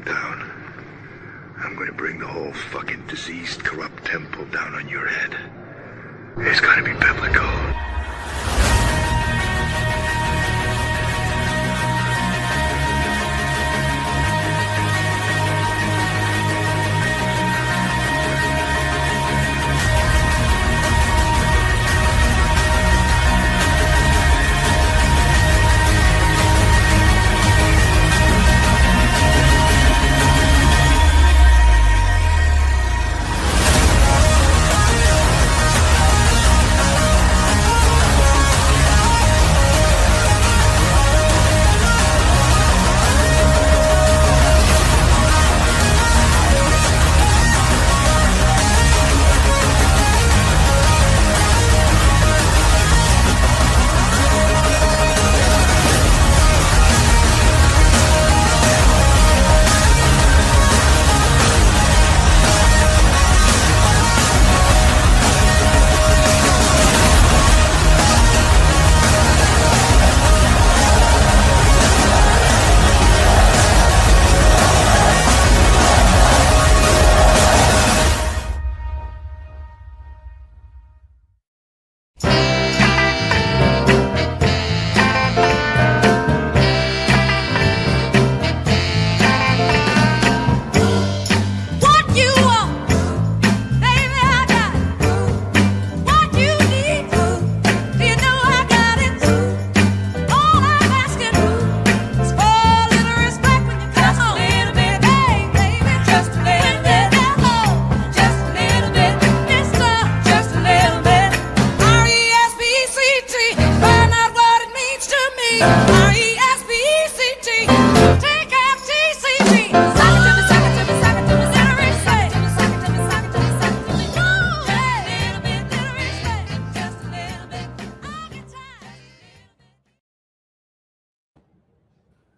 town. I'm going to bring the whole fucking diseased, corrupt temple down on your head. It's going to be biblical.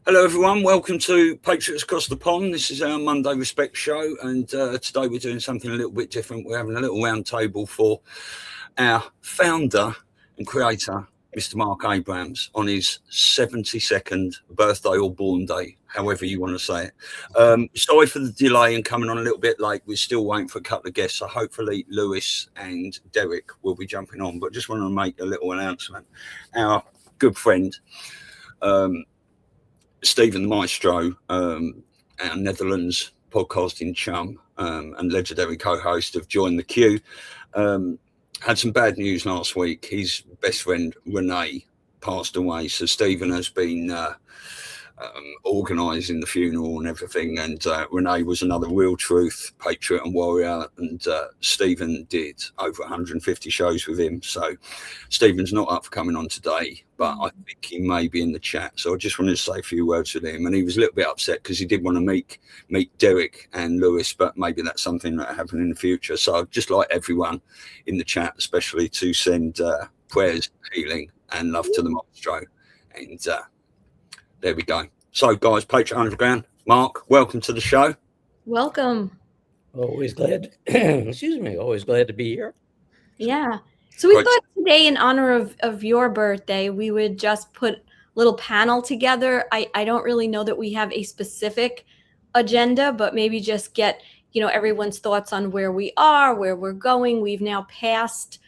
Hello everyone, welcome to Patriots Across the Pond. This is our Monday Respect show, and today we're doing something a little bit different. We're having a little round table for our founder and creator, Mr. Mark Abrams, on his 72nd birthday or born day, however you want to say it. Sorry for the delay and coming on a little bit late. We're still waiting for a couple of guests, so hopefully Lewis and Derek will be jumping on, but just want to make a little announcement. Our good friend, Stephen the Maestro, our Netherlands podcasting chum and legendary co-host, have joined the queue. Had some bad news last week. His best friend Renee passed away, so Stephen has been organising the funeral and everything, and Renee was another real truth patriot and warrior, and Stephen did over 150 shows with him. So Stephen's not up for coming on today, but I think he may be in the chat, so I just wanted to say a few words with him. And he was a little bit upset because he did want to meet Derek and Lewis, but maybe that's something that will happen in the future. So I'd just like everyone in the chat especially to send prayers, healing and love to the Maestro, and there we go. So, guys, Patriot Underground, Mark, welcome to the show. Welcome. Always glad. Excuse me. Always glad to be here. Yeah. So we thought today, in honor of your birthday, we would just put a little panel together. I don't really know that we have a specific agenda, but maybe just get, everyone's thoughts on where we are, where we're going. We've now passed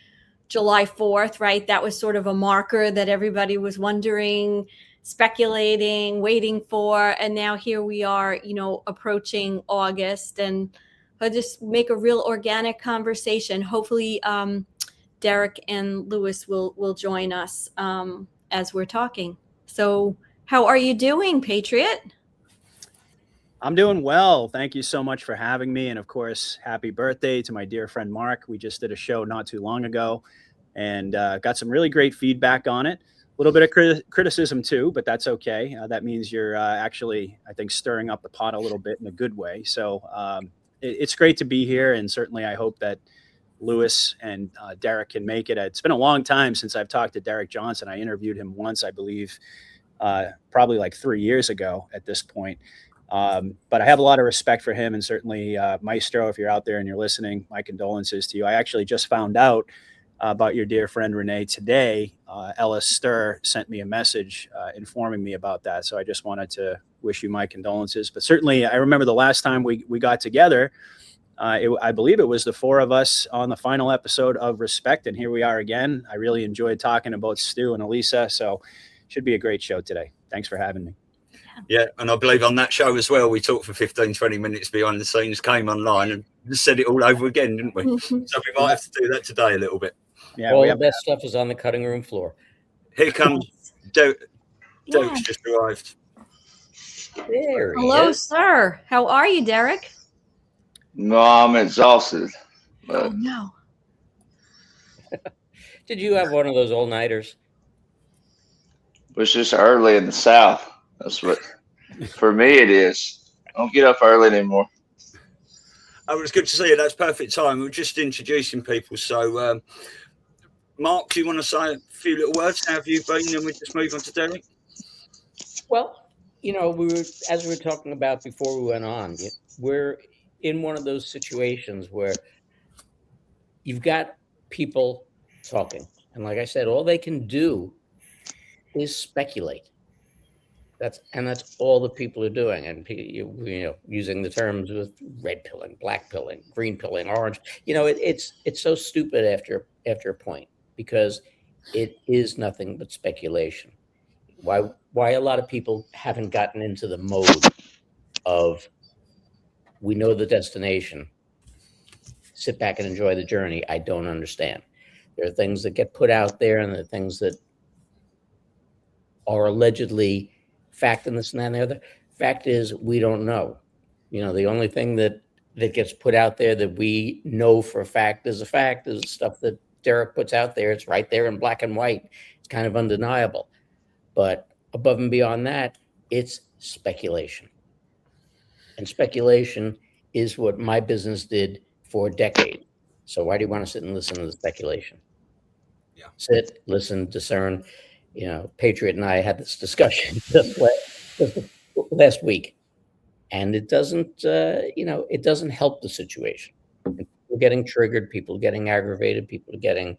July 4th, right? That was sort of a marker that everybody was wondering, speculating, waiting for, and now here we are, approaching August, and I'll just make a real organic conversation. Hopefully Derek and Lewis will join us as we're talking. So how are you doing, Patriot? I'm doing well. Thank you so much for having me, and of course, happy birthday to my dear friend Mark. We just did a show not too long ago and got some really great feedback on it. A little bit of criticism too, but that's okay. That means you're actually, I think, stirring up the pot a little bit in a good way. So it's great to be here, and certainly I hope that Lewis and Derek can make it. It's been a long time since I've talked to Derek Johnson. I interviewed him once, I believe, probably like 3 years ago at this point. But I have a lot of respect for him, and certainly Maestro, if you're out there and you're listening, my condolences to you. I actually just found out about your dear friend Renee today. Ellis Stir sent me a message informing me about that. So I just wanted to wish you my condolences. But certainly, I remember the last time we got together, I believe it was the four of us on the final episode of Respect. And here we are again. I really enjoyed talking about Stu and Elisa. So should be a great show today. Thanks for having me. Yeah, and I believe on that show as well, we talked for 15, 20 minutes behind the scenes, came online and said it all over again, didn't we? So we might have to do that today a little bit. Yeah, all the best stuff is on the cutting room floor. Here comes Derek's just arrived. There he Hello, is. sir. How are you, Derek? No, I'm exhausted. But Oh, no. Did you have one of those all-nighters? it's just early in the South. That's what, for me, it is. I don't get up early anymore. Oh, it's good to see you. That's perfect time. We're just introducing people. So, Mark, do you want to say a few little words? How have you been? And we just move on to Derek. Well, you know, as we were talking about before we went on, we're in one of those situations where you've got people talking. And like I said, all they can do is speculate. That's all the people are doing. And, you know, using the terms with red pilling, black pilling, green pilling, orange, you know, it's so stupid after a point, because it is nothing but speculation. Why a lot of people haven't gotten into the mode of, we know the destination, sit back and enjoy the journey, I don't understand. There are things that get put out there, and there are things that are allegedly fact and this and that and the other. Fact is, we don't know. You know, the only thing that gets put out there that we know for a fact is stuff that Derek puts out there. It's right there in black and white. It's kind of undeniable. But above and beyond that, it's speculation. And speculation is what my business did for a decade. So why do you want to sit and listen to the speculation? Yeah. Sit, listen, discern. You know, Patriot and I had this discussion just last week, and it doesn't, you know, it doesn't help the situation. People getting triggered, people getting aggravated, people getting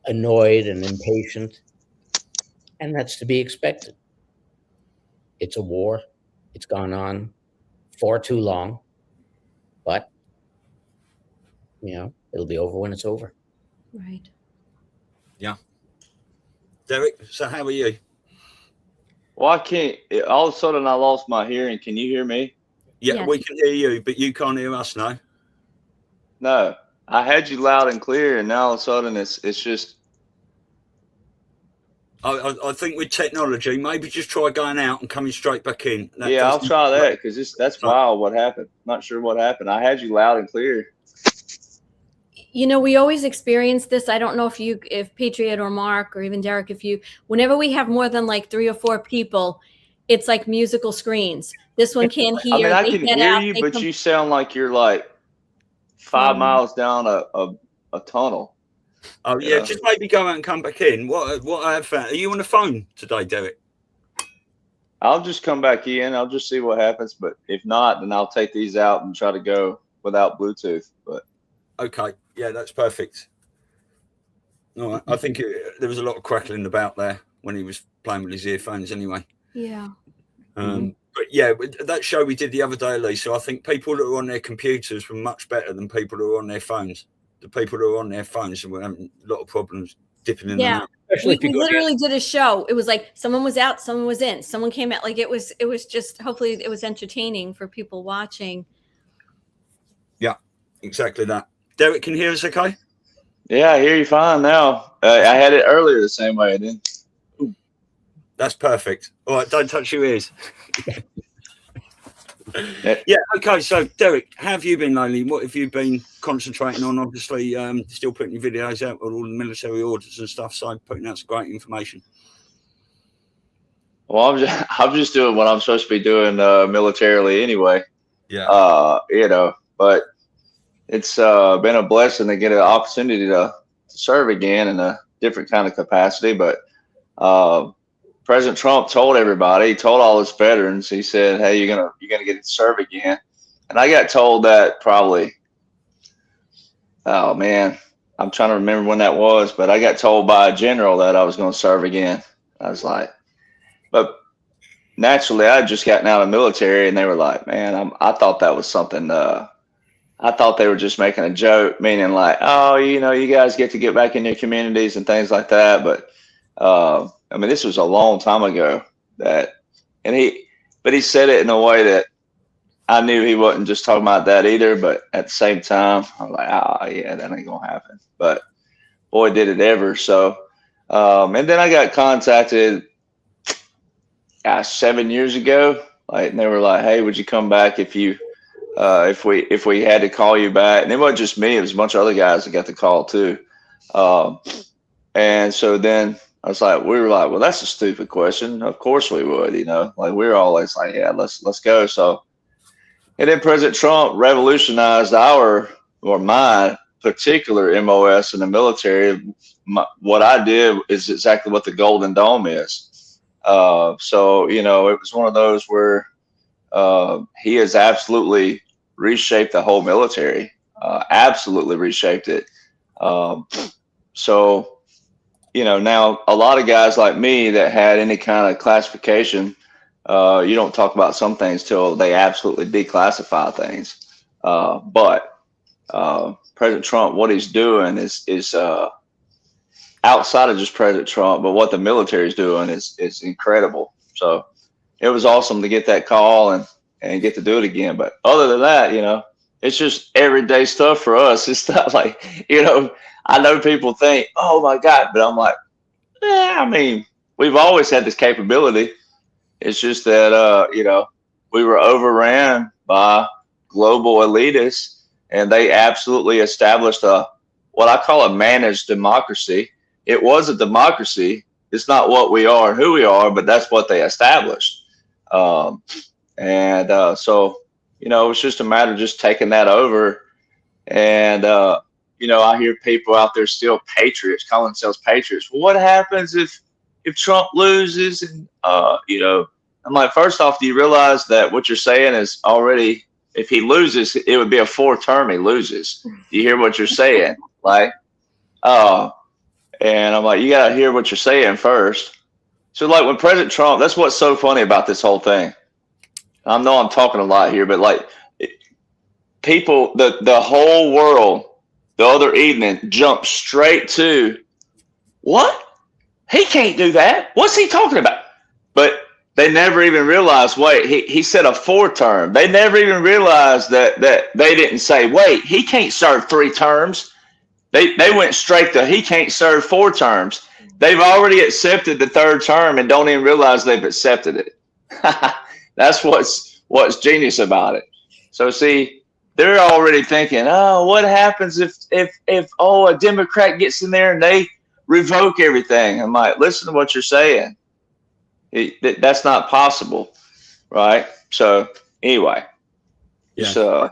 annoyed and impatient, and that's to be expected. It's a war. It's gone on far too long, but, you know, it'll be over when it's over. Right. Yeah. Derek, so how are you? Well, I can't. All of a sudden, I lost my hearing. Can you hear me? Yeah, Yes. we can hear you, but you can't hear us now. No. I had you loud and clear, and now all of a sudden, it's just. I think with technology, maybe just try going out and coming straight back in. Yeah, I'll try that, because that's wild what happened. Not sure what happened. I had you loud and clear. You know, we always experience this. I don't know if Patriot or Mark or even Derek, whenever we have more than like 3 or 4 people, it's like musical screens. This one can't hear. I mean, I they can get hear out, you, they but come- you sound like you're like 5 miles down a tunnel. Oh yeah, Yeah. just maybe go out and come back in. What I have found. Are you on the phone today, Derek? I'll just come back in. I'll just see what happens. But if not, then I'll take these out and try to go without Bluetooth. But Okay, yeah, that's perfect. All right, I think there was a lot of crackling about there when he was playing with his earphones anyway. Yeah. But yeah, that show we did the other day, Lisa, I think people that are on their computers were much better than people who are on their phones. The people who are on their phones were having a lot of problems dipping in and out. Especially We if you go literally did a show. It was like someone was out, someone was in, someone came out. Like it was just, hopefully it was entertaining for people watching. Yeah, exactly that. Derek, can you hear us okay? yeah, I hear you fine now. I had it earlier the same way I did. That's perfect. All right, don't touch your ears. Yeah, okay. So, Derek, how have you been lately? What have you been concentrating on? Obviously, still putting your videos out with all the military orders and stuff, so putting out some great information. Well, I'm just doing what I'm supposed to be doing militarily anyway. Yeah. You know, but it's been a blessing to get an opportunity to serve again in a different kind of capacity. But President Trump told everybody, he told all his veterans, he said, "Hey, you're gonna get to serve again." And I got told that probably, oh man, I'm trying to remember when that was, but I got told by a general that I was going to serve again. I was like, but naturally, I had just gotten out of the military, and they were like, man, I thought that was something. I thought they were just making a joke, meaning like, oh, you know, you guys get to get back in your communities and things like that. But I mean, this was a long time ago but he said it in a way that I knew he wasn't just talking about that either. But at the same time, I'm like, oh yeah, that ain't gonna happen. But boy, did it ever. So, and then I got contacted, 7 years ago, like, and they were like, hey, would you come back if we had to call you back? And it wasn't just me, it was a bunch of other guys that got the call too. And so then we were like, well, that's a stupid question. Of course we would, you know, like we were always like, yeah, let's go. So, and then President Trump revolutionized my particular MOS in the military. What I did is exactly what the Golden Dome is. So, you know, it was one of those where he has absolutely reshaped the whole military, absolutely reshaped it. So, you know, now a lot of guys like me that had any kind of classification, you don't talk about some things till they absolutely declassify things. But President Trump, what he's doing is outside of just President Trump, but what the military is doing is incredible. So it was awesome to get that call and get to do it again. But other than that, you know, it's just everyday stuff for us. It's not like, you know, I know people think, oh my God, but I'm like, I mean, we've always had this capability. It's just that, you know, we were overran by global elitists, and they absolutely established what I call a managed democracy. It was a democracy. It's not what we are and who we are, but that's what they established. So, you know, it's just a matter of just taking that over. And, you know, I hear people out there still patriots, calling themselves patriots. Well, what happens if Trump loses? And, you know, I'm like, first off, do you realize that what you're saying is already, if he loses, it would be a 4th term he loses. Do you hear what you're saying? Like, and I'm like, you got to hear what you're saying first. So like when President Trump, that's what's so funny about this whole thing. I know I'm talking a lot here, but like people, the whole world the other evening jumped straight to, what? He can't do that. What's he talking about? But they never even realized, wait, he said a 4th term. They never even realized that they didn't say, wait, he can't serve 3 terms. They went straight to, he can't serve 4 terms. They've already accepted the 3rd term and don't even realize they've accepted it. That's what's genius about it. So see, they're already thinking, oh, what happens if a Democrat gets in there and they revoke everything? I'm like, listen to what you're saying. That's not possible, right? So anyway, yeah.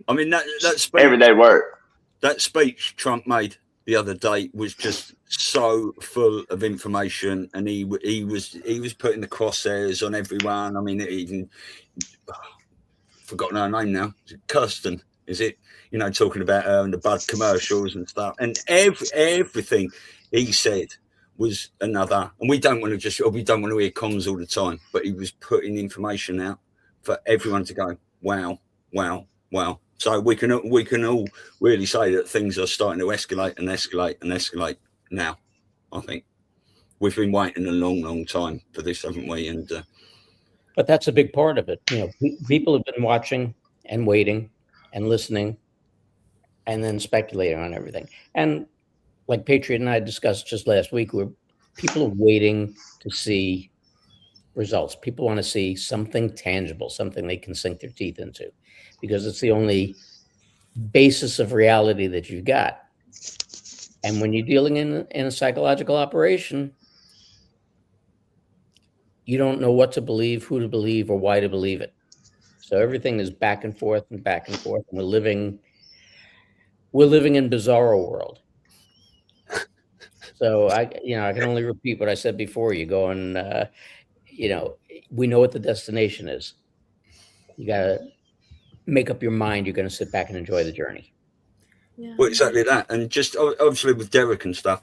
I mean that's everyday work. That speech Trump made the other day was just so full of information, and he was putting the crosshairs on everyone. I mean, even forgotten her name now. Is it Kirsten? Is it, you know, talking about her and the Bud commercials and stuff, and everything he said was another. And we don't want to hear cons all the time, but he was putting information out for everyone to go, wow, wow, wow. So we can all really say that things are starting to escalate and escalate and escalate now. I think we've been waiting a long, long time for this, haven't we? And but that's a big part of it. You know, people have been watching and waiting and listening, and then speculating on everything. And like Patriot and I discussed just last week, where people are waiting to see results. People want to see something tangible, something they can sink their teeth into, because it's the only basis of reality that you've got. And when you're dealing in a psychological operation, you don't know what to believe, who to believe, or why to believe it. So everything is back and forth and back and forth. And we're living in bizarro world. So I can only repeat what I said before. You go and, we know what the destination is. You got to make up your mind. You're going to sit back and enjoy the journey. Yeah. Well, exactly that. And just obviously with Derek and stuff,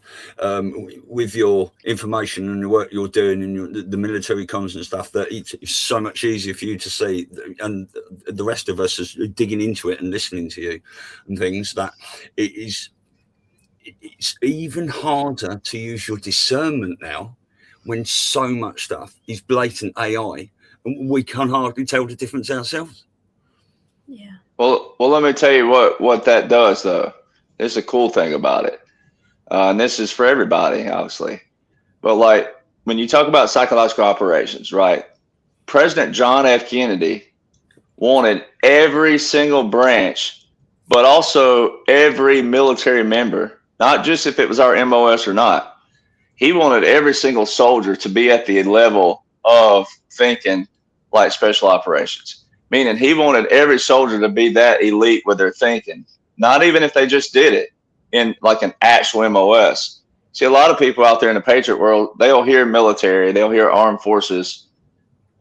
with your information and the work you're doing and the military comms and stuff, that it's so much easier for you to see, and the rest of us is digging into it and listening to you and things, that it's even harder to use your discernment now when so much stuff is blatant AI and we can hardly tell the difference ourselves. Yeah. Well, let me tell you what that does, though. There's a cool thing about it. And this is for everybody, obviously. But like when you talk about psychological operations, right? President John F. Kennedy wanted every single branch, but also every military member, not just if it was our MOS or not. He wanted every single soldier to be at the level of thinking like special operations. Meaning he wanted every soldier to be that elite with their thinking, not even if they just did it in like an actual MOS. See, a lot of people out there in the Patriot world, they'll hear military, they'll hear armed forces,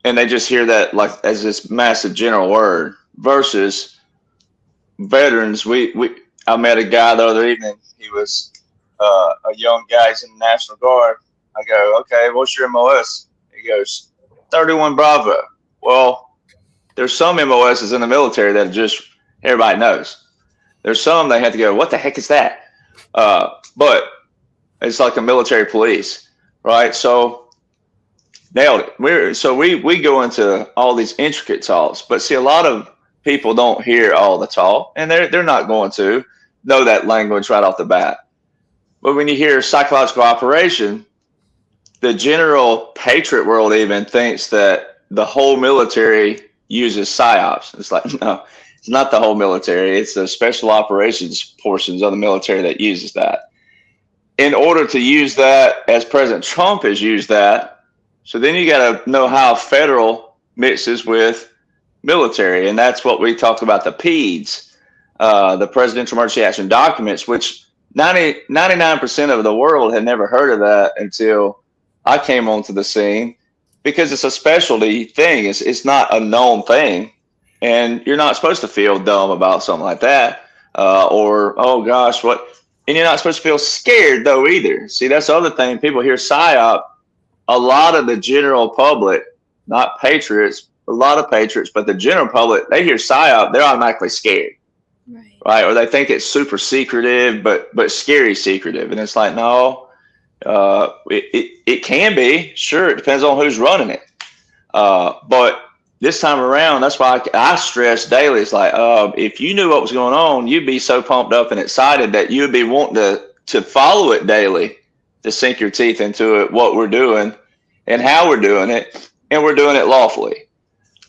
and they just hear that like as this massive general word versus veterans. I met a guy the other evening. He was a young guy. He's in the National Guard. I go, okay, what's your MOS? He goes, 31 Bravo. Well, there's some MOSs in the military that just everybody knows. There's some they have to go, what the heck is that? But it's like a military police, right? So nailed it. We go into all these intricate talks, but see, a lot of people don't hear all the talk, and they're not going to know that language right off the bat. But when you hear psychological operation, the general Patriot world even thinks that the whole military uses psyops. It's like, no, it's not the whole military. It's the special operations portions of the military that uses that. In order to use that, as President Trump has used that, so then you got to know how federal mixes with military, and that's what we talked about, the PEDS, the Presidential Emergency Action Documents, which 99% of the world had never heard of that until I came onto the scene, because it's a specialty thing. It's not a known thing, and you're not supposed to feel dumb about something like that, or oh gosh, what? And you're not supposed to feel scared though either. See, that's the other thing. People hear psyop. A lot of the general public, not patriots, a lot of patriots, but the general public, they hear psyop, they're automatically scared, right? Or they think it's super secretive, but scary secretive, and it's like, no, it can be, sure, it depends on who's running it, but this time around, that's why I stress daily. It's like, if you knew what was going on, you'd be so pumped up and excited that you'd be wanting to follow it daily, to sink your teeth into it, what we're doing and how we're doing it, and we're doing it lawfully,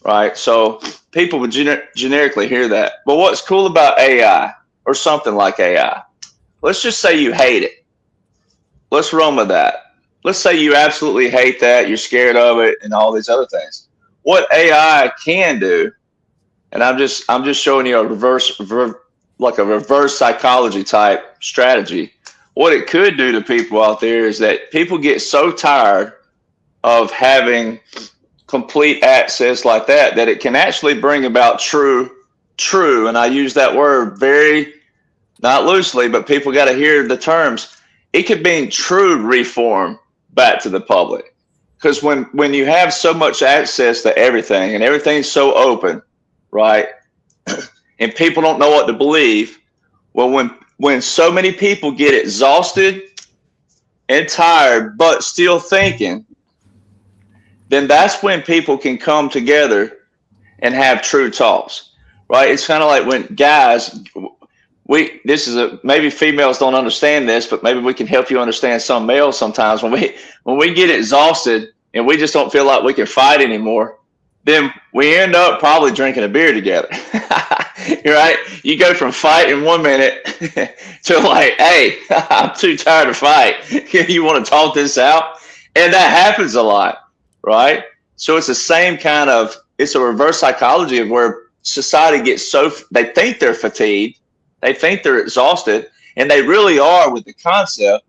right? So people would generically hear that. But what's cool about AI or something like AI, let's just say you hate it. Let's run with that. Let's say you absolutely hate that, you're scared of it and all these other things. What AI can do, and I'm just showing you a reverse psychology type strategy. What it could do to people out there is that people get so tired of having complete access like that it can actually bring about true, and I use that word very, not loosely, but people got to hear the terms. It could mean true reform back to the public. Because when you have so much access to everything and everything's so open, right, and people don't know what to believe, well, when so many people get exhausted and tired but still thinking, then that's when people can come together and have true talks, right? It's kind of like when guys, maybe females don't understand this, but maybe we can help you understand some males sometimes. When we get exhausted and we just don't feel like we can fight anymore, then we end up probably drinking a beer together. Right? You go from fighting 1 minute to like, hey, I'm too tired to fight. You want to talk this out? And that happens a lot, right? So it's the same kind of, it's a reverse psychology of where society gets they think they're fatigued, they think they're exhausted, and they really are with the concept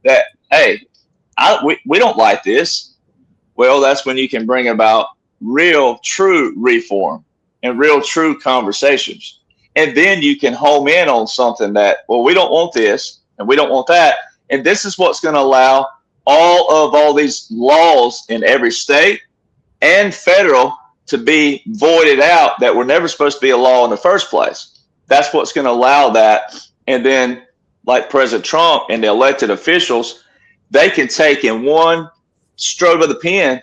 that, hey, we don't like this. Well, that's when you can bring about real, true reform and real, true conversations. And then you can home in on something that, well, we don't want this and we don't want that. And this is what's going to allow all these laws in every state and federal to be voided out that were never supposed to be a law in the first place. That's what's going to allow that. And then, like President Trump and the elected officials, they can take in one stroke of the pen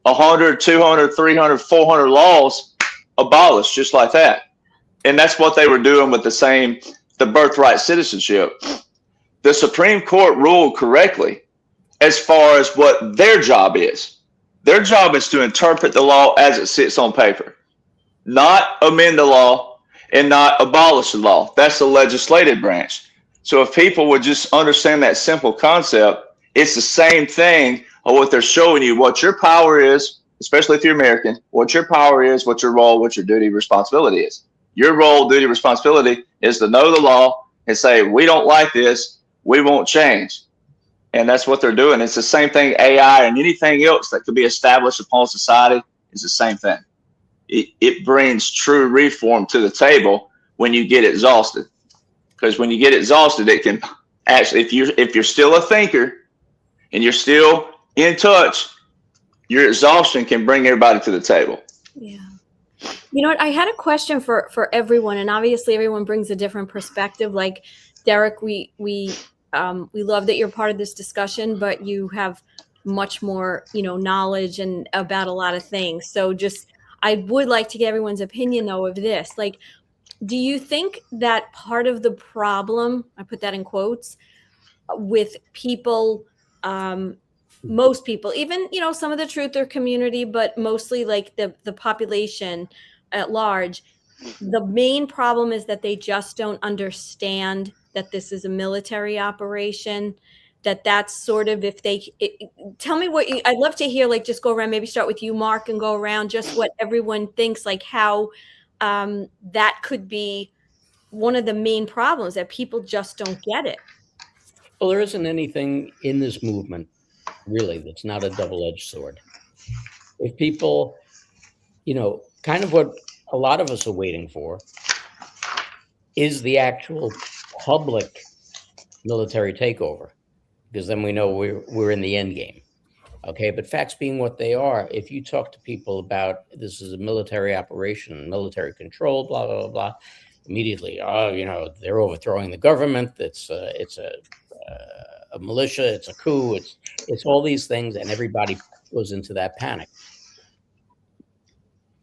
100, 200, 300, 400 laws abolished just like that. And that's what they were doing with the birthright citizenship. The Supreme Court ruled correctly as far as what their job is. Their job is to interpret the law as it sits on paper, not amend the law and not abolish the law. That's the legislative branch. So if people would just understand that simple concept, it's the same thing of what they're showing you, what your power is, especially if you're American, what your power is, what your role, what your duty, responsibility is. Your role, duty, responsibility is to know the law and say, we don't like this, we won't change. And that's what they're doing. It's the same thing, AI and anything else that could be established upon society is the same thing. It brings true reform to the table when you get exhausted. Because when you get exhausted, it can actually, if you're still a thinker and you're still in touch, your exhaustion can bring everybody to the table. Yeah. You know what? I had a question for everyone, and obviously everyone brings a different perspective. Like Derek, we love that you're part of this discussion, but you have much more, knowledge and about a lot of things. So I would like to get everyone's opinion though of this. Like, do you think that part of the problem, I put that in quotes, with people, most people, even, some of the truther community, but mostly like the population at large, the main problem is that they just don't understand that this is a military operation, that's sort of, tell me I'd love to hear, like, just go around, maybe start with you, Mark, and go around just what everyone thinks, like how that could be one of the main problems, that people just don't get it. Well, there isn't anything in this movement really that's not a double-edged sword. If people, kind of what a lot of us are waiting for is the actual public military takeover, because then we know we're in the end game. Okay, but facts being what they are, if you talk to people about this is a military operation, military control, blah, blah, blah, blah, immediately, they're overthrowing the government. It's a militia, it's a coup, it's all these things, and everybody goes into that panic.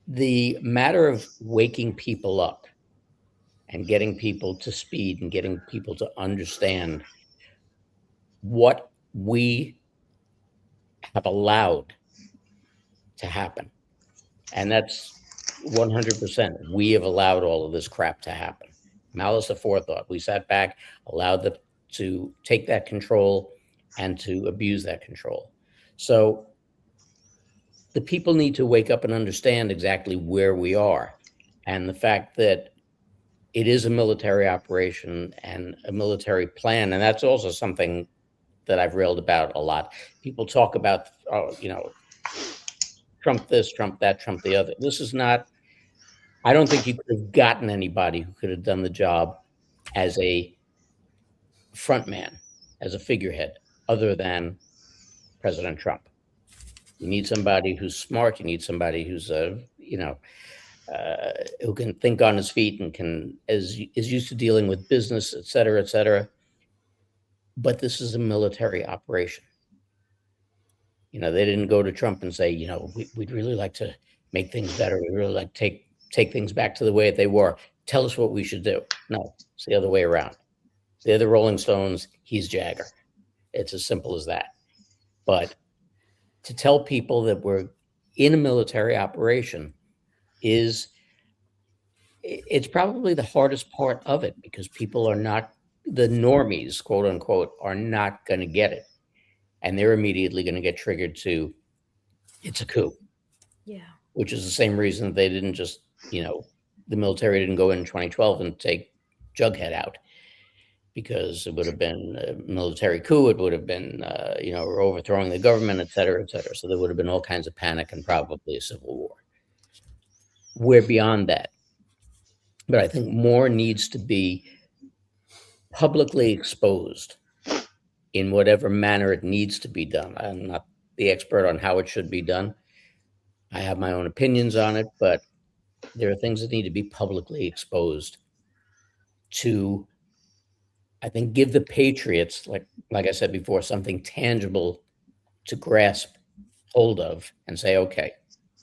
The matter of waking people up and getting people to speed and getting people to understand what we have allowed to happen. And that's 100%. We have allowed all of this crap to happen. Malice aforethought. We sat back, allowed them to take that control and to abuse that control. So the people need to wake up and understand exactly where we are, and the fact that it is a military operation and a military plan. And that's also something that I've railed about a lot. People talk about, Trump this, Trump that, Trump the other. This is not, I don't think you could have gotten anybody who could have done the job as a front man, as a figurehead, other than President Trump. You need somebody who's smart. You need somebody who's, who can think on his feet and is used to dealing with business, et cetera, et cetera. But this is a military operation. They didn't go to Trump and say, we'd really like to make things better. We'd really like to take things back to the way they were. Tell us what we should do. No, it's the other way around. They're the Rolling Stones. He's Jagger. It's as simple as that. But to tell people that we're in a military operation it's probably the hardest part of it, because people are not, the normies, quote unquote, are not going to get it. And they're immediately going to get triggered to, it's a coup. Yeah. Which is the same reason they didn't just, the military didn't go in 2012 and take Jughead out, because it would have been a military coup. It would have been, we're overthrowing the government, et cetera, et cetera. So there would have been all kinds of panic and probably a civil war. We're beyond that. but I think more needs to be publicly exposed in whatever manner it needs to be done. I'm not the expert on how it should be done. I have my own opinions on it, but there are things that need to be publicly exposed to, I think, give the Patriots, like I said before, something tangible to grasp hold of and say, okay,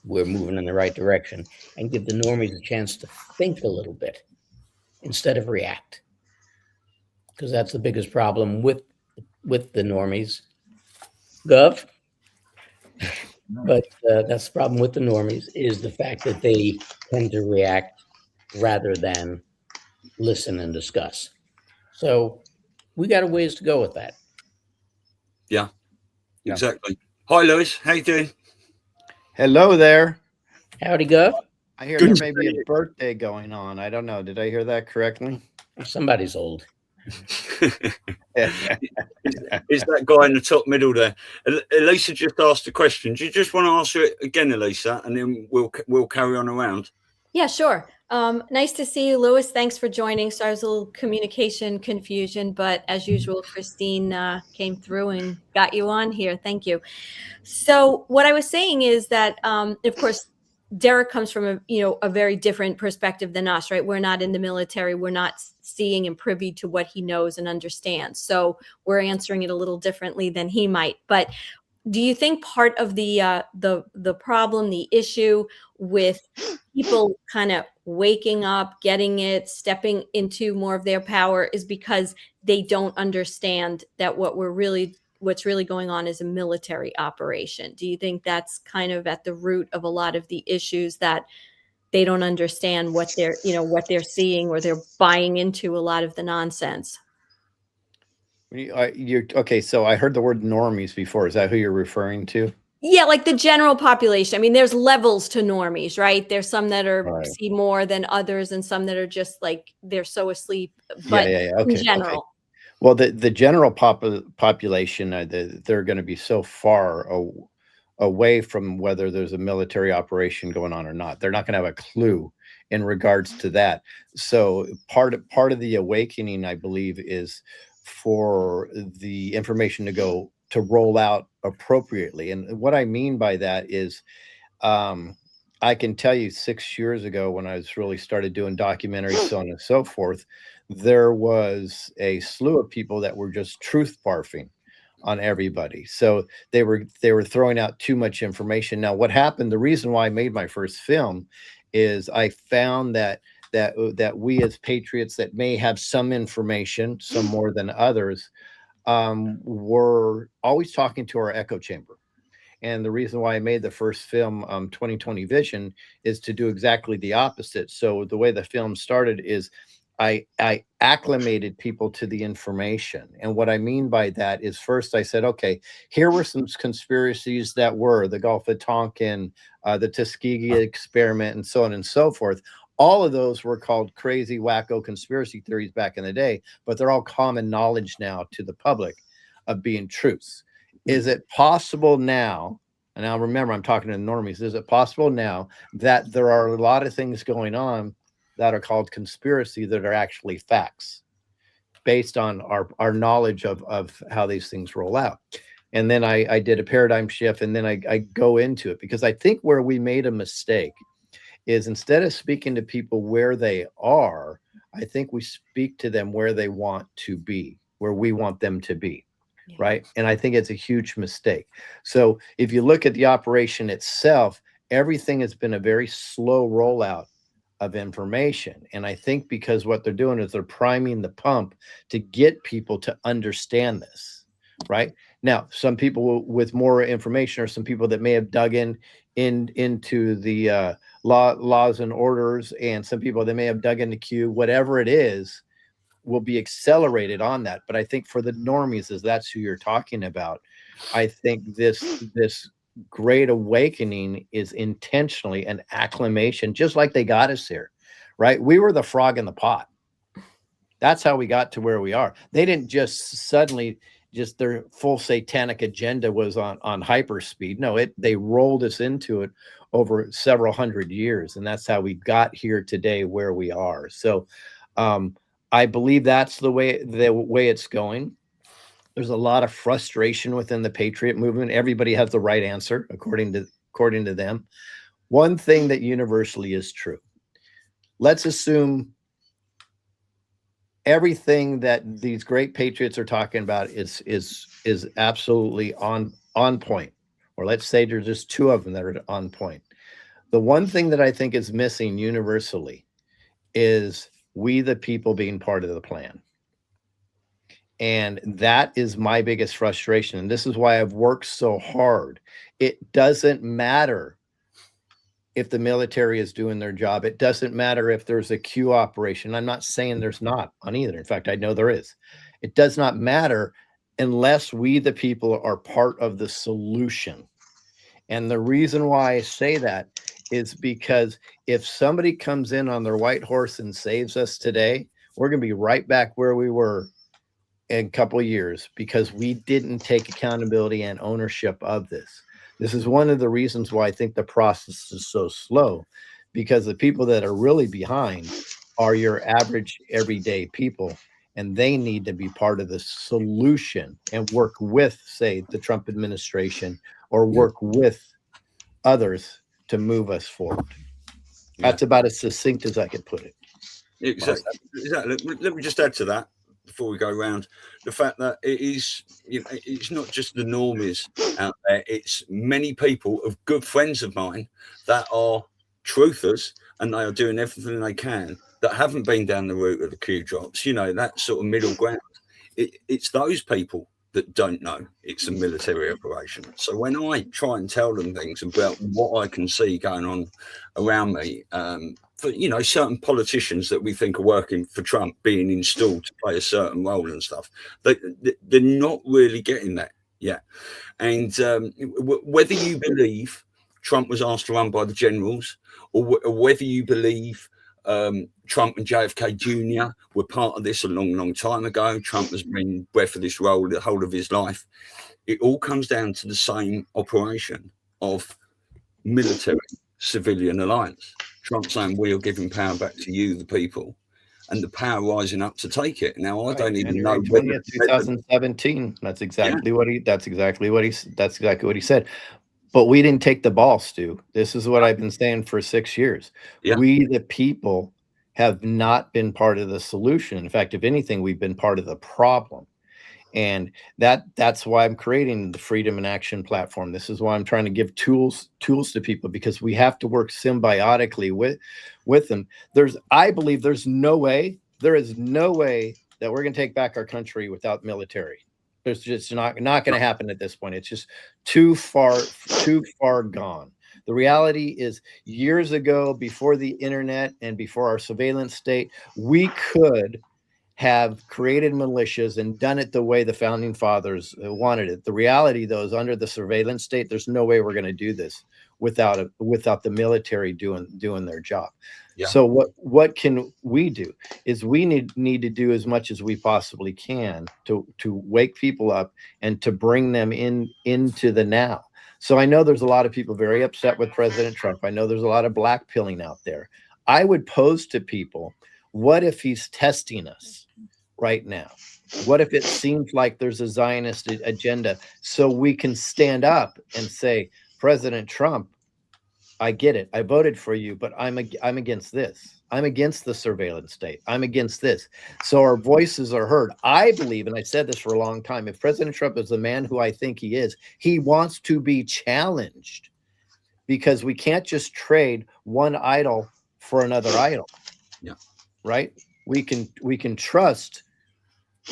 we're moving in the right direction, and give the normies a chance to think a little bit instead of react. Because that's the biggest problem with the normies. Gov? But that's the problem with the normies, is the fact that they tend to react rather than listen and discuss. So we got a ways to go with that. Yeah, exactly. Hi, Lewis. How you doing? Hello there. Howdy, Gov. I hear there may be a birthday going on. I don't know. Did I hear that correctly? Somebody's old. Is that guy in the top middle there? Elisa just asked a question. Do you just want to answer it again, Elisa, and then we'll carry on around? Yeah, sure. Nice to see you, Lewis. Thanks for joining. Sorry, there's a little communication confusion, but as usual, Christine came through and got you on here. Thank you. So what I was saying is that, of course, Derek comes from a very different perspective than us, right? We're not in the military. We're not seeing and privy to what he knows and understands. So we're answering it a little differently than he might. But do you think part of the problem, the issue with people kind of waking up, getting it, stepping into more of their power is because they don't understand that what's really going on is a military operation? Do you think that's kind of at the root of a lot of the issues, that they don't understand what they're seeing, or they're buying into a lot of the nonsense? Okay, so I heard the word normies before. Is that who you're referring to? Yeah, like the general population. I mean, there's levels to normies, right? There's some that are see more than others, and some that are just like they're so asleep. But Okay, in general. okay. Well, the general population, they're going to be so far away from whether there's a military operation going on or not. They're not going to have a clue in regards to that. So part of the awakening, I believe, is for the information to roll out appropriately. And what I mean by that is, I can tell you 6 years ago, when I was really started doing documentaries, so on and so forth, there was a slew of people that were just truth barfing on everybody. So they were throwing out too much information. Now, what happened, the reason why I made my first film is I found that we as patriots that may have some information, some more than others, were always talking to our echo chamber. And the reason why I made the first film, 2020 Vision, is to do exactly the opposite. So the way the film started is I acclimated people to the information. And what I mean by that is, first I said, okay, here were some conspiracies that were the Gulf of Tonkin, the Tuskegee experiment, and so on and so forth. All of those were called crazy, wacko conspiracy theories back in the day, but they're all common knowledge now to the public of being truths. Is it possible now, and now remember, I'm talking to the normies, is it possible now that there are a lot of things going on that are called conspiracy that are actually facts based on our knowledge of how these things roll out? And then I did a paradigm shift, and then I go into it, because I think where we made a mistake is, instead of speaking to people where they are, I think we speak to them where they want to be, where we want them to be. Yeah. Right. And I think it's a huge mistake. So if you look at the operation itself, everything has been a very slow rollout of information. And I think because what they're doing is they're priming the pump to get people to understand this. Right now, some people with more information, or some people that may have dug into the laws and orders, and some people that may have dug into Q, whatever it is, will be accelerated on that. But I think for the normies, as that's who you're talking about, I think this great awakening is intentionally an acclimation, just like they got us here, right? We were the frog in the pot. That's how we got to where we are. They didn't just suddenly just their full satanic agenda was on hyperspeed. No, they rolled us into it over several hundred years, and that's how we got here today where we are. So I believe that's the way it's going. There's a lot of frustration within the Patriot movement. Everybody has the right answer according to them. One thing that universally is true. Let's assume everything that these great patriots are talking about is absolutely on point. Or let's say there's just two of them that are on point. The one thing that I think is missing universally is we the people being part of the plan. And that is my biggest frustration. And this is why I've worked so hard. It doesn't matter if the military is doing their job. It doesn't matter if there's a Q operation. I'm not saying there's not on either. In fact, I know there is. It does not matter unless we, the people, are part of the solution. And the reason why I say that is because if somebody comes in on their white horse and saves us today, we're going to be right back where we were in a couple of years because we didn't take accountability and ownership of this. This is one of the reasons why I think the process is so slow, because the people that are really behind are your average everyday people, and they need to be part of the solution and work with, say, the Trump administration or work with others to move us forward. That's about as succinct as I could put it. Exactly. Let me just add to that before we go around the fact that it is, it's not just the normies out there. It's many people of good friends of mine that are truthers, and they are doing everything they can that haven't been down the route of the Q drops. That sort of middle ground. It's those people that don't know it's a military operation. So when I try and tell them things about what I can see going on around me, for certain politicians that we think are working for Trump being installed to play a certain role and stuff, they're not really getting that yet. And whether you believe Trump was asked to run by the generals, or whether you believe Trump and JFK Jr. were part of this a long, long time ago, Trump has been breath of this role the whole of his life. It all comes down to the same operation of military civilian alliance. Trump saying we are giving power back to you, the people, and the power rising up to take it. Now I don't even know. 20th, 2017. That's exactly what he said. But we didn't take the ball, Stu. This is what I've been saying for 6 years. Yeah. We, the people, have not been part of the solution. In fact, if anything, we've been part of the problem. And that's why I'm creating the Freedom in Action platform. This is why I'm trying to give tools to people, because we have to work symbiotically with them. I believe there is no way that we're going to take back our country without military. There's just not going to happen at this point. It's just too far gone. The reality is, years ago, before the internet and before our surveillance state, we could have created militias and done it the way the founding fathers wanted it. The reality, though, is under the surveillance state, there's no way we're going to do this without the military doing their job. Yeah. So what can we do is we need to do as much as we possibly can to wake people up and to bring them into the now. So I know there's a lot of people very upset with President Trump. I know there's a lot of black pilling out there. I would pose to people, what if he's testing us right now? What if it seems like there's a Zionist agenda, so we can stand up and say, President Trump, I get it. I voted for you, but I'm against this. I'm against the surveillance state. I'm against this. So our voices are heard. I believe, and I said this for a long time, if President Trump is the man who I think he is, he wants to be challenged, because we can't just trade one idol for another idol. Yeah. Right? We can trust,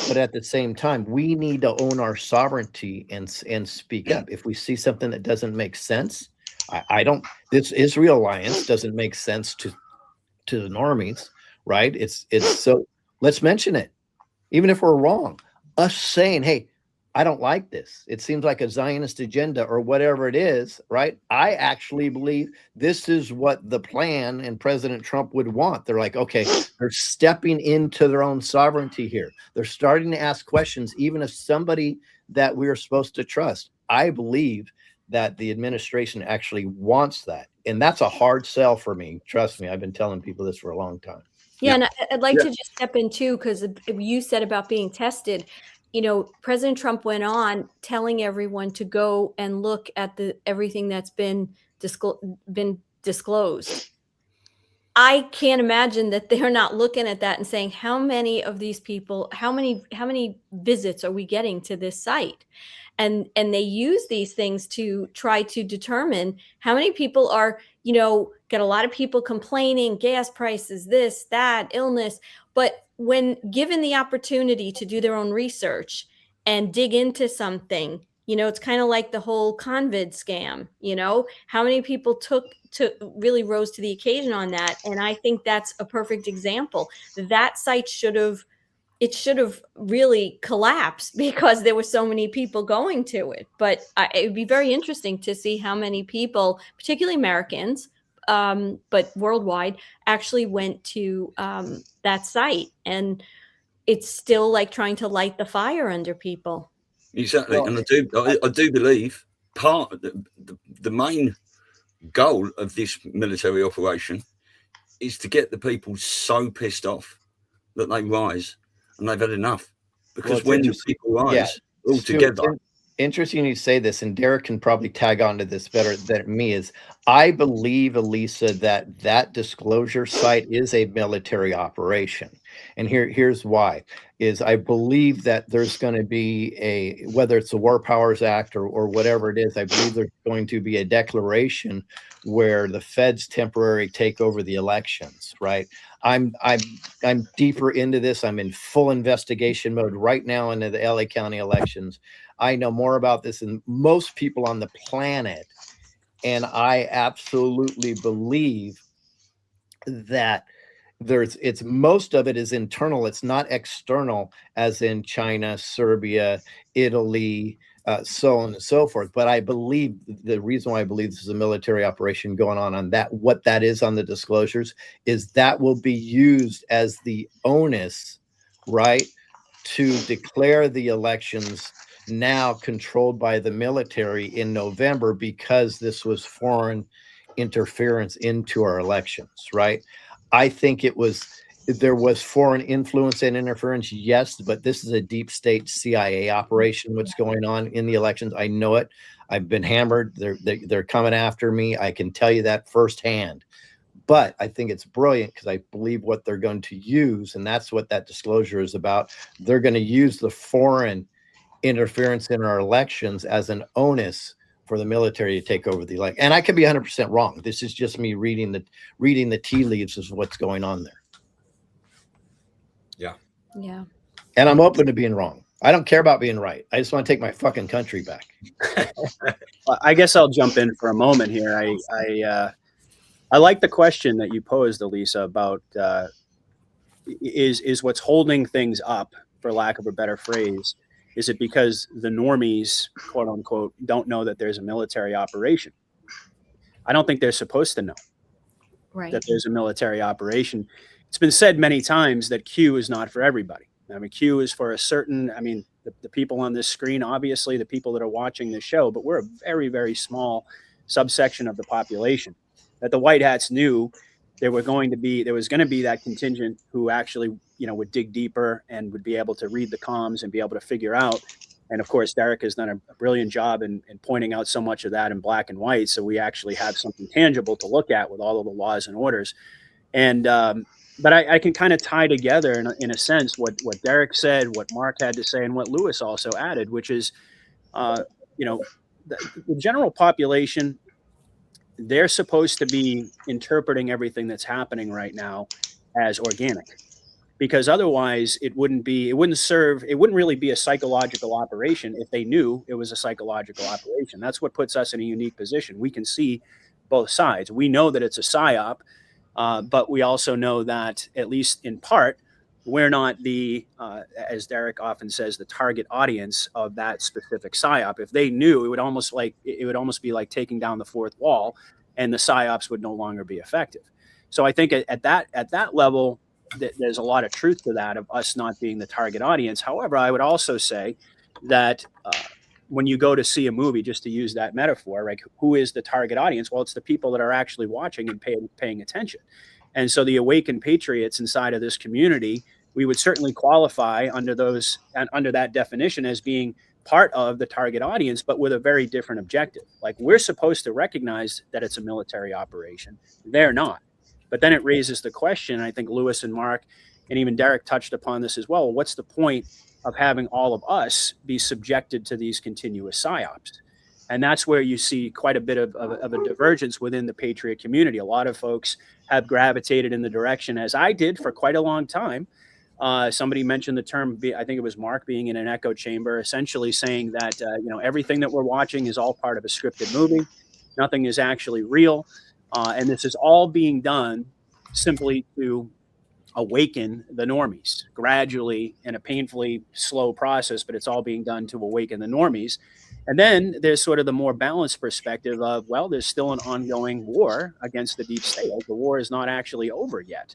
but at the same time, we need to own our sovereignty and speak up. If we see something that doesn't make sense, this Israel alliance doesn't make sense to the normies, right? It's so let's mention it. Even if we're wrong, us saying, hey, I don't like this. It seems like a Zionist agenda or whatever it is, right? I actually believe this is what the plan and President Trump would want. They're like, okay, they're stepping into their own sovereignty here. They're starting to ask questions, even if somebody that we're supposed to trust. I believe that the administration actually wants that. And that's a hard sell for me. Trust me, I've been telling people this for a long time. Yeah, and I'd like to just step in too, because you said about being tested. President Trump went on telling everyone to go and look at everything that's been disclosed. I can't imagine that they're not looking at that and saying, how many of these people, how many visits are we getting to this site? And they use these things to try to determine how many people are, get a lot of people complaining, gas prices, this, that, illness. But when given the opportunity to do their own research and dig into something, it's kind of like the whole COVID scam, how many people really rose to the occasion on that. And I think that's a perfect example. That site should have really collapsed because there were so many people going to it. But it would be very interesting to see how many people, particularly Americans, but worldwide, actually went to that site. And it's still like trying to light the fire under people. Exactly. And I do believe part of the main goal of this military operation is to get the people so pissed off that they rise and they've had enough. Because when the people rise all together. Interesting you say this, and Derek can probably tag on to this better than me, is I believe, Elisa, that disclosure site is a military operation. And here's why, is I believe that there's going to be whether it's the War Powers Act or whatever it is, I believe there's going to be a declaration where the feds temporarily take over the elections, right? I'm deeper into this. I'm in full investigation mode right now into the LA County elections. I know more about this than most people on the planet. And I absolutely believe that most of it is internal. It's not external, as in China, Serbia, Italy, so on and so forth. But I believe the reason why I believe this is a military operation going on that, what that is on the disclosures, is that will be used as the onus, right, to declare the elections now controlled by the military in November, because this was foreign interference into our elections, right? I think there was foreign influence and interference, yes, but this is a deep state CIA operation, what's going on in the elections. I know it. I've been hammered. They're coming after me. I can tell you that firsthand. But I think it's brilliant because I believe what they're going to use, and that's what that disclosure is about. They're going to use the foreign interference in our elections as an onus for the military to take over the election. And I could be 100% wrong. This is just me reading the tea leaves of what's going on there. Yeah. And I'm open to being wrong. I don't care about being right. I just want to take my fucking country back. I guess I'll jump in for a moment here. I like the question that you posed, Elisa, about is what's holding things up, for lack of a better phrase. Is it because the normies, quote unquote, don't know that there's a military operation? I don't think they're supposed to know that there's a military operation. It's been said many times that Q is not for everybody. I mean, Q is for a certain, the people on this screen, obviously the people that are watching this show, but we're a very, very small subsection of the population. That the White Hats knew there was going to be that contingent who actually, would dig deeper and would be able to read the comms and be able to figure out. And of course, Derek has done a brilliant job in pointing out so much of that in black and white. So we actually have something tangible to look at with all of the laws and orders. And, but I can kind of tie together in a sense what Derek said, what Mark had to say, and what Lewis also added, which is, the general population, they're supposed to be interpreting everything that's happening right now as organic, because otherwise it wouldn't really be a psychological operation if they knew it was a psychological operation. That's what puts us in a unique position. We can see both sides. We know that it's a psyop, but we also know that, at least in part, we're not as Derek often says, the target audience of that specific psyop. If they knew, it would almost be like taking down the fourth wall, and the psyops would no longer be effective. So I think at that level, there's a lot of truth to that, of us not being the target audience. However, I would also say that when you go to see a movie, just to use that metaphor, right, who is the target audience? Well, it's the people that are actually watching and paying attention. And so the awakened patriots inside of this community, we would certainly qualify under that definition as being part of the target audience, but with a very different objective. Like, we're supposed to recognize that it's a military operation. They're not. But then it raises the question, and I think Lewis and Mark and even Derek touched upon this as well. What's the point of having all of us be subjected to these continuous psyops? And that's where you see quite a bit of a divergence within the Patriot community. A lot of folks have gravitated in the direction, as I did for quite a long time. Somebody mentioned the term, I think it was Mark, being in an echo chamber, essentially saying that, everything that we're watching is all part of a scripted movie. Nothing is actually real. And this is all being done simply to awaken the normies gradually in a painfully slow process, but it's all being done to awaken the normies. And then there's sort of the more balanced perspective of, well, there's still an ongoing war against the deep state. The war is not actually over yet.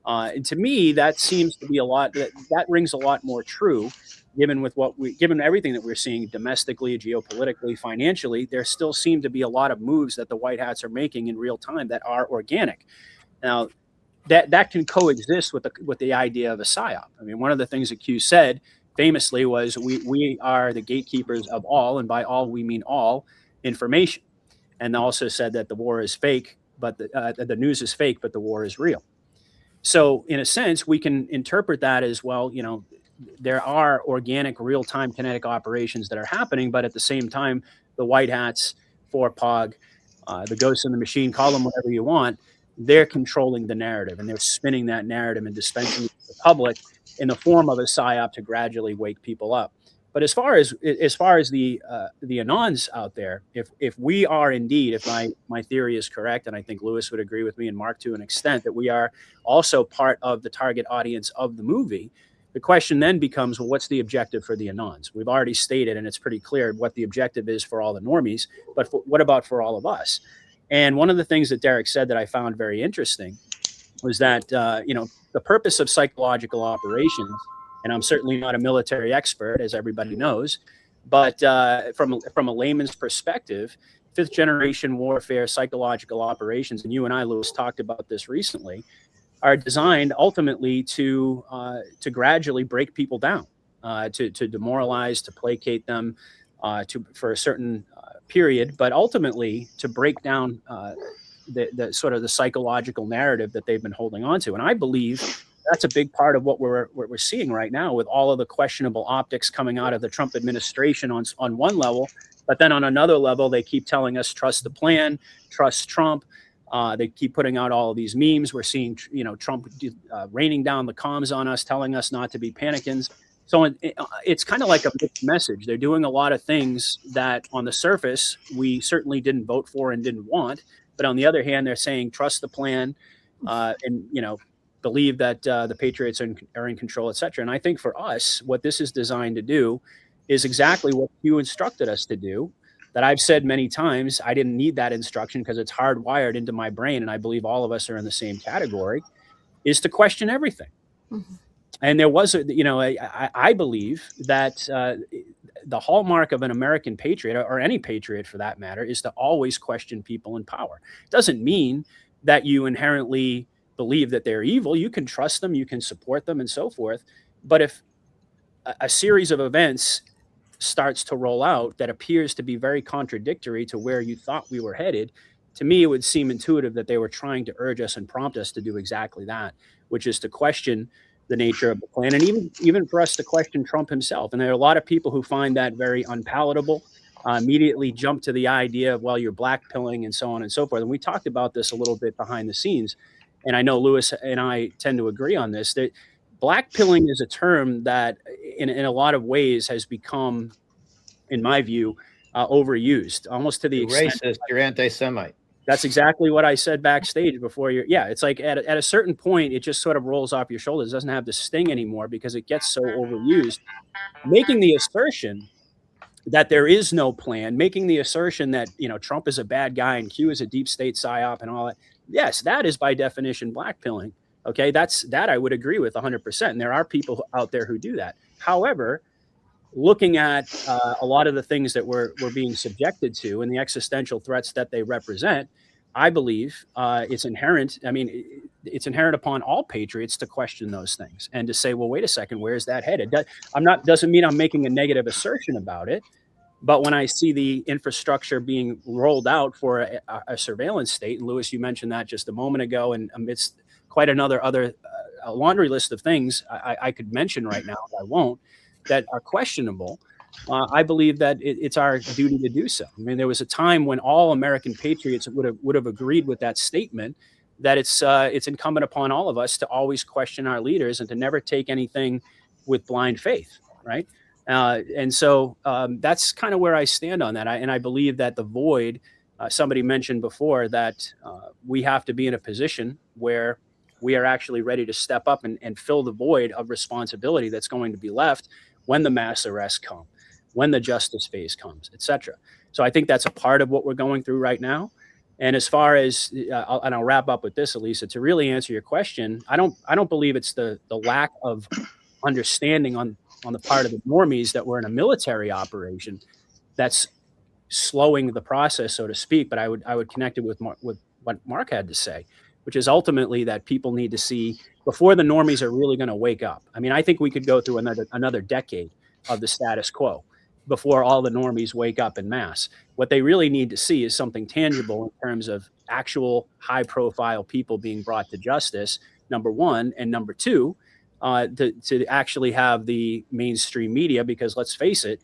And to me, that seems to be that rings a lot more true, given everything that we're seeing domestically, geopolitically, financially. There still seem to be a lot of moves that the White Hats are making in real time that are organic. Now, that can coexist with the idea of a psyop. I mean, one of the things that Q said famously was, we are the gatekeepers of all, and by all we mean all information. And also said that the war is fake, but the news is fake, but the war is real. So in a sense, we can interpret that as, well, there are organic, real-time kinetic operations that are happening, but at the same time, the White Hats, FORPOG, the Ghosts in the Machine, call them whatever you want, they're controlling the narrative, and they're spinning that narrative and dispensing it to the public in the form of a psyop to gradually wake people up. But as far as the Anons out there, if we are indeed, if my theory is correct, and I think Lewis would agree with me and Mark to an extent, that we are also part of the target audience of the movie, the question then becomes, well, what's the objective for the Anons? We've already stated, and it's pretty clear what the objective is for all the normies, but what about for all of us? And one of the things that Derek said that I found very interesting was that, the purpose of psychological operations, and I'm certainly not a military expert, as everybody knows, but from a layman's perspective, fifth generation warfare, psychological operations, and you and I, Lewis, talked about this recently, are designed ultimately to gradually break people down, to demoralize, to placate them, for a certain period, but ultimately to break down the sort of the psychological narrative that they've been holding on to. And I believe that's a big part of what we're seeing right now, with all of the questionable optics coming out of the Trump administration on one level, but then on another level, they keep telling us, trust the plan, trust Trump. They keep putting out all of these memes. We're seeing, Trump raining down the comms on us, telling us not to be panicans. So it's kind of like a mixed message. They're doing a lot of things that on the surface, we certainly didn't vote for and didn't want. But on the other hand, they're saying, trust the plan, and, believe that the Patriots are in control, et cetera. And I think for us, what this is designed to do is exactly what you instructed us to do, that I've said many times. I didn't need that instruction because it's hardwired into my brain, and I believe all of us are in the same category, is to question everything. Mm-hmm. And there was, I believe that the hallmark of an American patriot, or any patriot for that matter, is to always question people in power. It doesn't mean that you inherently believe that they're evil. You can trust them, you can support them, and so forth. But if a series of events starts to roll out that appears to be very contradictory to where you thought we were headed, to me, it would seem intuitive that they were trying to urge us and prompt us to do exactly that, which is to question the nature of the plan, and even for us to question Trump himself. And there are a lot of people who find that very unpalatable, immediately jump to the idea of, well, you're blackpilling and so on and so forth. And we talked about this a little bit behind the scenes, and I know Lewis and I tend to agree on this, that blackpilling is a term that in a lot of ways has become, in my view, overused, almost to the extent racist, you're anti-Semite. That's exactly what I said backstage before it's like at a certain point, it just sort of rolls off your shoulders. It doesn't have the sting anymore because it gets so overused. Making the assertion that there is no plan, making the assertion that, Trump is a bad guy and Q is a deep state psyop and all that. Yes, that is by definition blackpilling. Okay, that I would agree with 100%. And there are people out there who do that. However, looking at a lot of the things that we're being subjected to and the existential threats that they represent, I believe it's inherent. I mean, it's inherent upon all patriots to question those things and to say, well, wait a second, where's that headed? Doesn't mean I'm making a negative assertion about it. But when I see the infrastructure being rolled out for a surveillance state, and Lewis, you mentioned that just a moment ago, and amidst quite a laundry list of things I could mention right now, but I won't, that are questionable, I believe that it's our duty to do so. I mean, there was a time when all American patriots would have agreed with that statement, that it's incumbent upon all of us to always question our leaders and to never take anything with blind faith, right? And so that's kind of where I stand on that. And I believe that the void, somebody mentioned before, that we have to be in a position where we are actually ready to step up and fill the void of responsibility that's going to be left when the mass arrests come, when the justice phase comes, et cetera. So I think that's a part of what we're going through right now. And as far as, I'll wrap up with this, Elisa, to really answer your question, I don't believe it's the lack of understanding on the part of the normies that we're in a military operation that's slowing the process, so to speak. But I would connect it with what Mark had to say, which is ultimately that people need to see before the normies are really going to wake up. I mean, I think we could go through another decade of the status quo before all the normies wake up en masse. What they really need to see is something tangible in terms of actual high-profile people being brought to justice, number one, and number two, to actually have the mainstream media, because let's face it,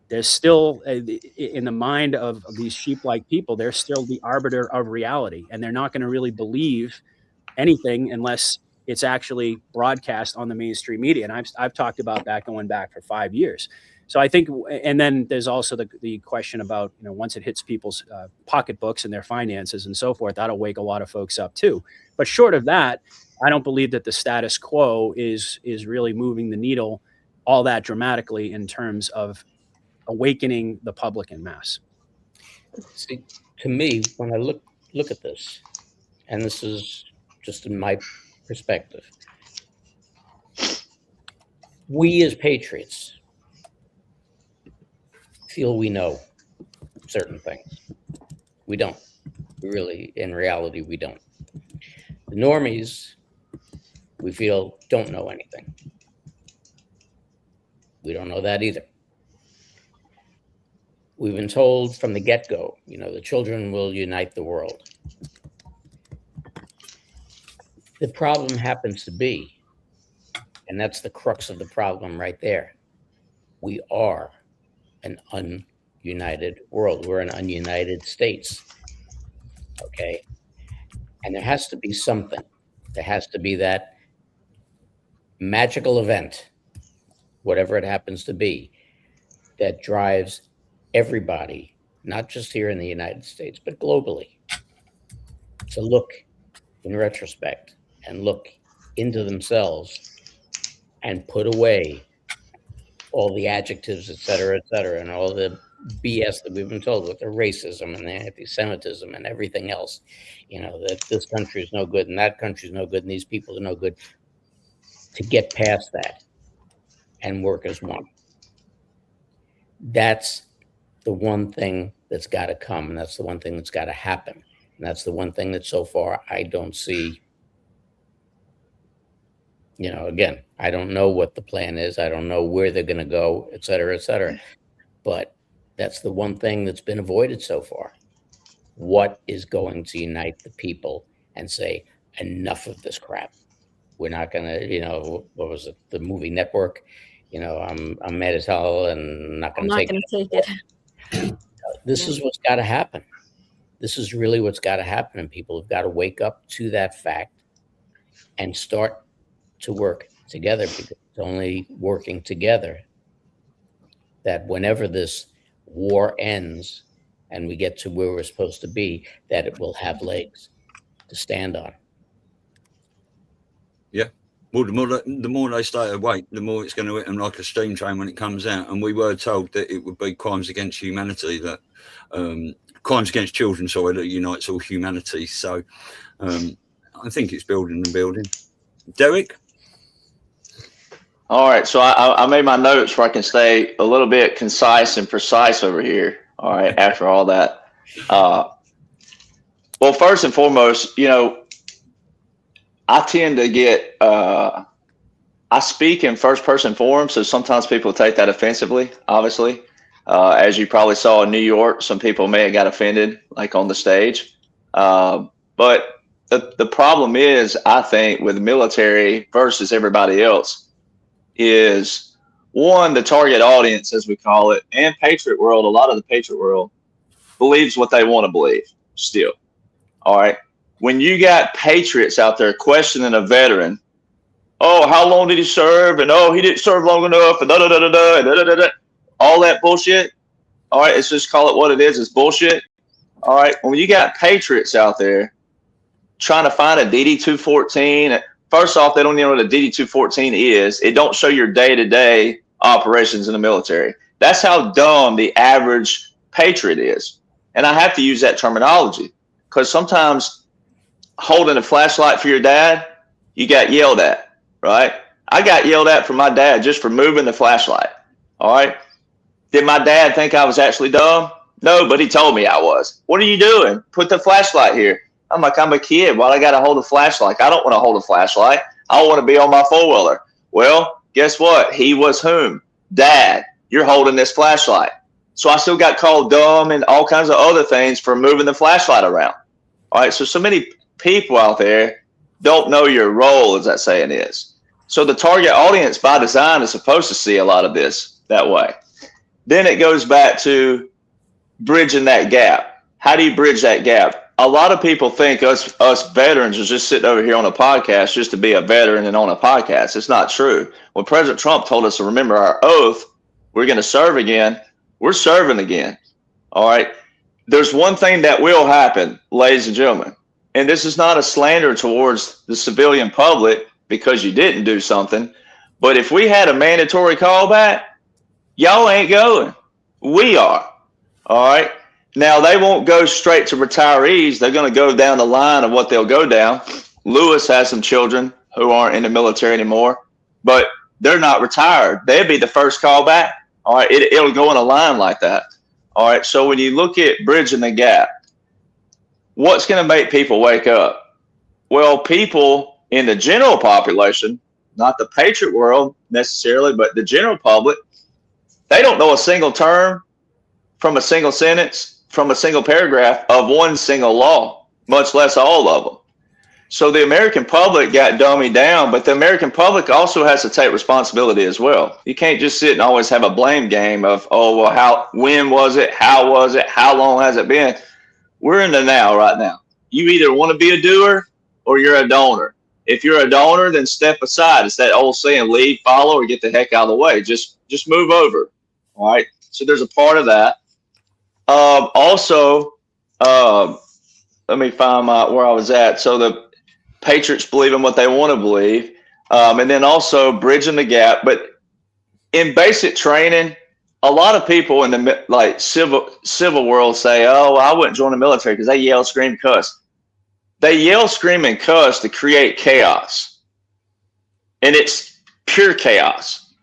there's still in the mind of these sheep-like people, they're still the arbiter of reality, and they're not going to really believe anything unless it's actually broadcast on the mainstream media. And I've talked about that going back for 5 years. So I think, and then there's also the question about, once it hits people's pocketbooks and their finances and so forth, that'll wake a lot of folks up too. But short of that, I don't believe that the status quo is really moving the needle all that dramatically in terms of awakening the public en masse. See, to me, when I look at this, and this is just in my perspective, we as patriots feel we know certain things. We don't. Really, in reality, we don't. The normies, we feel, don't know anything. We don't know that either. We've been told from the get-go, the children will unite the world. The problem happens to be, and that's the crux of the problem right there, we are an ununited world. We're an ununited states, okay? And there has to be something. There has to be that magical event, whatever it happens to be, that drives everybody, not just here in the United States, but globally, to look in retrospect and look into themselves and put away all the adjectives, et cetera, and all the BS that we've been told with the racism and the anti-Semitism and everything else, that this country is no good and that country is no good and these people are no good, to get past that and work as one. That's the one thing that's got to come, and that's the one thing that's got to happen. And that's the one thing that so far I don't see. Again, I don't know what the plan is. I don't know where they're going to go, et cetera, but that's the one thing that's been avoided so far. What is going to unite the people and say, enough of this crap? We're not going to, what was it? The movie Network, I'm mad as hell and not going to take it. This is what's got to happen. This is really what's got to happen. And people have got to wake up to that fact and start to work together, because it's only working together that whenever this war ends and we get to where we're supposed to be, that it will have legs to stand on. Yeah. Well, the more they stay awake, the more it's going to hit them like a steam train when it comes out. And we were told that it would be crimes against humanity, that crimes against children, that unites all humanity. So I think it's building and building. Derek? All right, so I made my notes where I can stay a little bit concise and precise over here. All right, after all that. Well, first and foremost, I tend to get, I speak in first person form, so sometimes people take that offensively, obviously. As you probably saw in New York, some people may have got offended, like on the stage. But the problem is, I think, with the military versus everybody else is, one, the target audience, as we call it, and Patriot world, a lot of the Patriot world believes what they want to believe still. All right. When you got patriots out there questioning a veteran, oh, how long did he serve? And oh, he didn't serve long enough, and all that bullshit. All right, let's just call it what it is. It's bullshit. All right. When you got patriots out there trying to find a DD-214, first off, they don't even know what a DD-214 is. It don't show your day-to-day operations in the military. That's how dumb the average patriot is. And I have to use that terminology because sometimes holding a flashlight for your dad, you got yelled at, right? I got yelled at from my dad just for moving the flashlight. All right. Did my dad think I was actually dumb? No, but he told me I was. What are you doing? Put the flashlight here. I'm like, I'm a kid. Why do I got to hold a flashlight? I don't want to hold a flashlight. I want to be on my four-wheeler. Well, guess what? He was whom? Dad, you're holding this flashlight. So I still got called dumb and all kinds of other things for moving the flashlight around. All right. So many people out there don't know your role, as that saying is. So the target audience by design is supposed to see a lot of this that way. Then it goes back to bridging that gap. How do you bridge that gap? A lot of people think us veterans are just sitting over here on a podcast just to be a veteran and on a podcast. It's not true. When President Trump told us to remember our oath, we're going to serve again, we're serving again. All right. There's one thing that will happen, ladies and gentlemen, and this is not a slander towards the civilian public because you didn't do something, but if we had a mandatory callback, y'all ain't going. We are. All right. Now, they won't go straight to retirees. They're going to go down the line of what they'll go down. Lewis has some children who aren't in the military anymore, but they're not retired. They'll be the first callback. All right. It'll go in a line like that. All right. So when you look at bridging the gap, what's going to make people wake up? Well, people in the general population, not the Patriot world necessarily, but the general public, they don't know a single term from a single sentence, from a single paragraph of one single law, much less all of them. So the American public got dummied down, but the American public also has to take responsibility as well. You can't just sit and always have a blame game of, oh, well, when was it? How was it? How long has it been? We're in the now right now. You either want to be a doer or you're a donor. If you're a donor, then step aside. It's that old saying, lead, follow, or get the heck out of the way. Just move over. All right. So there's a part of that. Also, let me find where I was at. So the Patriots believe in what they want to believe. And then also bridging the gap. But in basic training, a lot of people in the civil world say, oh, well, I wouldn't join the military because they yell, scream, cuss. They yell, scream, and cuss to create chaos. And it's pure chaos.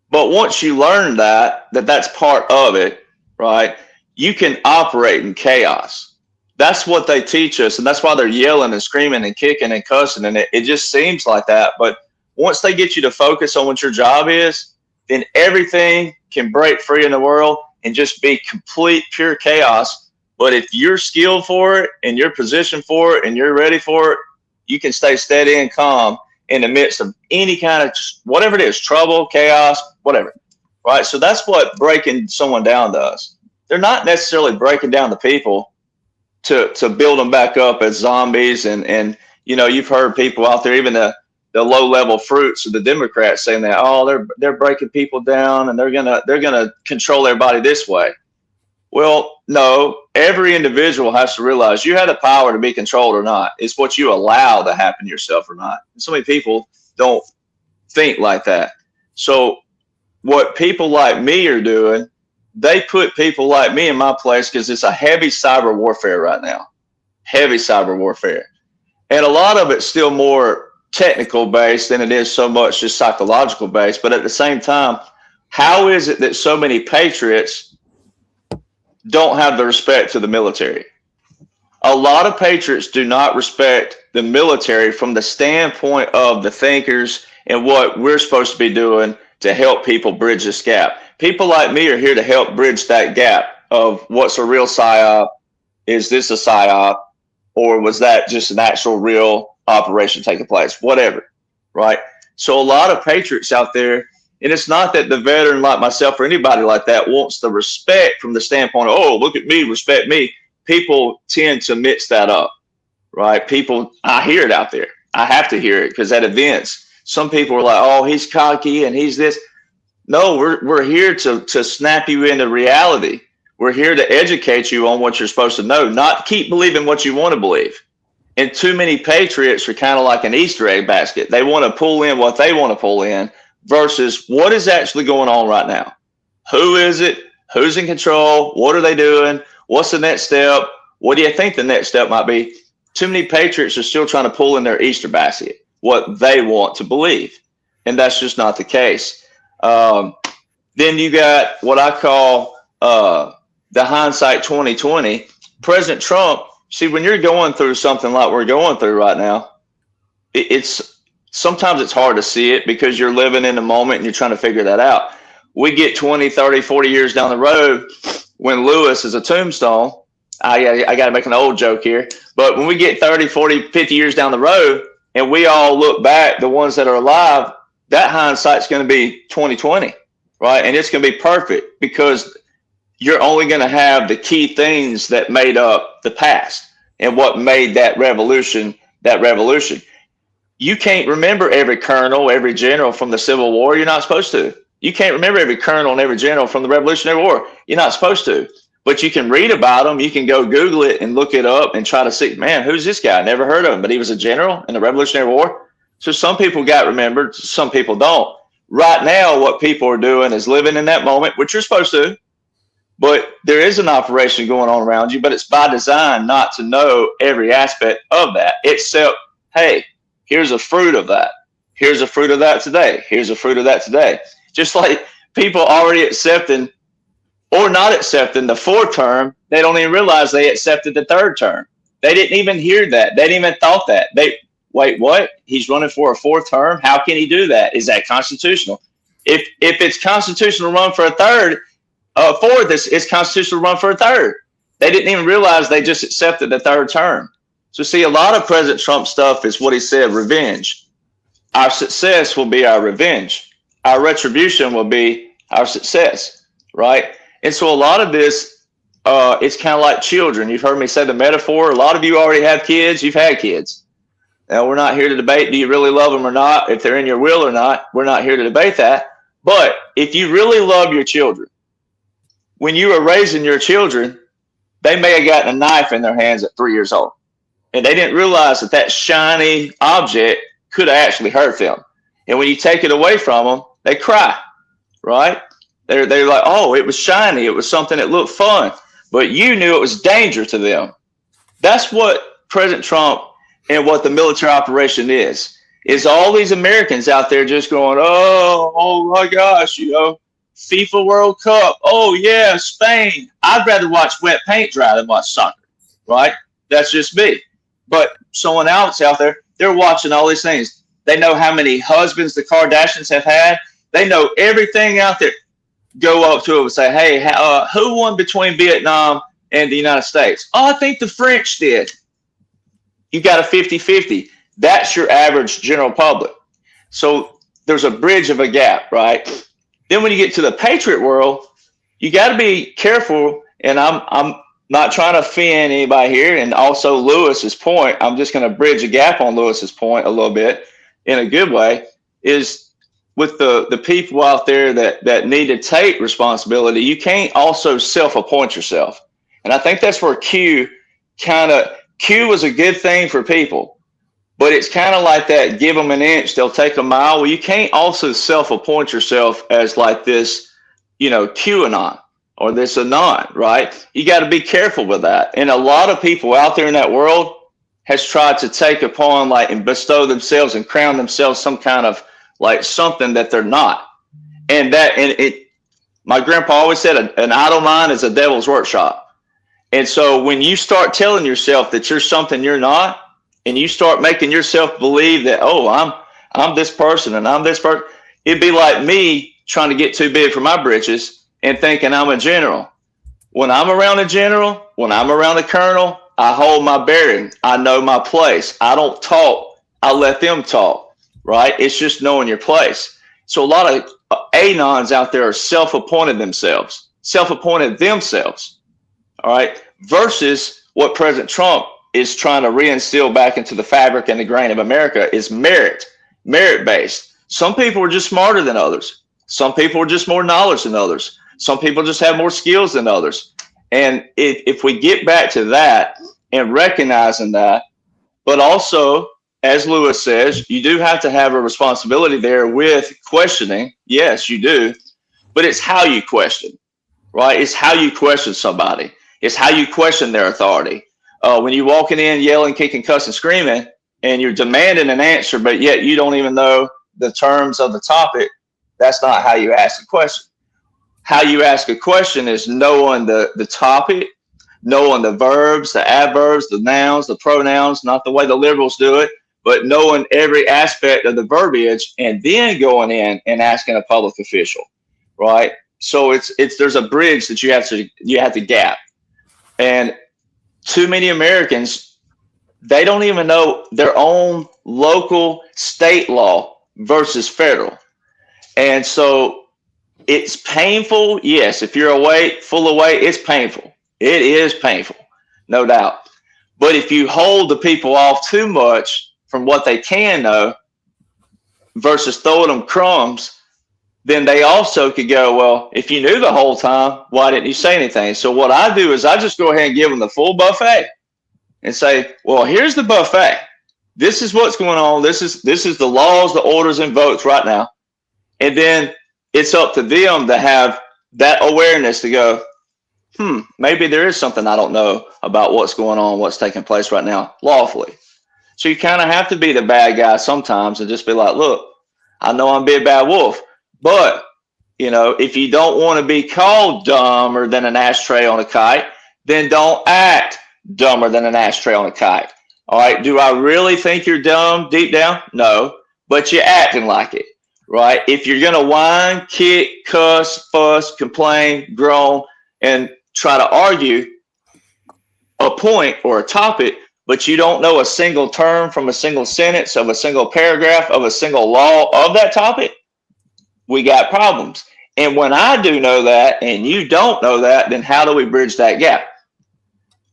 But once you learn that's part of it, right, you can operate in chaos. That's what they teach us. And that's why they're yelling and screaming and kicking and cussing. And it just seems like that. But once they get you to focus on what your job is, then everything can break free in the world and just be complete, pure chaos. But if you're skilled for it and you're positioned for it and you're ready for it, you can stay steady and calm in the midst of any kind of whatever it is, trouble, chaos, whatever. Right. So that's what breaking someone down does. They're not necessarily breaking down the people to build them back up as zombies. And you've heard people out there, even the low level fruits of the Democrats saying that, oh, they're breaking people down and they're gonna control everybody this way. Well, no, every individual has to realize you have the power to be controlled or not. It's what you allow to happen to yourself or not. And so many people don't think like that. So what people like me are doing, they put people like me in my place because it's a heavy cyber warfare right now. Heavy cyber warfare. And a lot of it's still more technical based than it is so much just psychological based. But at the same time, how is it that so many patriots don't have the respect to the military? A lot of patriots do not respect the military from the standpoint of the thinkers and what we're supposed to be doing to help people bridge this gap. People like me are here to help bridge that gap of what's a real psyop. Is this a psyop? Or was that just an actual real operation taking place? Whatever, right? So a lot of patriots out there, and it's not that the veteran like myself or anybody like that wants the respect from the standpoint of, oh, look at me, respect me. People tend to mix that up, right? People, I hear it out there. I have to hear it because at events, some people are like, oh, he's cocky and he's this. No, we're here to snap you into reality. We're here to educate you on what you're supposed to know, not keep believing what you want to believe. And too many patriots are kind of like an Easter egg basket. They want to pull in what they want to pull in versus what is actually going on right now. Who is it? Who's in control? What are they doing? What's the next step? What do you think the next step might be? Too many patriots are still trying to pull in their Easter basket, what they want to believe. And that's just not the case. Then you got what I call the hindsight 2020. President Trump, see, when you're going through something like we're going through right now, it's sometimes it's hard to see it because you're living in the moment and you're trying to figure that out. We get 20, 30, 40 years down the road when Lewis is a tombstone. I got to make an old joke here. But when we get 30, 40, 50 years down the road and we all look back, the ones that are alive, that hindsight's going to be 2020, right? And it's going to be perfect because you're only going to have the key things that made up the past and what made that revolution that revolution. You can't remember every colonel, every general from the Civil War. You're not supposed to. You can't remember every colonel and every general from the Revolutionary War. You're not supposed to. But you can read about them. You can go Google it and look it up and try to see, man, who's this guy? I never heard of him, but he was a general in the Revolutionary War. So some people got remembered, some people don't. Right now, what people are doing is living in that moment, which you're supposed to. But there is an operation going on around you, but it's by design not to know every aspect of that, except, hey, here's a fruit of that. Here's a fruit of that today. Here's a fruit of that today. Just like people already accepting or not accepting the fourth term, they don't even realize they accepted the third term. They didn't even hear that. They didn't even thought that. Wait, what? He's running for a fourth term? How can he do that? Is that constitutional? If it's constitutional to run for a third, fourth, it's constitutional to run for a third. They didn't even realize they just accepted the third term. So see, a lot of President Trump stuff is what he said, revenge. Our success will be our revenge. Our retribution will be our success, right? And so a lot of this, it's kind of like children. You've heard me say the metaphor. A lot of you already have kids. You've had kids. Now, we're not here to debate, do you really love them or not? If they're in your will or not, we're not here to debate that. But if you really love your children, when you were raising your children, they may have gotten a knife in their hands at 3 years old. And they didn't realize that that shiny object could have actually hurt them. And when you take it away from them, they cry, right? They're like, oh, it was shiny. It was something that looked fun. But you knew it was danger to them. That's what President Trump and what the military operation is all these Americans out there just going, oh my gosh, FIFA World Cup. Oh, yeah, Spain. I'd rather watch wet paint dry than watch soccer, right? That's just me. But someone else out there, they're watching all these things. They know how many husbands the Kardashians have had. They know everything out there. Go up to them and say, hey, who won between Vietnam and the United States? Oh, I think the French did. You got a 50-50. That's your average general public. So there's a bridge of a gap, right? Then when you get to the Patriot world, you got to be careful. And I'm not trying to offend anybody here. And also Lewis's point, I'm just going to bridge a gap on Lewis's point a little bit in a good way, is with the people out there that need to take responsibility, you can't also self-appoint yourself. And I think that's where Q was a good thing for people, but it's kind of like that, give them an inch, they'll take a mile. Well, you can't also self-appoint yourself as like this, QAnon or this Anon, right? You got to be careful with that. And a lot of people out there in that world, has tried to take upon like and bestow themselves and crown themselves some kind of like something that they're not. And my grandpa always said an idle mind is a devil's workshop. And so when you start telling yourself that you're something you're not, and you start making yourself believe that, oh, I'm this person and I'm this person, it'd be like me trying to get too big for my britches and thinking I'm a general. When I'm around a general, when I'm around a colonel, I hold my bearing. I know my place. I don't talk. I let them talk, right? It's just knowing your place. So a lot of anons out there are self-appointed themselves, all right, versus what President Trump is trying to reinstill back into the fabric and the grain of America is merit-based. Some people are just smarter than others. Some people are just more knowledge than others. Some people just have more skills than others. And if we get back to that and recognizing that, but also, as Lewis says, you do have to have a responsibility there with questioning. Yes, you do. But it's how you question, right? It's how you question somebody. It's how you question their authority. When you're walking in yelling, kicking, cussing, screaming, and you're demanding an answer, but yet you don't even know the terms of the topic, that's not how you ask a question. How you ask a question is knowing the topic, knowing the verbs, the adverbs, the nouns, the pronouns, not the way the liberals do it, but knowing every aspect of the verbiage and then going in and asking a public official, right? So there's a bridge that you have to gap. And too many Americans, they don't even know their own local state law versus federal. And so it's painful. Yes, if you're full away, it's painful. It is painful, no doubt. But if you hold the people off too much from what they can know versus throwing them crumbs, then they also could go, well, if you knew the whole time, why didn't you say anything? So what I do is I just go ahead and give them the full buffet and say, well, here's the buffet. This is what's going on. This is the laws, the orders, and votes right now. And then it's up to them to have that awareness to go, maybe there is something I don't know about what's going on, what's taking place right now lawfully. So you kind of have to be the bad guy sometimes and just be like, look, I know I'm a big bad wolf, but if you don't want to be called dumber than an ashtray on a kite, then don't act dumber than an ashtray on a kite. All right. Do I really think you're dumb deep down? No, but you're acting like it. Right? If you're going to whine, kick, cuss, fuss, complain, groan, and try to argue a point or a topic, but you don't know a single term from a single sentence of a single paragraph of a single law of that topic, we got problems. And when I do know that and you don't know that, then how do we bridge that gap?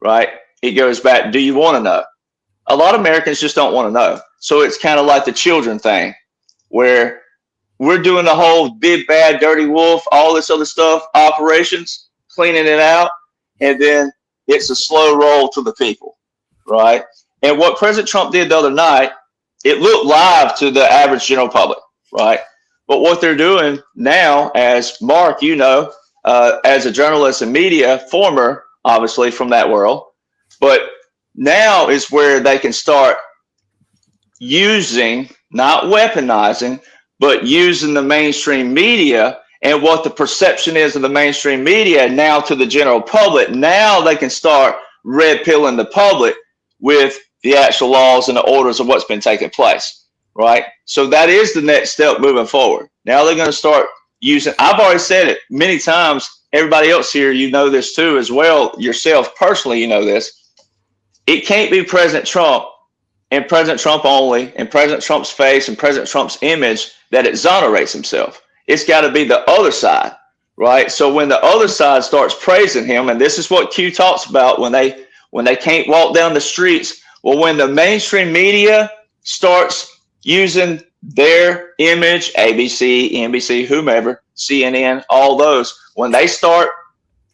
Right? It goes back, do you want to know? A lot of Americans just don't want to know. So it's kind of like the children thing where we're doing the whole big, bad, dirty wolf, all this other stuff, operations, cleaning it out, and then it's a slow roll to the people, right? And what President Trump did the other night, it looked live to the average general public, right? But what they're doing now, as Mark, as a journalist and media, former, obviously, from that world, but now is where they can start using, not weaponizing, but using the mainstream media and what the perception is of the mainstream media now to the general public. Now they can start red pilling the public with the actual laws and the orders of what's been taking place, right? So that is the next step moving forward. Now they're going to start using, I've already said it many times, everybody else here, you know this too as well, yourself personally, you know this. It can't be President Trump and President Trump only and President Trump's face and President Trump's image that exonerates himself. It's got to be the other side, right? So when the other side starts praising him, and this is what Q talks about when they can't walk down the streets. Well, when the mainstream media starts using their image, ABC, NBC, whomever, CNN, all those, when they start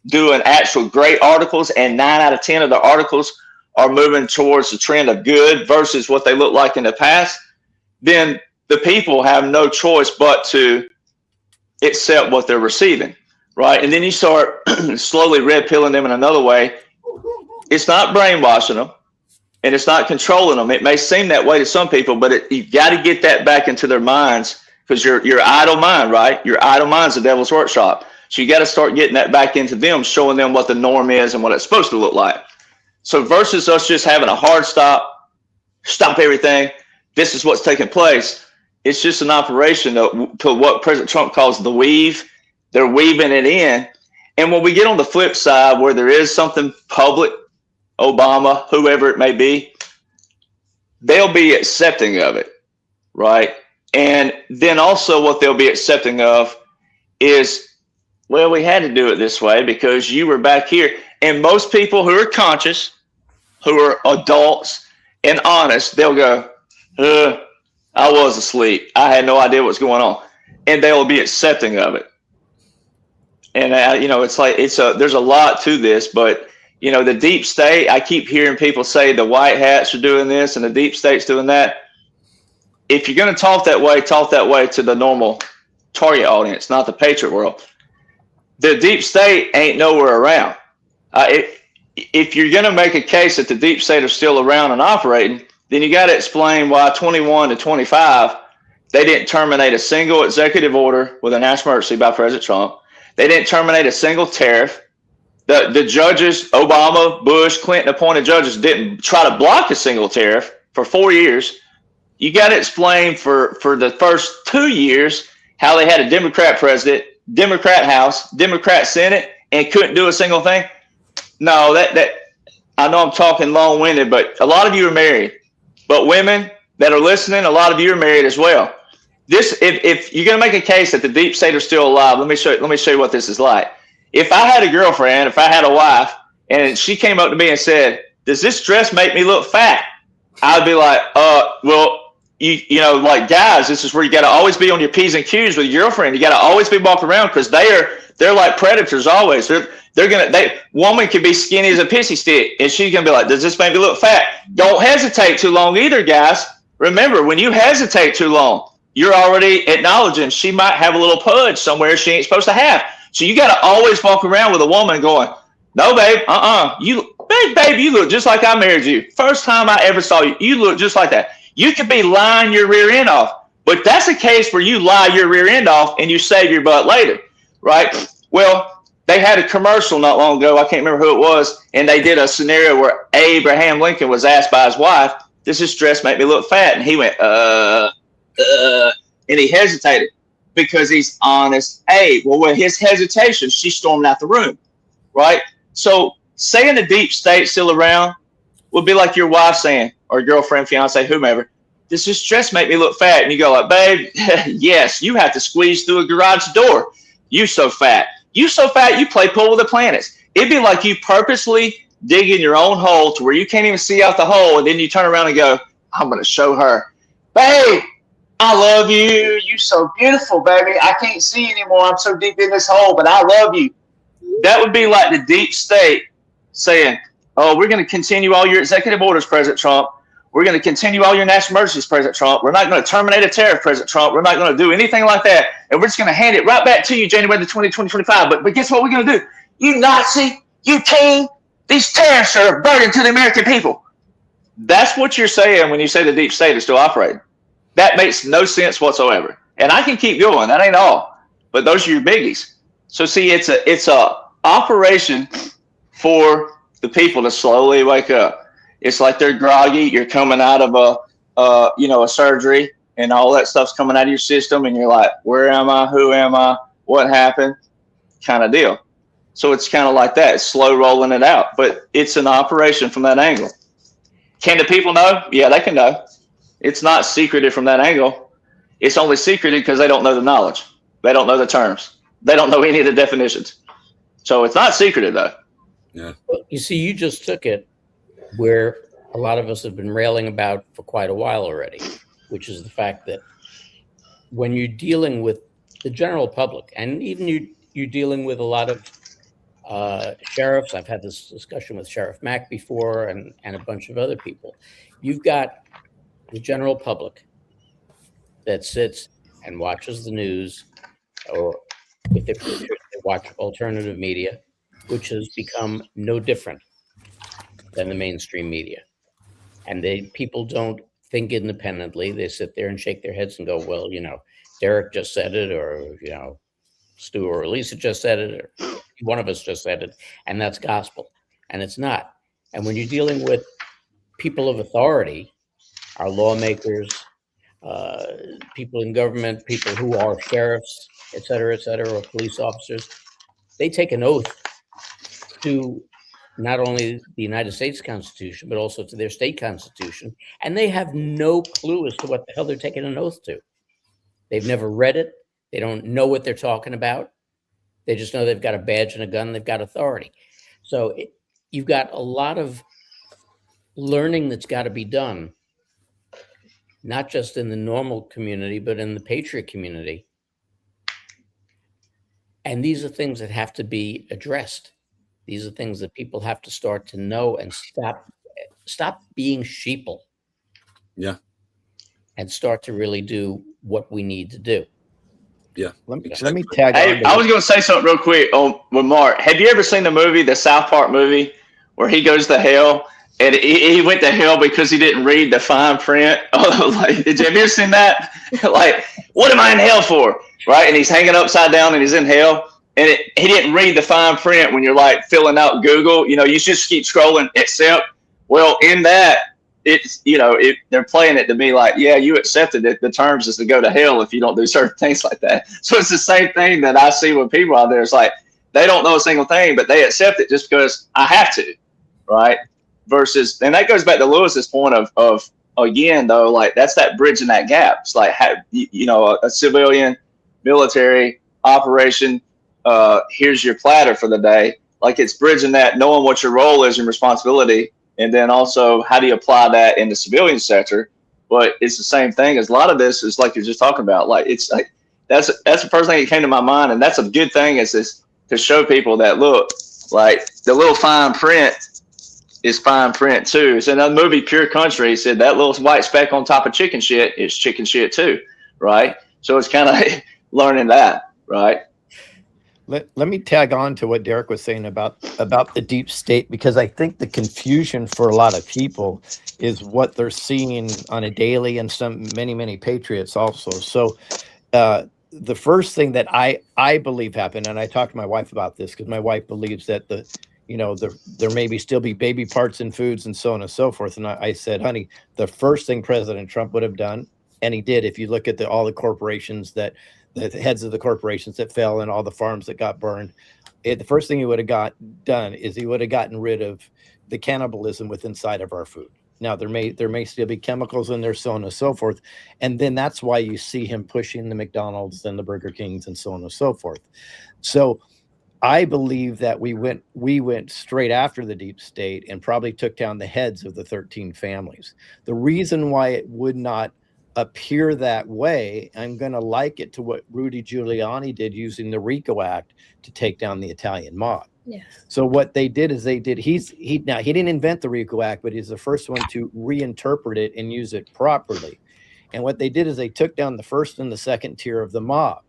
doing actual great articles and 9 out of 10 of the articles are moving towards the trend of good versus what they look like in the past, then the people have no choice but to accept what they're receiving, right? And then you start slowly red pilling them in another way. It's not brainwashing them. and it's not controlling them. It may seem that way to some people, but you got to get that back into their minds, because your idle mind, right? Your idle mind's the devil's workshop. So you got to start getting that back into them, showing them what the norm is and what it's supposed to look like. So versus us just having a hard stop everything, this is what's taking place. It's just an operation to what President Trump calls the weave. They're weaving it in. And when we get on the flip side where there is something public, Obama, whoever it may be, they'll be accepting of it, right? And then also what they'll be accepting of is, well, we had to do it this way because you were back here. And most people who are conscious, who are adults and honest, they'll go, I was asleep. I had no idea what's going on. And they will be accepting of it. And, it's like there's a lot to this, but, the deep state, I keep hearing people say the white hats are doing this and the deep state's doing that. If you're going to talk that way to the normal target audience, not the Patriot world. The deep state ain't nowhere around. If you're going to make a case that the deep state are still around and operating, then you got to explain why 21 to 25, they didn't terminate a single executive order with a national emergency by President Trump. They didn't terminate a single tariff. The judges, Obama, Bush, Clinton appointed judges didn't try to block a single tariff for 4 years. You got to explain for the first 2 years how they had a Democrat president, Democrat House, Democrat Senate, and couldn't do a single thing. No, that I know I'm talking long-winded, but a lot of you are married. But women that are listening, a lot of you are married as well. If you're going to make a case that the deep state are still alive, let me show you what this is like. If I had a girlfriend, if I had a wife, and she came up to me and said, "Does this dress make me look fat?" I'd be like, well, like guys, this is where you got to always be on your P's and Q's with your girlfriend. You got to always be walking around because they're like predators always. Woman can be skinny as a pissy stick, and she's gonna be like, "Does this make me look fat?" Don't hesitate too long either, guys. Remember, when you hesitate too long, you're already acknowledging she might have a little pudge somewhere she ain't supposed to have. So you got to always walk around with a woman going, "No, babe, babe, you look just like I married you. First time I ever saw you, you look just like that." You could be lying your rear end off, but that's a case where you lie your rear end off and you save your butt later, right? Well, they had a commercial not long ago. I can't remember who it was, and they did a scenario where Abraham Lincoln was asked by his wife, "Does this dress make me look fat?" And he went, and he hesitated. Because he's honest. With his hesitation, she stormed out the room, right? So saying the deep state's still around would be like your wife saying, or girlfriend, fiance, whomever, "Does this dress make me look fat?" And you go like, "Babe, yes, you have to squeeze through a garage door. You so fat. You play pool with the planets." It'd be like you purposely digging your own hole to where you can't even see out the hole, and then you turn around and go, "I'm going to show her. Babe, I love you. You so beautiful, baby. I can't see anymore. I'm so deep in this hole, but I love you." That would be like the deep state saying, "Oh, we're going to continue all your executive orders, President Trump. We're going to continue all your national emergencies, President Trump. We're not going to terminate a tariff, President Trump. We're not going to do anything like that. And we're just going to hand it right back to you January the 2025. But guess what we're going to do? You Nazi, you king, these tariffs are a burden to the American people." That's what you're saying when you say the deep state is still operating. That makes no sense whatsoever. And I can keep going. That ain't all. But those are your biggies. So see, it's a operation for the people to slowly wake up. It's like they're groggy. You're coming out of a surgery, and all that stuff's coming out of your system, and you're like, "Where am I? Who am I? What happened?" Kind of deal. So it's kind of like that. It's slow rolling it out, but it's an operation from that angle. Can the people know? Yeah, they can know. It's not secreted from that angle. It's only secreted because they don't know the knowledge. They don't know the terms. They don't know any of the definitions. So it's not secreted, though. Yeah. You see, you just took it where a lot of us have been railing about for quite a while already, which is the fact that when you're dealing with the general public, and even you're dealing with a lot of sheriffs. I've had this discussion with Sheriff Mack before and a bunch of other people. You've got the general public that sits and watches the news, or if they watch alternative media, which has become no different than the mainstream media. And people don't think independently. They sit there and shake their heads and go, well, Derek just said it, or, Stu or Lisa just said it, or one of us just said it, and that's gospel. And it's not. And when you're dealing with people of authority, our lawmakers, people in government, people who are sheriffs, et cetera, or police officers, they take an oath to not only the United States Constitution, but also to their state constitution. And they have no clue as to what the hell they're taking an oath to. They've never read it. They don't know what they're talking about. They just know they've got a badge and a gun. They've got authority. So you've got a lot of learning that's got to be done, not just in the normal community, but in the Patriot community. And these are things that have to be addressed. These are things that people have to start to know and stop being sheeple. Yeah. And start to really do what we need to do. Yeah. Let me tag on. Hey, I was going to say something real quick with Mark. Have you ever seen the movie, the South Park movie, where he goes to hell? And he went to hell because he didn't read the fine print. Oh, like, have you ever seen that? Like, what am I in hell for? Right? And he's hanging upside down and he's in hell. And he didn't read the fine print when you're like filling out Google. You just keep scrolling, accept. Well, in that, it's, they're playing it to be like, yeah, you accepted it. The terms is to go to hell if you don't do certain things like that. So it's the same thing that I see with people out there. It's like, they don't know a single thing, but they accept it just because I have to. Right? Versus, and that goes back to Lewis's point of again, though, like that's that bridging that gap. It's like, a civilian military operation, here's your platter for the day. Like it's bridging that, knowing what your role is and responsibility. And then also how do you apply that in the civilian sector? But it's the same thing as a lot of this is like you're just talking about. Like, it's like, that's the first thing that came to my mind. And that's a good thing is this, to show people that, look, like the little fine print is fine print too. It's another movie, Pure Country, said that little white speck on top of chicken shit is chicken shit too. Right. So it's kind of learning that. Right. Let me tag on to what Derek was saying about the deep state, because I think the confusion for a lot of people is what they're seeing on a daily, and many Patriots also. So the first thing that I believe happened, and I talked to my wife about this because my wife believes that there may still be baby parts in foods and so on and so forth. And I said, honey, the first thing President Trump would have done, and he did, if you look at all the corporations the heads of the corporations that fell and all the farms that got burned, the first thing he would have done is he would have gotten rid of the cannibalism within inside of our food. Now there may still be chemicals in there, so on and so forth, and then that's why you see him pushing the McDonald's and the Burger Kings and so on and so forth. So I believe that we went straight after the deep state and probably took down the heads of the 13 families. The reason why it would not appear that way, I'm going to like it to what Rudy Giuliani did using the RICO Act to take down the Italian mob. Yes. So what they did is he didn't invent the RICO Act, but he's the first one to reinterpret it and use it properly. And what they did is they took down the first and the second tier of the mob.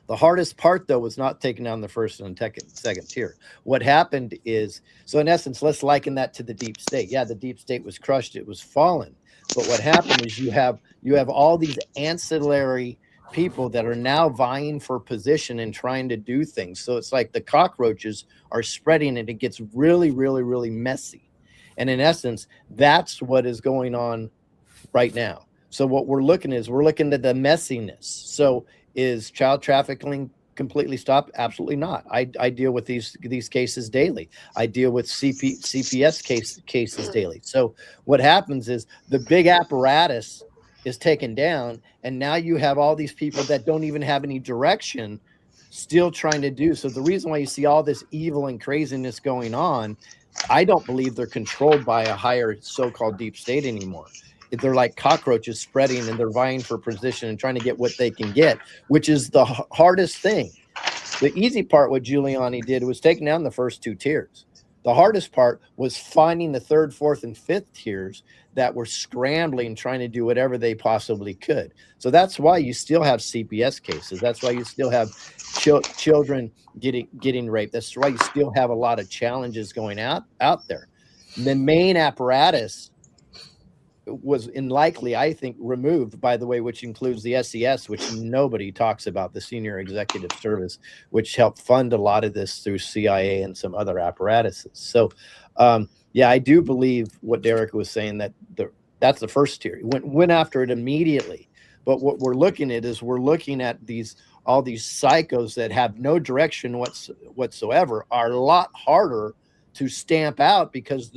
The hardest part, though, was not taking down the first and second tier. What happened is, so in essence, let's liken that to the deep state. Yeah, the deep state was crushed. It was fallen. But what happened is you have all these ancillary people that are now vying for position and trying to do things. So it's like the cockroaches are spreading and it gets really, really, really messy. And in essence, that's what is going on right now. So what we're looking at the messiness. So is child trafficking completely stopped? Absolutely not. I deal with these cases daily. I deal with CPS cases daily. So what happens is the big apparatus is taken down, and now you have all these people that don't even have any direction still trying to do. So the reason why you see all this evil and craziness going on, I don't believe they're controlled by a higher so-called deep state anymore. They're like cockroaches spreading, and they're vying for position and trying to get what they can get, which is the hardest thing. The easy part, what Giuliani did, was taking down the first two tiers. The hardest part was finding the third, fourth, and fifth tiers that were scrambling, trying to do whatever they possibly could. So that's why you still have CPS cases. That's why you still have children getting raped. That's why you still have a lot of challenges going out there. The main apparatus likely, I think, removed, by the way, which includes the SES, which nobody talks about, the Senior Executive Service, which helped fund a lot of this through CIA and some other apparatuses. So, yeah, I do believe what Derek was saying, that that's the first tier. Went after it immediately. But what we're looking at is all these psychos that have no direction whatsoever are a lot harder to stamp out, because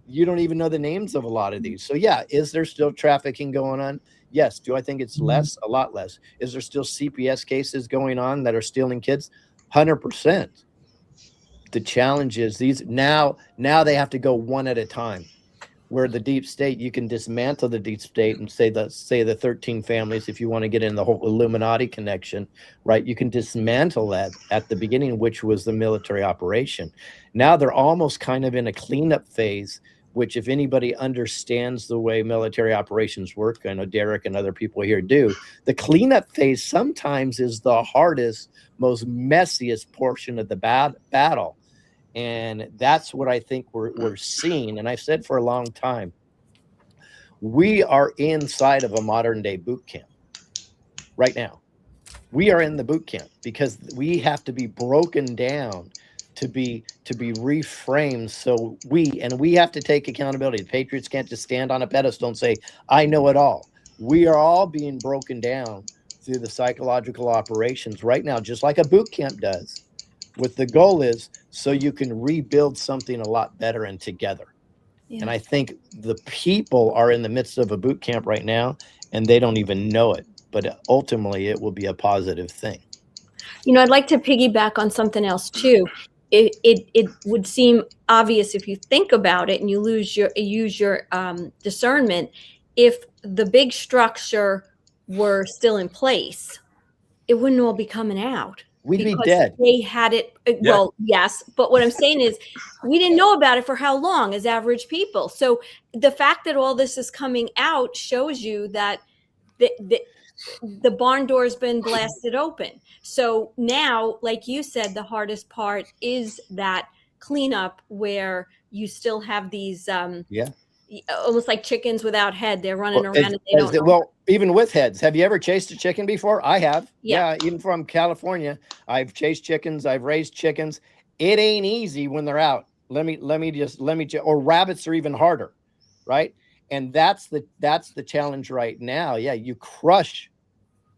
you don't even know the names of a lot of these. So yeah, is there still trafficking going on? Yes. Do I think it's less? A lot less. Is there still CPS cases going on that are stealing kids? 100%. The challenge is now they have to go one at a time. Where the deep state, you can dismantle the deep state and say the 13 families, if you want to get in the whole Illuminati connection, right? You can dismantle that at the beginning, which was the military operation. Now they're almost kind of in a cleanup phase, which, if anybody understands the way military operations work, I know Derek and other people here do, the cleanup phase sometimes is the hardest, most messiest portion of the battle. And that's what I think we're seeing. And I've said for a long time, we are inside of a modern day boot camp right now. We are in the boot camp because we have to be broken down to be reframed. So we have to take accountability. The Patriots can't just stand on a pedestal and say, I know it all. We are all being broken down through the psychological operations right now, just like a boot camp does. What the goal is, so you can rebuild something a lot better and together. Yeah. And I think the people are in the midst of a boot camp right now, and they don't even know it. But ultimately, it will be a positive thing. You know, I'd like to piggyback on something else too. It would seem obvious if you think about it and you use your discernment. If the big structure were still in place, it wouldn't all be coming out. We'd be dead. They had it. Well, yes. But what I'm saying is we didn't know about it for how long as average people. So the fact that all this is coming out shows you that the barn door has been blasted open. So now, like you said, the hardest part is that cleanup where you still have these almost like chickens without head. They're running around and they don't know. Well, even with heads, have you ever chased a chicken before? I have. Yeah, even from California, I've chased chickens. I've raised chickens. It ain't easy when they're out. Or rabbits are even harder, right? And that's the challenge right now. Yeah, you crush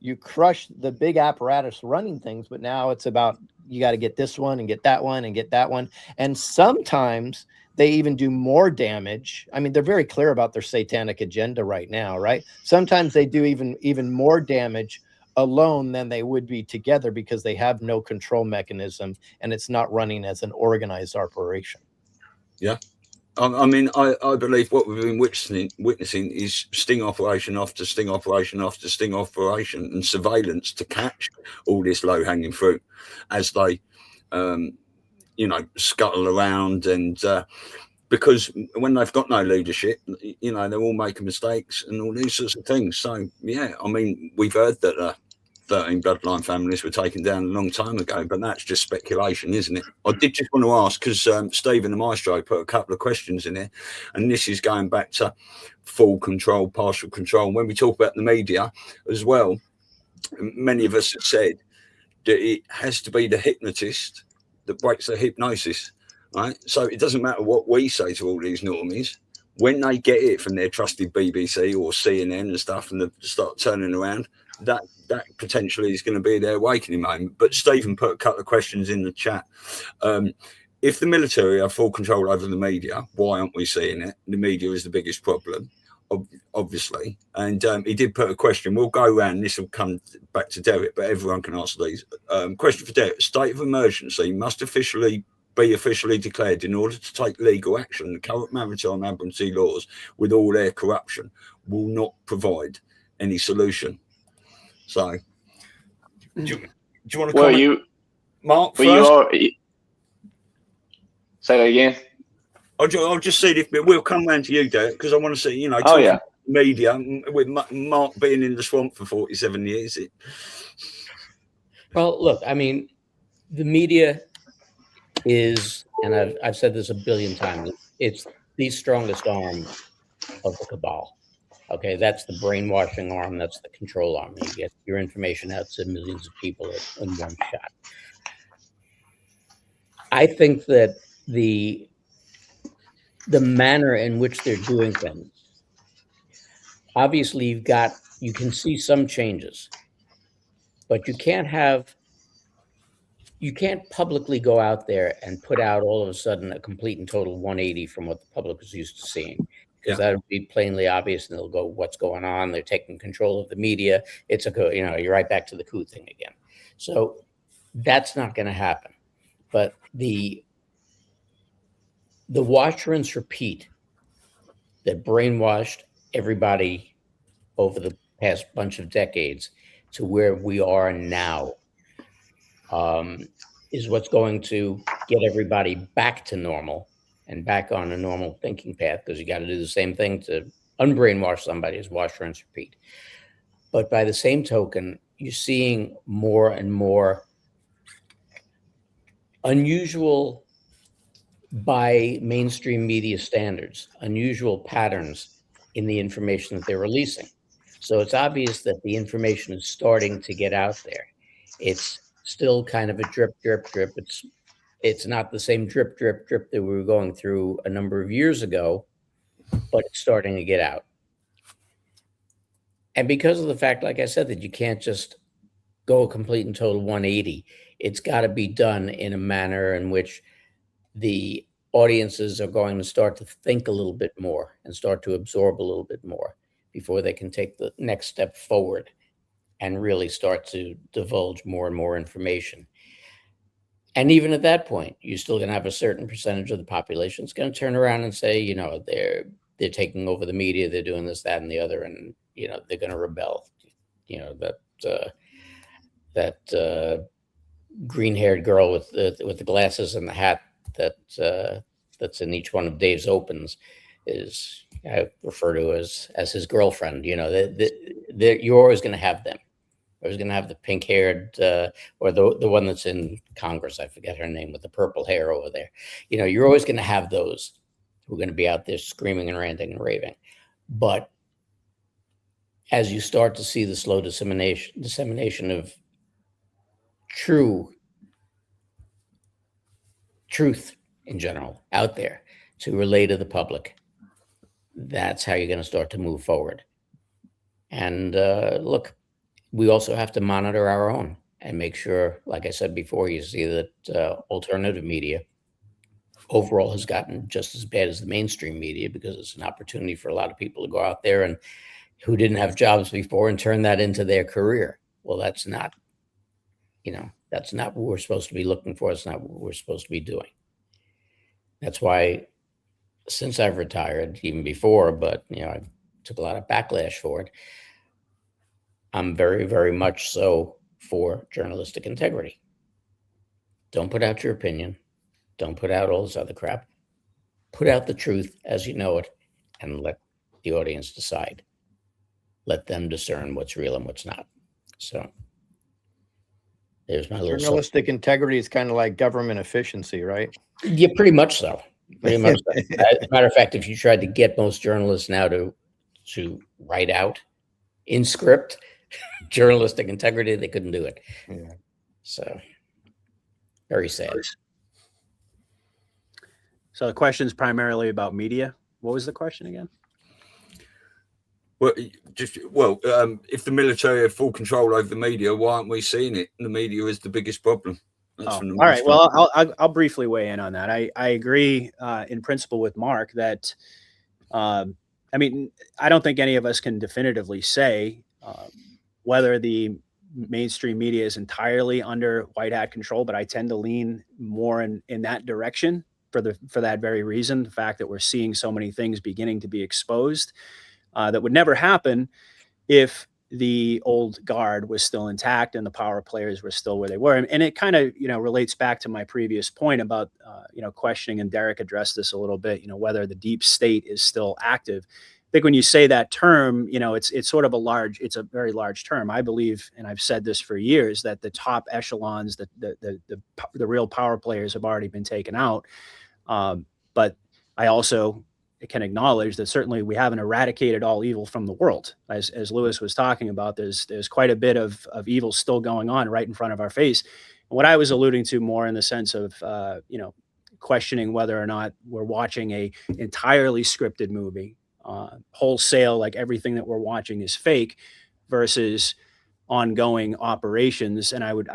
the big apparatus running things, but now it's about, you got to get this one and get that one and get that one. And sometimes they even do more damage. I mean, they're very clear about their satanic agenda right now, right? Sometimes they do even more damage alone than they would be together, because they have no control mechanism and it's not running as an organized operation. Yeah. I mean, I believe what we've been witnessing is sting operation after sting operation after sting operation and surveillance to catch all this low-hanging fruit as they, scuttle around. And because when they've got no leadership, they're all making mistakes and all these sorts of things. So, yeah, I mean, we've heard that 13 bloodline families were taken down a long time ago, but that's just speculation, isn't it? I did just want to ask, because Stephen the Maestro put a couple of questions in there, and this is going back to full control, partial control. When we talk about the media as well, many of us have said that it has to be the hypnotist that breaks the hypnosis, right? So it doesn't matter what we say to all these normies. When they get it from their trusted BBC or CNN and stuff, and they start turning around, that potentially is going to be their awakening moment. But Stephen put a couple of questions in the chat. If the military have full control over the media, why aren't we seeing it? The media is the biggest problem, obviously. And he did put a question. We'll go around. This will come back to Derek, but everyone can answer these. Question for Derek. State of emergency must be officially declared in order to take legal action. The current maritime admiralty laws, with all their corruption, will not provide any solution. So, do you want to comment? Mark, first? Say that again. I'll just see if we'll come round to you, Derek, because I want to see, media with Mark being in the swamp for 47 years. Well, look, I mean, the media is, and I've said this a billion times, it's the strongest arm of the cabal. Okay, that's the brainwashing arm. That's the control arm. You get your information out to millions of people in one shot. I think that the manner in which they're doing things, obviously you can see some changes, but you can't publicly go out there and put out all of a sudden a complete and total 180 from what the public is used to seeing, because that would be plainly obvious, and they'll go, what's going on? They're taking control of the media. It's you're right back to the coup thing again. So that's not going to happen. But the wash, rinse, repeat that brainwashed everybody over the past bunch of decades to where we are now is what's going to get everybody back to normal and back on a normal thinking path, because you got to do the same thing to unbrainwash somebody as wash, rinse, repeat. But by the same token, you're seeing more and more unusual, by mainstream media standards, unusual patterns in the information that they're releasing. So it's obvious that the information is starting to get out there. It's still kind of a drip, drip, drip. It's not the same drip, drip, drip that we were going through a number of years ago, but it's starting to get out. And because of the fact, like I said, that you can't just go a complete and total 180, it's got to be done in a manner in which the audiences are going to start to think a little bit more and start to absorb a little bit more before they can take the next step forward and really start to divulge more and more information. And even at that point, you're still going to have a certain percentage of the population that's going to turn around and say, they're taking over the media, they're doing this, that, and the other, and they're going to rebel. That green-haired girl with the glasses and the hat that's in each one of Dave's opens is, I refer to as his girlfriend. You're always going to have them. I was going to have the pink-haired or the one that's in Congress. I forget her name, with the purple hair over there. You're always going to have those who are going to be out there screaming and ranting and raving. But as you start to see the slow dissemination of truth in general out there to relay to the public, that's how you're going to start to move forward. And look, we also have to monitor our own and make sure, like I said before, you see that alternative media overall has gotten just as bad as the mainstream media, because it's an opportunity for a lot of people to go out there and who didn't have jobs before and turn that into their career. Well, that's not what we're supposed to be looking for. It's not what we're supposed to be doing. That's why, since I've retired, even before, but I took a lot of backlash for it, I'm very, very much so for journalistic integrity. Don't put out your opinion. Don't put out all this other crap. Put out the truth as you know it, and let the audience decide. Let them discern what's real and what's not. So there's my little journalistic integrity is kind of like government efficiency, right? Yeah, pretty much so. Pretty much so. As a matter of fact, if you tried to get most journalists now to write out in script journalistic integrity, they couldn't do it. Yeah. So very sad. So the question is primarily about media. What was the question again? Well, if the military have full control over the media, why aren't we seeing it? The media is the biggest problem. All right. Well, I'll briefly weigh in on that. I agree in principle with Mark that, I don't think any of us can definitively say whether the mainstream media is entirely under white hat control, but I tend to lean more in that direction for that very reason. The fact that we're seeing so many things beginning to be exposed that would never happen if the old guard was still intact and the power players were still where they were. And it kind of, relates back to my previous point about, questioning, and Derek addressed this a little bit, whether the deep state is still active. I think when you say that term, it's sort of it's a very large term. I believe, and I've said this for years, that the top echelons, the real power players have already been taken out. But I also can acknowledge that certainly we haven't eradicated all evil from the world. As Lewis was talking about, there's quite a bit of evil still going on right in front of our face. And what I was alluding to more in the sense of, questioning whether or not we're watching a entirely scripted movie, wholesale, like everything that we're watching is fake, versus ongoing operations. And I would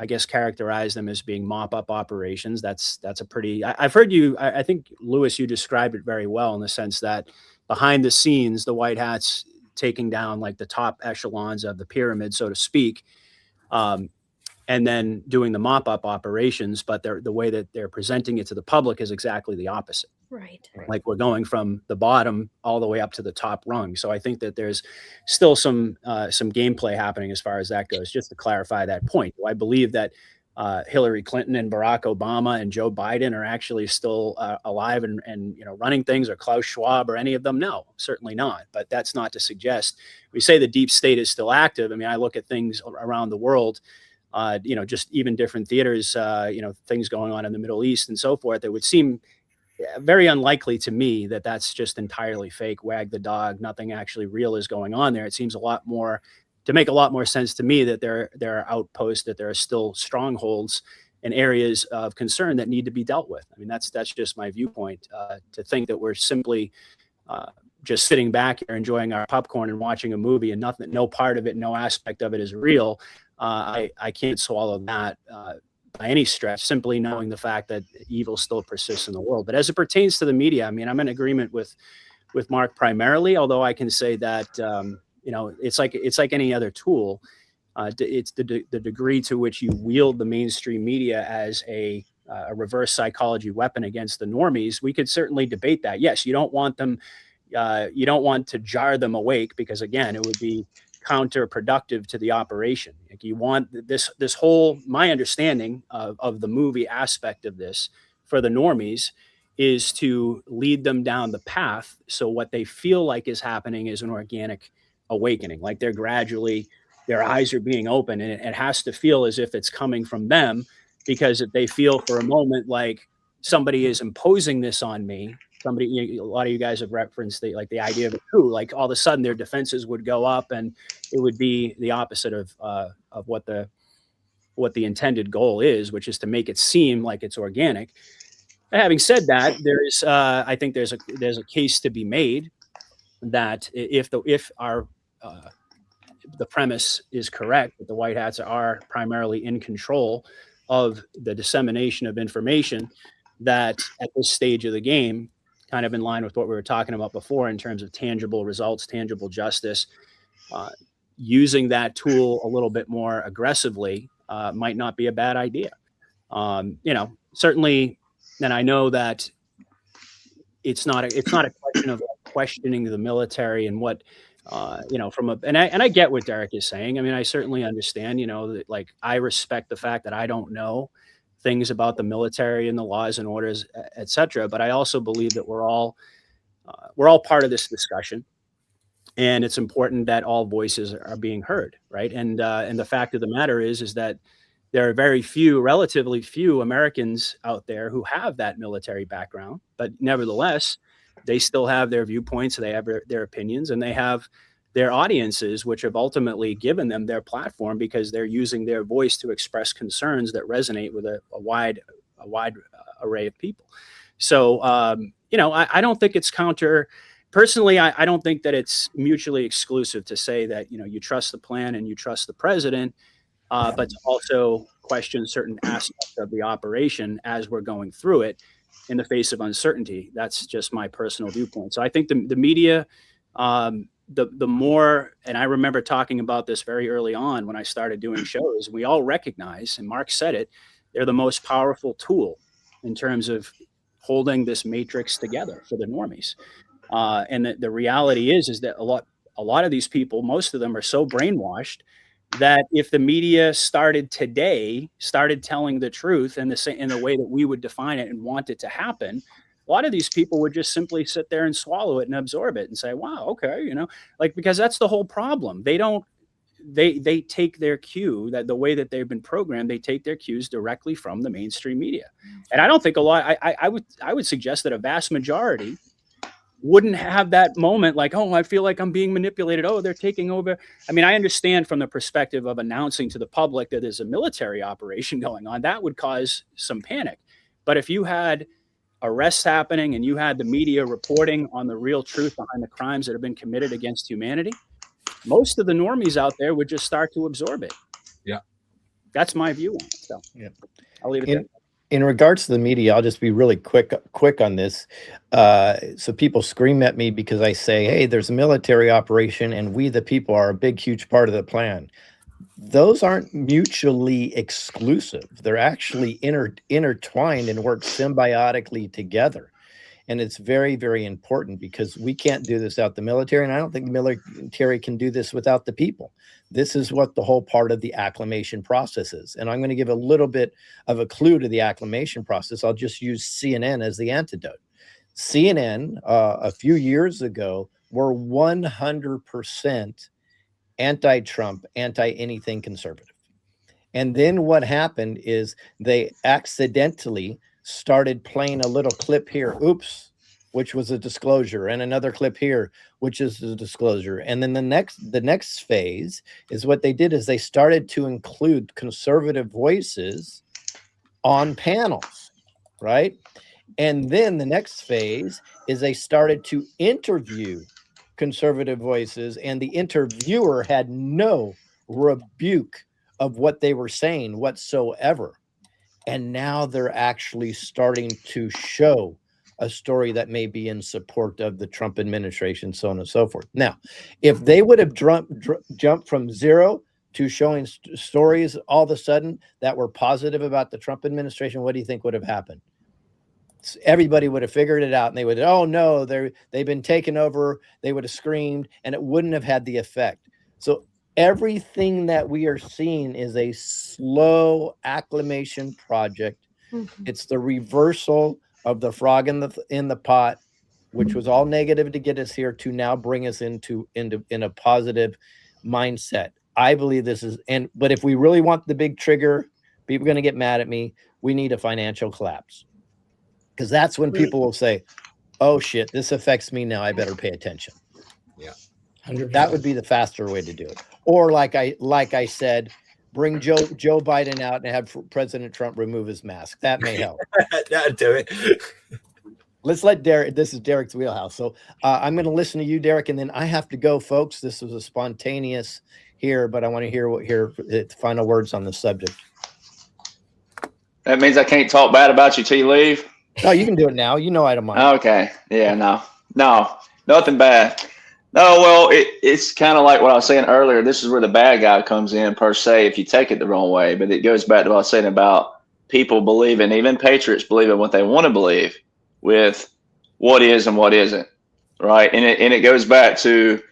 I guess characterize them as being mop-up operations. That's a pretty, I've heard you, I think, Lewis, you described it very well in the sense that behind the scenes, the white hats taking down like the top echelons of the pyramid, so to speak, and then doing the mop-up operations, but the way that they're presenting it to the public is exactly the opposite. Right. Like we're going from the bottom all the way up to the top rung. So I think that there's still some gameplay happening as far as that goes. Just to clarify that point, do I believe that Hillary Clinton and Barack Obama and Joe Biden are actually still alive and running things, or Klaus Schwab or any of them? No, certainly not. But that's not to suggest we say the deep state is still active. I mean, I look at things around the world. Just even different theaters, things going on in the Middle East and so forth. It would seem very unlikely to me that that's just entirely fake, wag the dog, nothing actually real is going on there. It seems to make a lot more sense to me that there are outposts, that there are still strongholds and areas of concern that need to be dealt with. I mean, that's just my viewpoint. To think that we're simply just sitting back here enjoying our popcorn and watching a movie and no part of it, no aspect of it is real. I can't swallow that by any stretch, simply knowing the fact that evil still persists in the world. But as it pertains to the media, I mean, I'm in agreement with Mark primarily, although I can say that, it's like any other tool. It's the degree to which you wield the mainstream media as a reverse psychology weapon against the normies. We could certainly debate that. Yes, you don't want them, you don't want to jar them awake, because again, it would be counterproductive to the operation. Like you want this whole, my understanding of the movie aspect of this for the normies is to lead them down the path. So what they feel like is happening is an organic awakening, like their eyes are being open, and it has to feel as if it's coming from them, because if they feel for a moment like somebody is imposing this on me, a lot of you guys have referenced the idea of a coup, like all of a sudden their defenses would go up, and it would be the opposite of what the intended goal is, which is to make it seem like it's organic. Having said that, I think there's a case to be made that if the premise is correct, that the white hats are primarily in control of the dissemination of information, that at this stage of the game, kind of in line with what we were talking about before in terms of tangible results, tangible justice, using that tool a little bit more aggressively might not be a bad idea. Certainly, and I know that it's not a question of questioning the military and what, and I get what Derek is saying. I mean, I certainly understand, that like I respect the fact that I don't know things about the military and the laws and orders, et cetera. But I also believe that we're all part of this discussion, and it's important that all voices are being heard, right? And the fact of the matter is that there are relatively few Americans out there who have that military background, but nevertheless, they still have their viewpoints, they have their opinions, and they have their audiences, which have ultimately given them their platform because they're using their voice to express concerns that resonate with a wide array of people. So, I don't think it's personally, I don't think that it's mutually exclusive to say that, you trust the plan and you trust the president, but to also question certain aspects of the operation as we're going through it in the face of uncertainty. That's just my personal viewpoint. So I think the media, the more, and I remember talking about this very early on when I started doing shows, we all recognize, and Mark said it, they're the most powerful tool in terms of holding this matrix together for the normies. And the reality is that a lot of these people, most of them are so brainwashed that if the media started telling the truth in the way that we would define it and want it to happen, a lot of these people would just simply sit there and swallow it and absorb it and say, wow, okay, because that's the whole problem. They take their cue, that the way that they've been programmed, they take their cues directly from the mainstream media. And I don't think I would suggest that a vast majority wouldn't have that moment like, oh, I feel like I'm being manipulated. Oh, they're taking over. I mean, I understand from the perspective of announcing to the public that there's a military operation going on, that would cause some panic. But if you had arrests happening and you had the media reporting on the real truth behind the crimes that have been committed against humanity, most of the normies out there would just start to absorb it. Yeah. That's my view on it. So yeah, I'll leave it there. In regards to the media, I'll just be really quick on this. So people scream at me because I say, hey, there's a military operation and we, the people, are a big, huge part of the plan. Those aren't mutually exclusive. They're actually intertwined and work symbiotically together. And it's very, very important because we can't do this without the military. And I don't think the military can do this without the people. This is what the whole part of the acclimation process is. And I'm going to give a little bit of a clue to the acclimation process. I'll just use CNN as the antidote. CNN, a few years ago, were 100% anti-Trump, anti-anything conservative. And then what happened is they accidentally started playing a little clip here, oops, which was a disclosure, and another clip here, which is a disclosure. And then the next phase is what they did is they started to include conservative voices on panels, right? And then the next phase is they started to interview conservative voices, and the interviewer had no rebuke of what they were saying whatsoever. And now they're actually starting to show a story that may be in support of the Trump administration, so on and so forth. Now, if they would have jumped from zero to showing stories all of a sudden that were positive about the Trump administration, what do you think would have happened? Everybody would have figured it out and they would, oh no, they've been taken over. They would have screamed and it wouldn't have had the effect. So everything that we are seeing is a slow acclimation project. Mm-hmm. It's the reversal of the frog in the pot, which was all negative to get us here, to now bring us into a positive mindset. I believe this is, but if we really want the big trigger, people are going to get mad at me. We need a financial collapse, because that's when people will say, oh shit, this affects me now, I better pay attention. Yeah. 100%. That would be the faster way to do it. Or like I said, bring Joe Biden out and have President Trump remove his mask. That may help. That'd do it. Let's let Derek. This is Derek's wheelhouse. So I'm going to listen to you, Derek, and then I have to go, folks. This was a spontaneous here, but I want to hear the final words on the subject. That means I can't talk bad about you till you leave? No, you can do it now. You know I don't mind. Okay. Yeah, no, nothing bad. No, well, it's kind of like what I was saying earlier. This is where the bad guy comes in, per se, if you take it the wrong way. But it goes back to what I was saying about people believing, even patriots believing what they want to believe with what is and what isn't, right? And it goes back to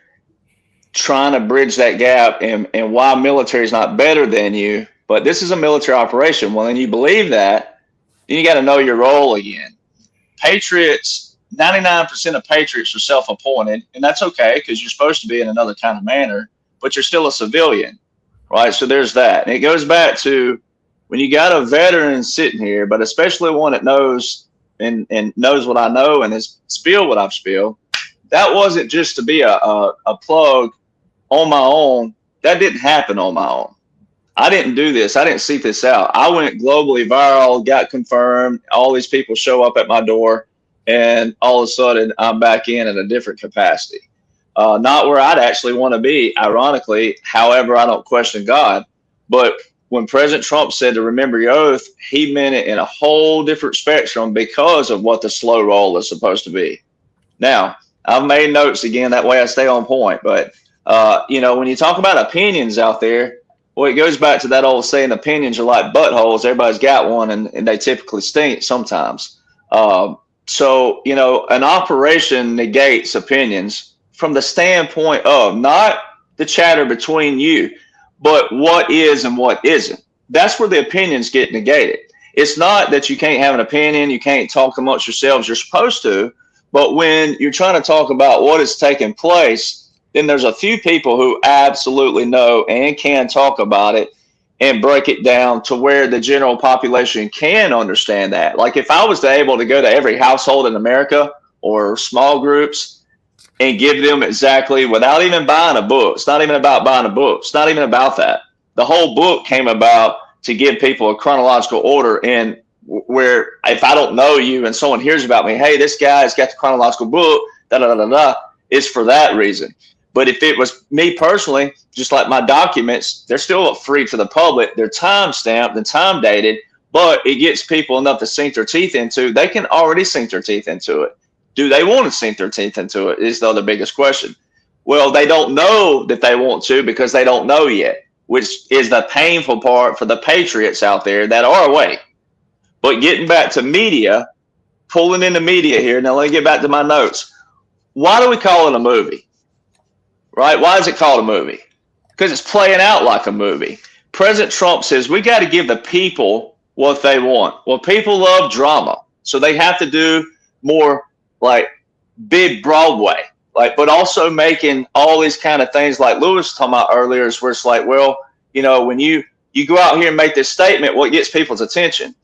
trying to bridge that gap and why military is not better than you. But this is a military operation. Well, and you believe that, then you got to know your role again. Patriots, 99% of patriots are self-appointed, and that's okay because you're supposed to be in another kind of manner, but you're still a civilian, right? So there's that. And it goes back to when you got a veteran sitting here, but especially one that knows and knows what I know and has spilled what I've spilled, that wasn't just to be a plug on my own. That didn't happen on my own. I didn't do this. I didn't seek this out. I went globally viral, got confirmed. All these people show up at my door, and all of a sudden I'm back in a different capacity. Not where I'd actually want to be, ironically. However, I don't question God. But when President Trump said to remember your oath, he meant it in a whole different spectrum because of what the slow roll is supposed to be. Now, I've made notes again. That way I stay on point. But, when you talk about opinions out there, well, it goes back to that old saying, opinions are like buttholes. Everybody's got one, and they typically stink sometimes. So, an operation negates opinions from the standpoint of not the chatter between you, but what is and what isn't. That's where the opinions get negated. It's not that you can't have an opinion, you can't talk amongst yourselves, you're supposed to, but when you're trying to talk about what is taking place, then there's a few people who absolutely know and can talk about it and break it down to where the general population can understand that. Like if I was able to go to every household in America or small groups and give them exactly, without even buying a book. It's not even about buying a book. It's not even about that. The whole book came about to give people a chronological order, and where if I don't know you and someone hears about me, hey, this guy's got the chronological book, it's for that reason. But if it was me personally, just like my documents, they're still free to the public. They're time stamped and time dated, but it gets people enough to sink their teeth into. They can already sink their teeth into it. Do they want to sink their teeth into it is the other biggest question. Well, they don't know that they want to because they don't know yet, which is the painful part for the patriots out there that are awake. But getting back to media, pulling in the media here, now let me get back to my notes. Why do we call it a movie? Right? Why is it called a movie? Because it's playing out like a movie. President Trump says we got to give the people what they want. Well, people love drama, so they have to do more like big Broadway, like, but also making all these kind of things like Lewis was talking about earlier, is where it's like, well, you know, when you go out here and make this statement, what gets people's attention?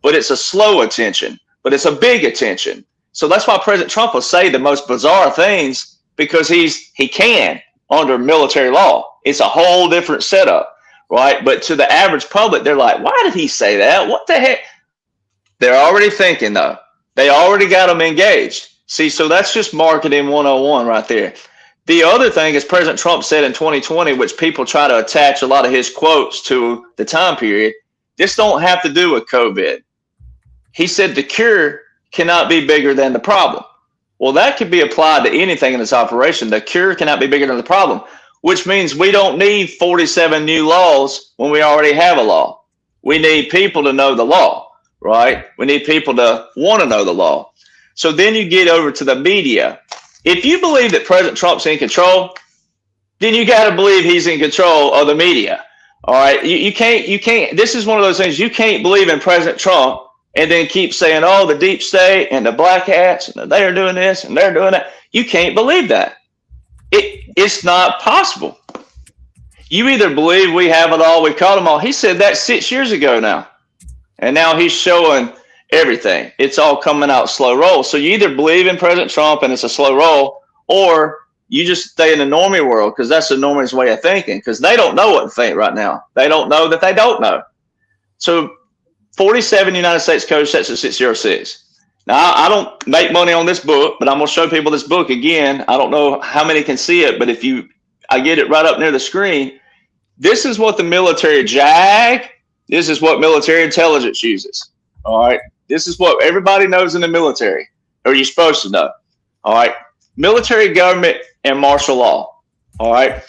But it's a slow attention, but it's a big attention. So that's why President Trump will say the most bizarre things, because he can under military law. It's a whole different setup, right? But to the average public, they're like, why did he say that? What the heck? They're already thinking, though. They already got them engaged. See, so that's just marketing 101 right there. The other thing is President Trump said in 2020, which people try to attach a lot of his quotes to the time period, this don't have to do with COVID. He said the cure cannot be bigger than the problem. Well, that could be applied to anything in this operation. The cure cannot be bigger than the problem, which means we don't need 47 new laws when we already have a law. We need people to know the law, right? We need people to want to know the law. So then you get over to the media. If you believe that President Trump's in control, then you got to believe he's in control of the media. All right. You can't. This is one of those things. You can't believe in President Trump and then keep saying, oh, the deep state and the black hats and they're doing this and they're doing that. You can't believe that. It's not possible. You either believe we have it all, we caught them all. He said that 6 years ago now. And now he's showing everything. It's all coming out slow roll. So you either believe in President Trump and it's a slow roll, or you just stay in the normie world, because that's the normie's way of thinking, because they don't know what to think right now. They don't know that they don't know. So 47 United States Code Section 606. Now, I don't make money on this book, but I'm going to show people this book again. I don't know how many can see it, but I get it right up near the screen. This is what the military this is what military intelligence uses. All right. This is what everybody knows in the military, or you're supposed to know. All right. Military government and martial law. All right.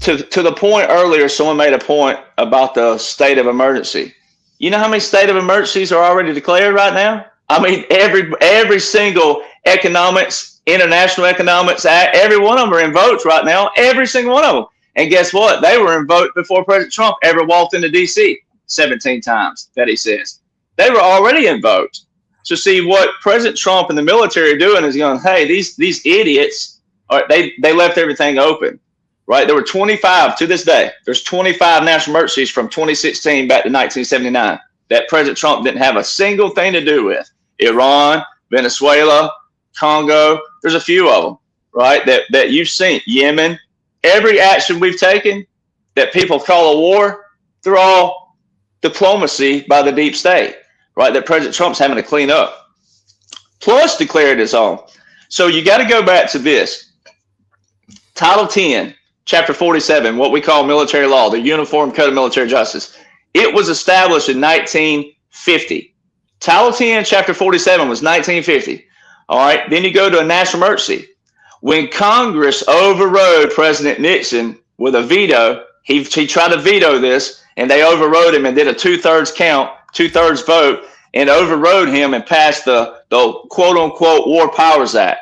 To the point earlier, someone made a point about the state of emergency. You know how many state of emergencies are already declared right now? I mean, every single economics, international economics act, every one of them are invoked right now. Every single one of them. And guess what? They were invoked before President Trump ever walked into D.C. 17 times, that he says. They were already invoked. So see, what President Trump and the military are doing is going, hey, these idiots, they left everything open, right? There were 25 to this day. There's 25 national emergencies from 2016 back to 1979 that President Trump didn't have a single thing to do with. Iran, Venezuela, Congo, there's a few of them, right, that you've seen. Yemen, every action we've taken that people call a war, they're all diplomacy by the deep state, right, that President Trump's having to clean up, plus declared his own. So you got to go back to this. Title 10, Chapter 47, what we call military law, the Uniform Code of Military Justice. It was established in 1950. Title 10, Chapter 47 was 1950. All right. Then you go to a national emergency. When Congress overrode President Nixon with a veto, he tried to veto this, and they overrode him and did a 2/3 count, 2/3 vote, and overrode him and passed the quote unquote War Powers Act.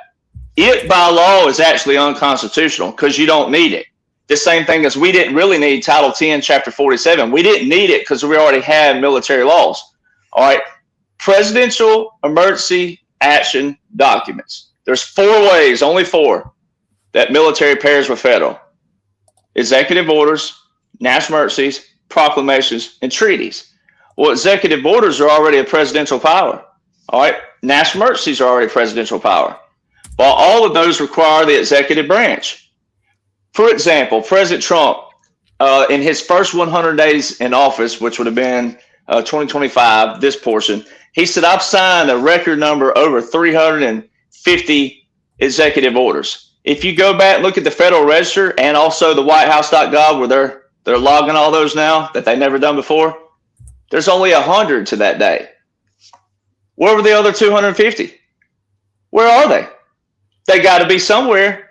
It by law is actually unconstitutional because you don't need it. The same thing as we didn't really need Title 10, Chapter 47. We didn't need it because we already had military laws. All right. Presidential emergency action documents. There's 4 ways, only 4, that military pairs with federal. Executive orders, national emergencies, proclamations, and treaties. Well, executive orders are already a presidential power. All right. National emergencies are already presidential power. While all of those require the executive branch. For example, President Trump, in his first 100 days in office, which would have been 2025, this portion, he said, I've signed a record number, over 350 executive orders. If you go back and look at the Federal Register and also the whitehouse.gov, where they're logging all those now that they've never done before, there's only 100 to that day. Where were the other 250? Where are they? They got to be somewhere.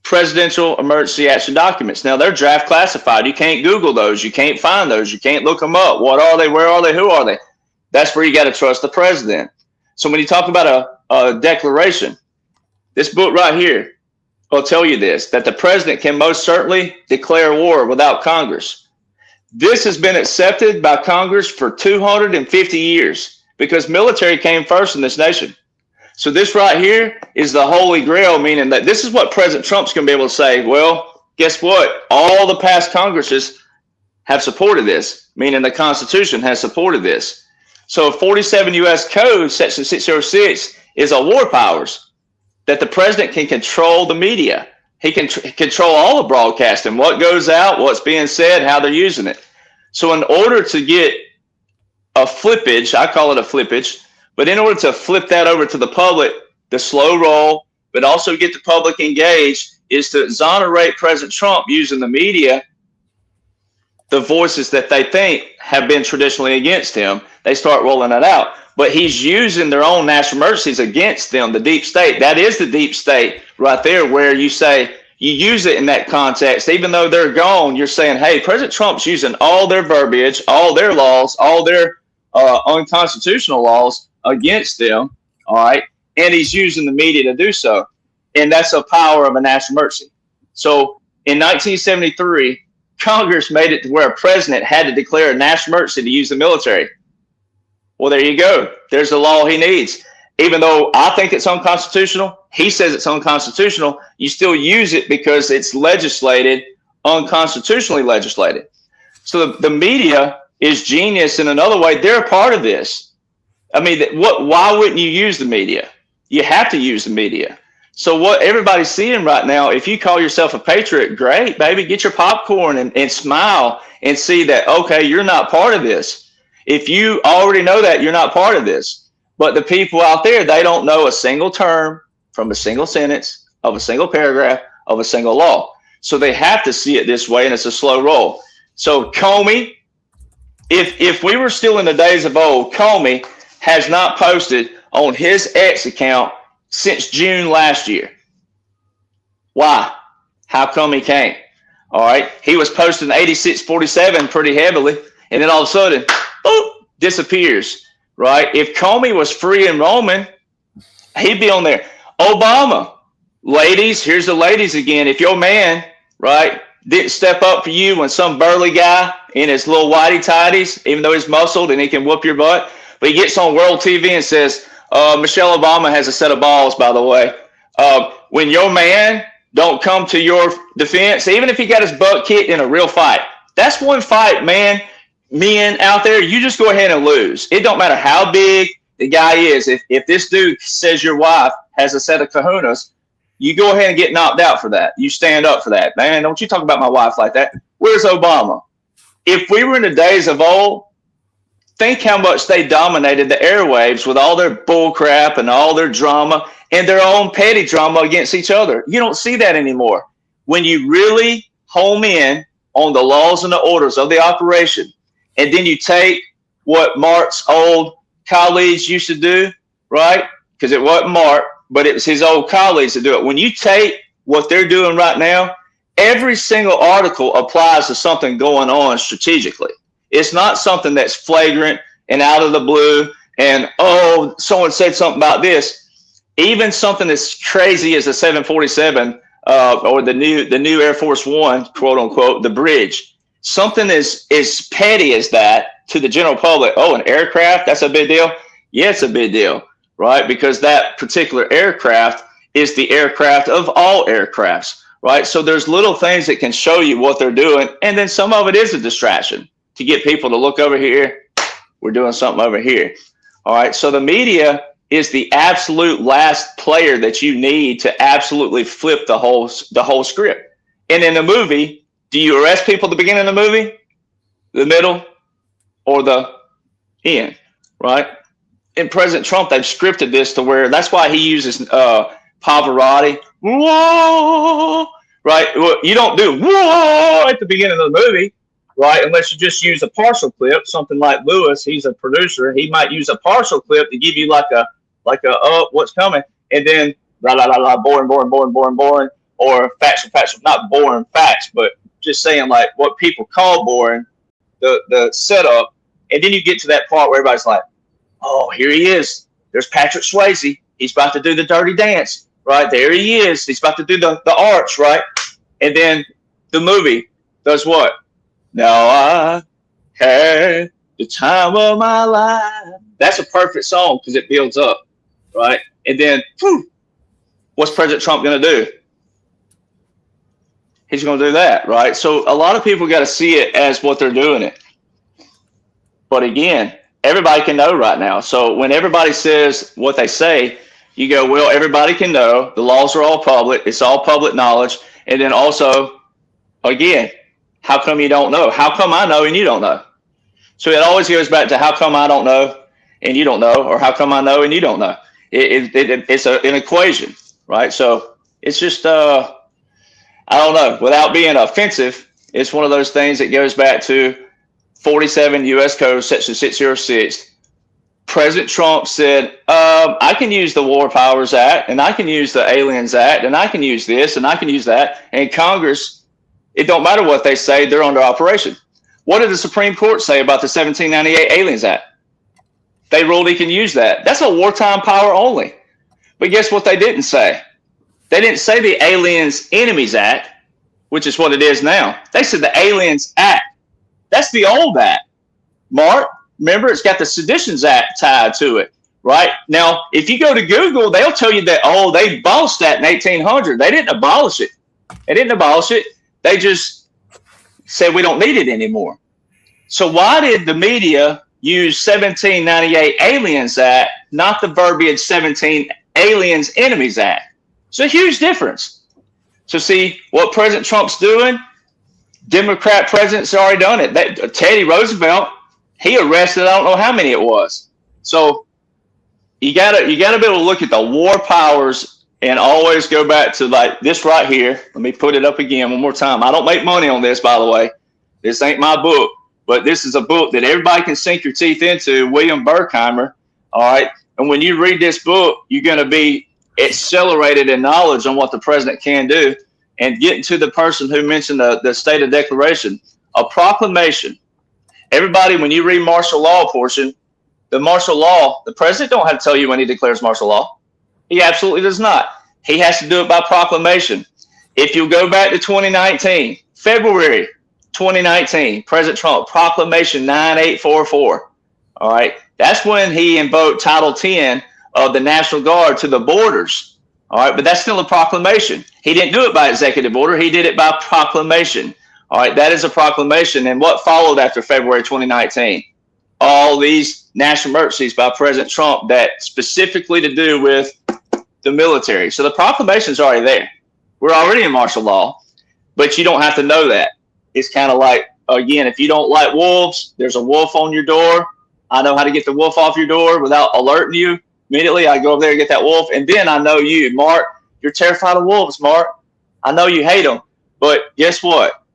Presidential emergency action documents. Now, they're draft classified. You can't Google those. You can't find those. You can't look them up. What are they? Where are they? Who are they? That's where you got to trust the president. So when you talk about a declaration, this book right here will tell you this, that the president can most certainly declare war without Congress. This has been accepted by Congress for 250 years because military came first in this nation. So this right here is the holy grail, meaning that this is what President Trump's going to be able to say, well, guess what? All the past Congresses have supported this, meaning the Constitution has supported this. So 47 U.S. Code, Section 606, is a war powers that the president can control the media. He can control all the broadcasting, what goes out, what's being said, how they're using it. So in order to get a flippage, I call it a flippage, but in order to flip that over to the public, the slow roll, but also get the public engaged, is to exonerate President Trump using the media, the voices that they think have been traditionally against him. They start rolling it out. But he's using their own national emergencies against them, the deep state. That is the deep state right there, where you say, you use it in that context. Even though they're gone, you're saying, hey, President Trump's using all their verbiage, all their laws, all their unconstitutional laws against them, all right? And he's using the media to do so. And that's a power of a national emergency. So in 1973, Congress made it to where a president had to declare a national emergency to use the military. Well, there you go. There's the law he needs. Even though I think it's unconstitutional, he says it's unconstitutional, you still use it because it's legislated, unconstitutionally legislated. So the media is genius in another way. They're a part of this. I mean, why wouldn't you use the media? You have to use the media. So what everybody's seeing right now, if you call yourself a patriot, great, baby, get your popcorn and smile and see that, okay, you're not part of this. If you already know that, you're not part of this. But the people out there, they don't know a single term from a single sentence, of a single paragraph, of a single law. So they have to see it this way, and it's a slow roll. So Comey, if we were still in the days of old, Comey has not posted on his X account since June last year. Why? How come he can't? All right. He was posting 8647 pretty heavily, and then all of a sudden, boop, disappears. Right? If Comey was free and roaming, he'd be on there. Obama, ladies, here's the ladies again. If your man, right, didn't step up for you when some burly guy in his little whitey tighties, even though he's muscled and he can whoop your butt, but he gets on world TV and says, Michelle Obama has a set of balls, by the way. When your man don't come to your defense, even if he got his butt kicked in a real fight, that's one fight, man. Men out there, you just go ahead and lose. It don't matter how big the guy is. If this dude says your wife has a set of kahunas, you go ahead and get knocked out for that. You stand up for that. Man, don't you talk about my wife like that. Where's Obama? If we were in the days of old, think how much they dominated the airwaves with all their bull crap and all their drama and their own petty drama against each other. You don't see that anymore. When you really home in on the laws and the orders of the operation, and then you take what Mark's old colleagues used to do, right? Because it wasn't Mark, but it was his old colleagues that do it. When you take what they're doing right now, every single article applies to something going on strategically. It's not something that's flagrant and out of the blue and, oh, someone said something about this. Even something as crazy as the 747 or the new Air Force One, quote unquote, the bridge. Something as petty as that to the general public. Oh, an aircraft, that's a big deal. Yeah, it's a big deal, right? Because that particular aircraft is the aircraft of all aircrafts, right? So there's little things that can show you what they're doing. And then some of it is a distraction to get people to look over here. We're doing something over here. All right. So the media is the absolute last player that you need to absolutely flip the whole script. And in the movie, do you arrest people at the beginning of the movie, the middle, or the end? Right. In President Trump, they've scripted this to where that's why he uses Pavarotti. Whoa, right? Well, you don't do whoa at the beginning of the movie, right? Unless you just use a partial clip. Something like Lewis, he's a producer. He might use a partial clip to give you like a what's coming, and then blah blah blah blah, boring, or facts, not boring facts, but just saying like what people call boring, the setup, and then you get to that part where everybody's like, oh, here he is. There's Patrick Swayze. He's about to do the dirty dance, right? There he is. He's about to do the arch, right? And then the movie does what? Now I had the time of my life. That's a perfect song because it builds up, right? And then, what's President Trump going to do? He's going to do that, right? So a lot of people got to see it as what they're doing it. But again, everybody can know right now. So when everybody says what they say, you go, well, everybody can know. The laws are all public. It's all public knowledge. And then also, again, how come you don't know? How come I know and you don't know? So it always goes back to how come I don't know and you don't know, or how come I know and you don't know? It's an equation, right? So it's just, I don't know. Without being offensive, it's one of those things that goes back to 47 U.S. Code, Section 606. President Trump said, I can use the War Powers Act, and I can use the Aliens Act, and I can use this, and I can use that. And Congress, it don't matter what they say, they're under operation. What did the Supreme Court say about the 1798 Aliens Act? They ruled he can use that. That's a wartime power only. But guess what they didn't say? They didn't say the Aliens Enemies Act, which is what it is now. They said the Aliens Act. That's the old act. Mark, remember, it's got the Seditions Act tied to it, right? Now, if you go to Google, they'll tell you that, oh, they abolished that in 1800. They didn't abolish it. They didn't abolish it. They just said we don't need it anymore. So why did the media use 1798 Aliens Act, not the verbiage 17 Aliens Enemies Act? It's a huge difference. So see, what President Trump's doing, Democrat presidents already done it. Teddy Roosevelt, he arrested, I don't know how many it was. So you gotta be able to look at the war powers and always go back to like this right here. Let me put it up again one more time. I don't make money on this, by the way. This ain't my book, but this is a book that everybody can sink your teeth into, William Berkheimer. All right. And when you read this book, you're going to be accelerated in knowledge on what the president can do. And getting to the person who mentioned the State of Declaration, a proclamation. Everybody, when you read martial law portion, the martial law, the president don't have to tell you when he declares martial law. He absolutely does not. He has to do it by proclamation. If you go back to 2019, February 2019, President Trump, Proclamation 9844. All right. That's when he invoked Title 10 of the National Guard to the borders. All right, but that's still a proclamation. He didn't do it by executive order. He did it by proclamation. All right, that is a proclamation. And what followed after February 2019? All these national emergencies by President Trump that specifically to do with the military. So the proclamation is already there. We're already in martial law, but you don't have to know that. It's kind of like, again, if you don't like wolves, there's a wolf on your door. I know how to get the wolf off your door without alerting you. Immediately, I go over there and get that wolf, and then I know you, Mark. You're terrified of wolves, Mark. I know you hate them, but guess what?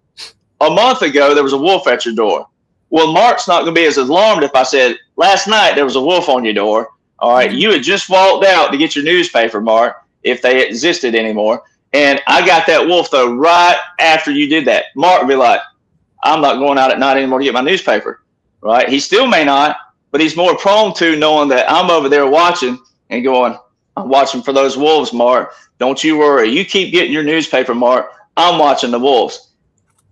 A month ago, there was a wolf at your door. Well, Mark's not going to be as alarmed if I said, last night there was a wolf on your door. All right, you had just walked out to get your newspaper, Mark, if they existed anymore, and I got that wolf, though, right after you did that. Mark would be like, I'm not going out at night anymore to get my newspaper, right? He still may not. But he's more prone to knowing that I'm over there watching and going, I'm watching for those wolves, Mark. Don't you worry. You keep getting your newspaper, Mark. I'm watching the wolves.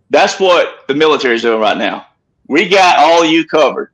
That's what the military is doing right now. We got all you covered.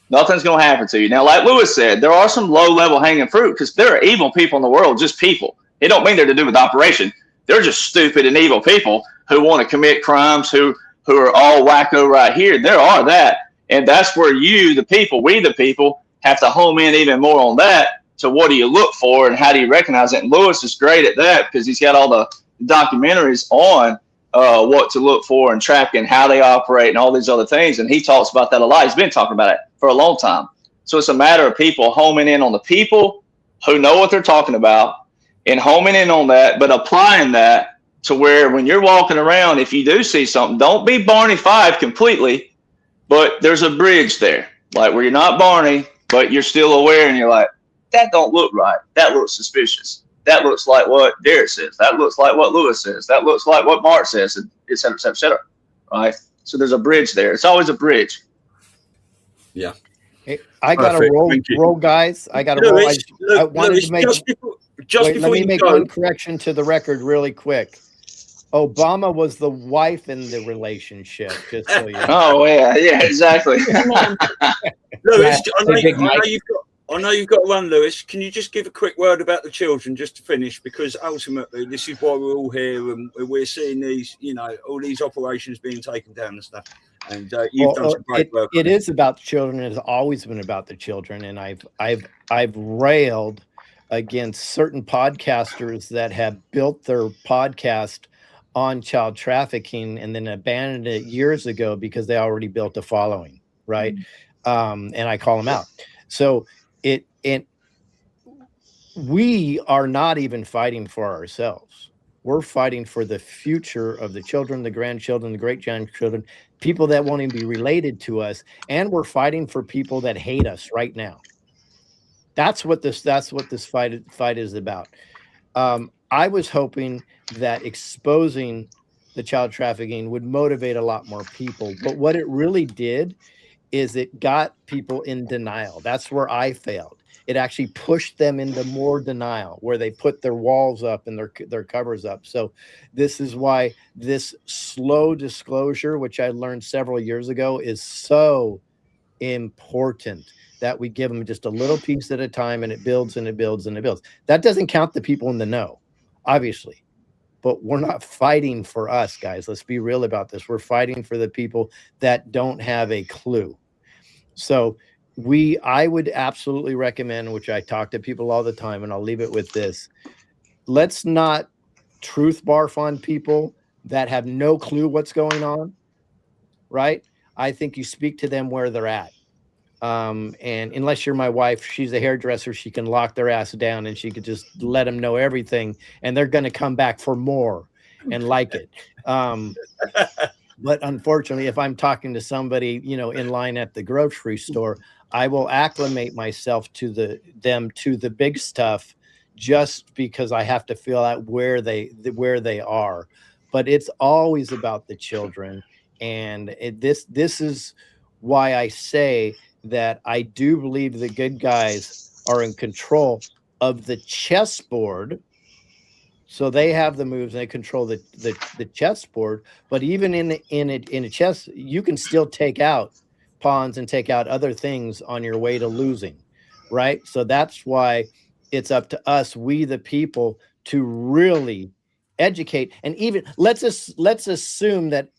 Nothing's going to happen to you. Now, like Lewis said, there are some low-level hanging fruit because there are evil people in the world, just people. It don't mean they're to do with operation. They're just stupid and evil people who want to commit crimes, who are all wacko right here. There are that. And that's where you, the people, we the people, have to home in even more on that. So what do you look for and how do you recognize it? And Lewis is great at that because he's got all the documentaries on what to look for and tracking how they operate and all these other things. And he talks about that a lot. He's been talking about it for a long time. So it's a matter of people homing in on the people who know what they're talking about and homing in on that, but applying that to where when you're walking around, if you do see something, don't be Barney 5 completely, but there's a bridge there, like where you're not Barney, but you're still aware and you're like, that don't look right. That looks suspicious. That looks like what Derek says. That looks like what Lewis says. That looks like what Mark says, and et cetera, et cetera, et cetera. Right? So there's a bridge there. It's always a bridge. Yeah. Hey, I got to roll, guys. I got to roll. I wanted to make let me make one correction to the record really quick. Obama was the wife in the relationship. Just so you know. Oh yeah, exactly. Lewis, I know you've got to run, Lewis. Can you just give a quick word about the children just to finish? Because ultimately, this is why we're all here and we're seeing these, all these operations being taken down and stuff. And you've done some great work. It is about the children. It has always been about the children. And I've railed against certain podcasters that have built their podcast on child trafficking and then abandoned it years ago because they already built a following, right? And I call them out. So we are not even fighting for ourselves. We're fighting for the future of the children, the grandchildren, the great-grandchildren, people that won't even be related to us. And we're fighting for people that hate us right now. That's what this fight is about. I was hoping that exposing the child trafficking would motivate a lot more people. But what it really did is it got people in denial. That's where I failed. It actually pushed them into more denial, where they put their walls up and their covers up. So this is why this slow disclosure, which I learned several years ago, is so important, that we give them just a little piece at a time, and it builds and it builds and it builds. That doesn't count the people in the know, obviously. But we're not fighting for us, guys. Let's be real about this. We're fighting for the people that don't have a clue. So I would absolutely recommend, which I talk to people all the time, and I'll leave it with this. Let's not truth barf on people that have no clue what's going on, right? I think you speak to them where they're at. And unless you're my wife, she's a hairdresser, she can lock their ass down and she could just let them know everything, and they're going to come back for more and like it. But unfortunately, if I'm talking to somebody, in line at the grocery store, I will acclimate myself to the big stuff, just because I have to feel out where they are. But it's always about the children. And this is why I say that I do believe the good guys are in control of the chessboard. So they have the moves and they control the chessboard. But even in a chess, you can still take out pawns and take out other things on your way to losing, right? So that's why it's up to us, we the people, to really educate. And even let's assume that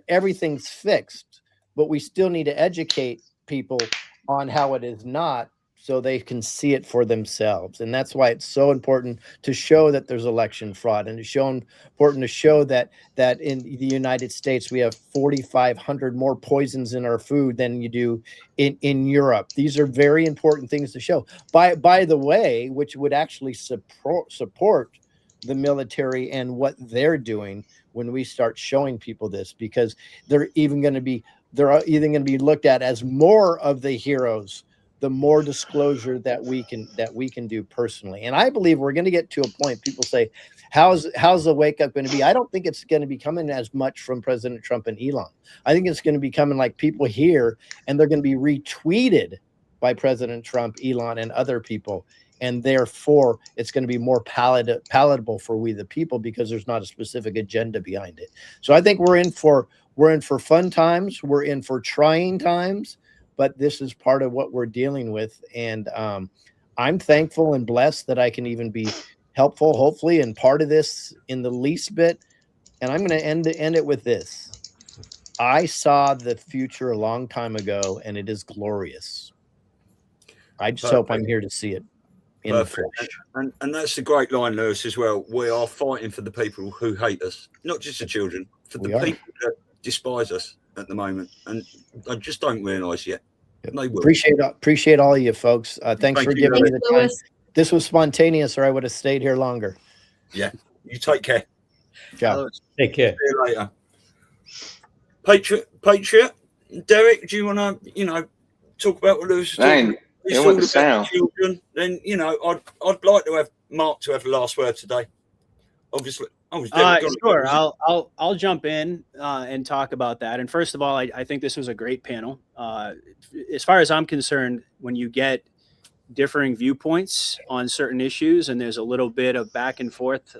everything's fixed, but we still need to educate people on how it is not, so they can see it for themselves. And that's why it's so important to show that there's election fraud, and it's important to show that in the United States we have 4,500 more poisons in our food than you do in Europe. These are very important things to show. By the way, which would actually support the military and what they're doing when we start showing people this, because they're even going to be looked at as more of the heroes, the more disclosure that we can do personally. And I believe we're going to get to a point, people say, how's the wake up going to be? I don't think it's going to be coming as much from President Trump and Elon. I think it's going to be coming like people here, and they're going to be retweeted by President Trump, Elon, and other people. And therefore, it's going to be more palatable for we the people, because there's not a specific agenda behind it. So I think we're in for fun times. We're in for trying times, but this is part of what we're dealing with. And I'm thankful and blessed that I can even be helpful, hopefully, and part of this in the least bit. And I'm going to end it with this. I saw the future a long time ago, and it is glorious. I just hope I'm here to see it in the Perfect. flesh. And that's the great line, Lewis, as well. We are fighting for the people who hate us, not just the children, for the people that despise us at the moment. And I just don't realise yet. They will. Appreciate all of you folks. Thanks for giving me the time. Lewis. This was spontaneous, or I would have stayed here longer. Yeah. You take care. Ciao. Take care. See you later. Patriot, Derek, do you want to, talk about what Lewis is talking about? It's all about children. Then, I'd like to have Mark to have the last word today. Obviously. Sure. I'll jump in and talk about that. And first of all, I think this was a great panel. As far as I'm concerned, when you get differing viewpoints on certain issues and there's a little bit of back and forth,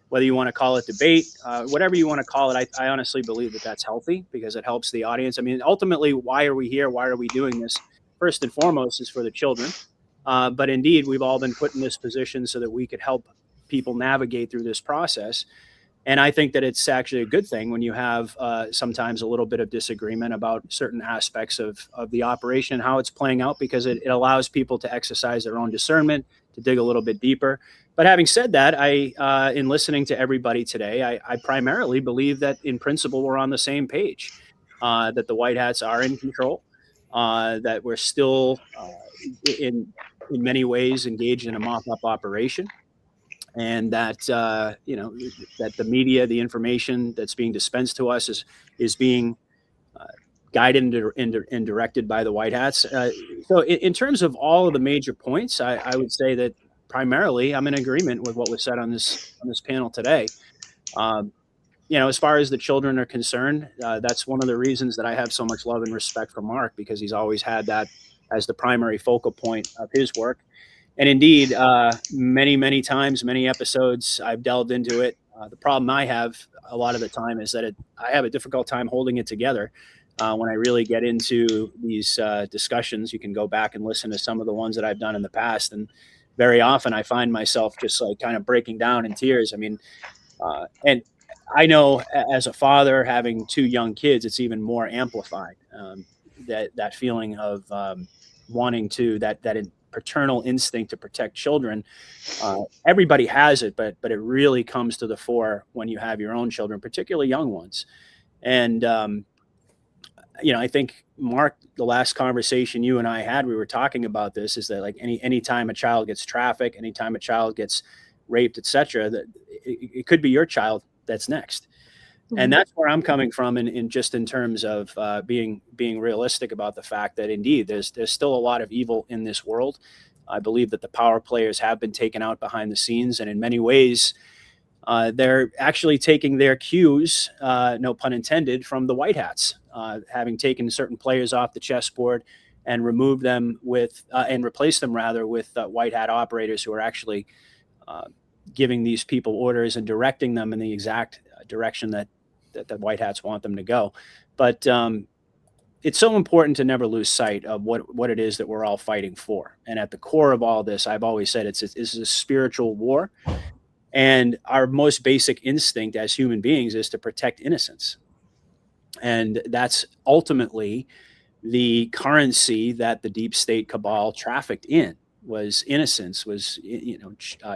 whether you want to call it debate, whatever you want to call it, I honestly believe that that's healthy because it helps the audience. I mean, ultimately, why are we here? Why are we doing this? First and foremost is for the children. But indeed, we've all been put in this position so that we could help people navigate through this process. And I think that it's actually a good thing when you have sometimes a little bit of disagreement about certain aspects of the operation, how it's playing out, because it allows people to exercise their own discernment, to dig a little bit deeper. But having said that, in listening to everybody today, I primarily believe that in principle, we're on the same page, that the White Hats are in control, that we're still in many ways engaged in a mop-up operation. And that, that the media, the information that's being dispensed to us is being guided and directed by the White Hats. So in terms of all of the major points, I would say that primarily I'm in agreement with what was said on this panel today. As far as the children are concerned, that's one of the reasons that I have so much love and respect for Mark, because he's always had that as the primary focal point of his work. And indeed, many, many times, many episodes, I've delved into it. The problem I have a lot of the time is that I have a difficult time holding it together. When I really get into these discussions, you can go back and listen to some of the ones that I've done in the past. And very often I find myself just like kind of breaking down in tears. I mean, and I know as a father having two young kids, it's even more amplified, that feeling of wanting to, that paternal instinct to protect children. Everybody has it, but it really comes to the fore when you have your own children, particularly young ones. And, I think, Mark, the last conversation you and I had, we were talking about this, is that like any time a child gets trafficked, anytime a child gets raped, etc., that it could be your child that's next. Mm-hmm. And that's where I'm coming from in terms of being realistic about the fact that indeed there's still a lot of evil in this world. I believe that the power players have been taken out behind the scenes, and in many ways, they're actually taking their cues, no pun intended, from the White Hats, having taken certain players off the chessboard and removed them and replaced them rather with White Hat operators who are actually giving these people orders and directing them in the exact direction that the White Hats want them to go. But it's so important to never lose sight of what it is that we're all fighting for. And at the core of all this, I've always said it's a spiritual war. And our most basic instinct as human beings is to protect innocence. And that's ultimately the currency that the deep state cabal trafficked in, was innocence, was,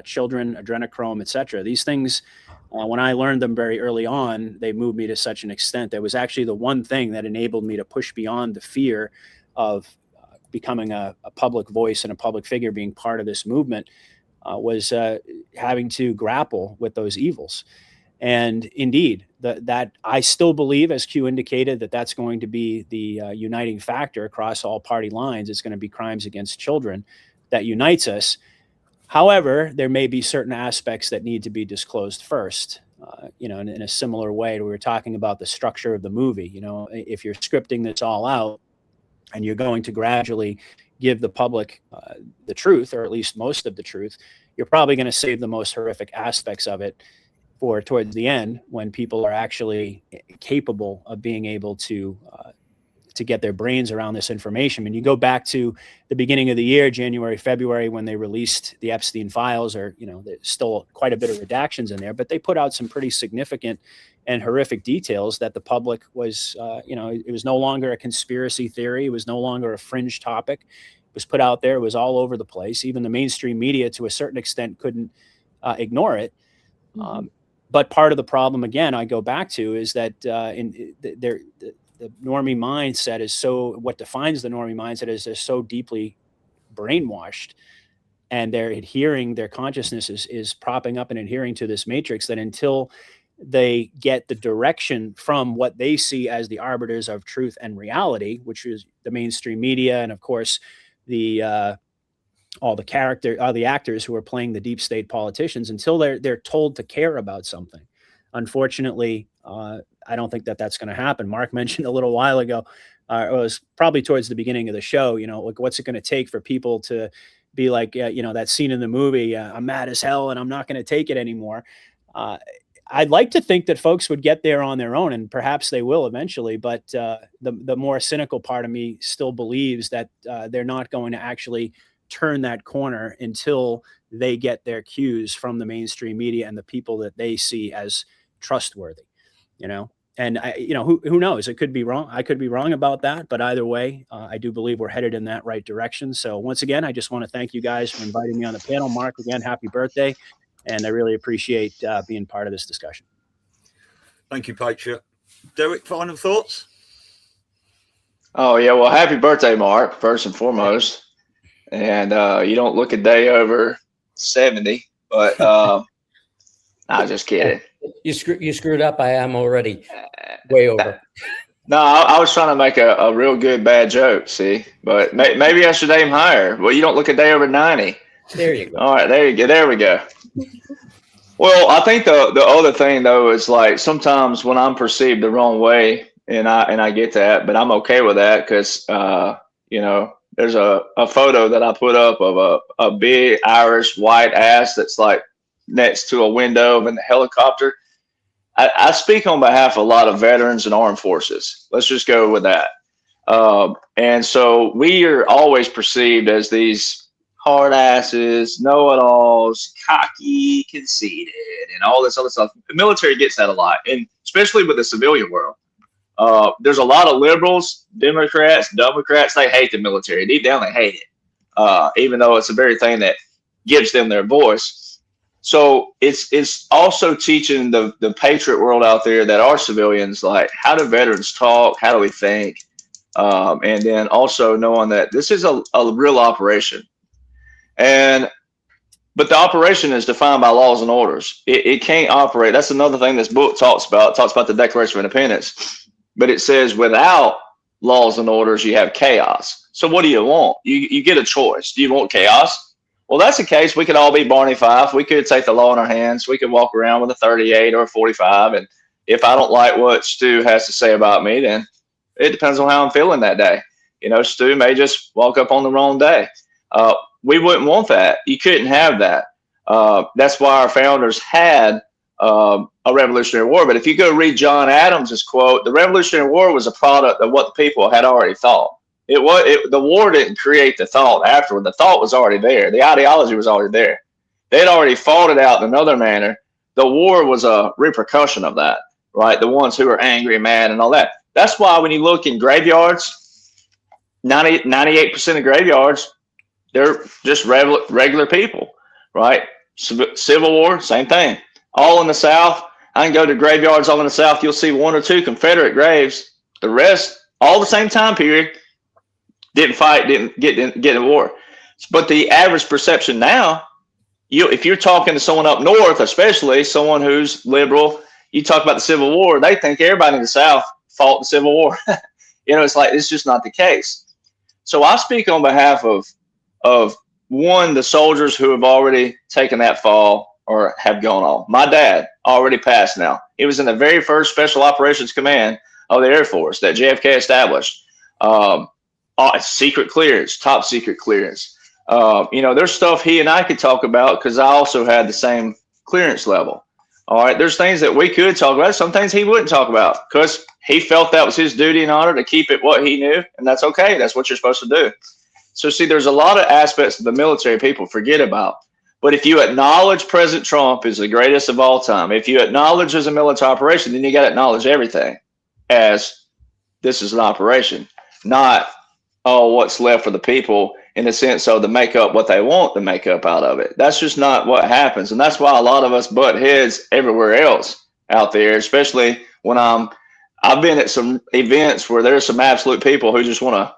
children, adrenochrome, etc. These things, when I learned them very early on, they moved me to such an extent that was actually the one thing that enabled me to push beyond the fear of becoming a public voice and a public figure, being part of this movement, was having to grapple with those evils. And indeed, that I still believe, as Q indicated, that's going to be the uniting factor across all party lines. It's going to be crimes against children that unites us. However, there may be certain aspects that need to be disclosed first. In a similar way, we were talking about the structure of the movie. If you're scripting this all out and you're going to gradually give the public the truth, or at least most of the truth, you're probably going to save the most horrific aspects of it for towards the end, when people are actually capable of being able to get their brains around this information. When you go back to the beginning of the year, January, February, when they released the Epstein files, or, there's still quite a bit of redactions in there, but they put out some pretty significant and horrific details that the public was, it was no longer a conspiracy theory. It was no longer a fringe topic. It was put out there. It was all over the place. Even the mainstream media, to a certain extent, couldn't ignore it. But part of the problem, again, I go back to, is that the normie mindset is what defines the normie mindset is they're so deeply brainwashed, and their consciousness is propping up and adhering to this matrix, that until they get the direction from what they see as the arbiters of truth and reality, which is the mainstream media, and of course all the actors who are playing the deep state politicians, until they're told to care about something. Unfortunately, I don't think that's going to happen. Mark mentioned a little while ago, it was probably towards the beginning of the show, like, what's it going to take for people to be like, that scene in the movie, I'm mad as hell and I'm not going to take it anymore. I'd like to think that folks would get there on their own, and perhaps they will eventually. But the more cynical part of me still believes that they're not going to actually turn that corner until they get their cues from the mainstream media and the people that they see as trustworthy, And who knows? It could be wrong. I could be wrong about that, but either way, I do believe we're headed in that right direction. So once again, I just want to thank you guys for inviting me on the panel. Mark, again, happy birthday. And I really appreciate being part of this discussion. Thank you, Patriot. Derek, final thoughts? Oh, yeah. Well, happy birthday, Mark, first and foremost. And you don't look a day over 70, but I'm just kidding. You screwed up. I am already way over. No, I was trying to make a real good bad joke, see? But maybe I should aim higher. Well, you don't look a day over 90. There you go. All right, there you go. There we go. Well, I think the other thing, though, is like sometimes when I'm perceived the wrong way, and I get that, but I'm okay with that because, there's a photo that I put up of a big Irish white ass that's like next to a window in the helicopter. I speak on behalf of a lot of veterans and armed forces. Let's just go with that. And so we are always perceived as these hard asses, know-it-alls, cocky, conceited, and all this other stuff. The military gets that a lot, and especially with the civilian world. There's a lot of liberals, Democrats, they hate the military. Deep down, they hate it, even though it's the very thing that gives them their voice. So it's also teaching the Patriot world out there that are civilians, like, how do veterans talk? How do we think? And then also knowing that this is a real operation. But the operation is defined by laws and orders. It can't operate. That's another thing this book talks about. It talks about the Declaration of Independence. But it says without laws and orders, you have chaos. So what do you want? You get a choice. Do you want chaos? Well, that's the case. We could all be Barney Fife. We could take the law in our hands. We could walk around with a 38 or a 45. And if I don't like what Stu has to say about me, then it depends on how I'm feeling that day. Stu may just walk up on the wrong day. We wouldn't want that. You couldn't have that. That's why our founders had a Revolutionary War. But if you go read John Adams' quote, the Revolutionary War was a product of what the people had already thought. The war didn't create the thought afterward. The thought was already there. The ideology was already there. They'd already fought it out in another manner. The war was a repercussion of that, right? The ones who were angry, mad, and all that. That's why when you look in graveyards, 98% of graveyards, they're just regular people, right? Civil War, same thing. All in the South. I can go to graveyards all in the South. You'll see one or two Confederate graves. The rest, all the same time period, didn't fight, didn't get in war. But the average perception now, if you're talking to someone up north, especially someone who's liberal, you talk about the Civil War, they think everybody in the South fought the Civil War. It's like, it's just not the case. So I speak on behalf of one, the soldiers who have already taken that fall or have gone on. My dad already passed now. He was in the very first Special Operations Command of the Air Force that JFK established. Secret clearance, top secret clearance. There's stuff he and I could talk about because I also had the same clearance level. All right, there's things that we could talk about. Some things he wouldn't talk about because he felt that was his duty and honor to keep it what he knew, and that's okay. That's what you're supposed to do. So see, there's a lot of aspects of the military people forget about. But if you acknowledge President Trump is the greatest of all time, if you acknowledge there's a military operation, then you got to acknowledge everything as this is an operation, not, oh, what's left for the people in the sense of to make up what they want to make up out of it. That's just not what happens. And that's why a lot of us butt heads everywhere else out there, especially when I've been at some events where there's some absolute people who just want to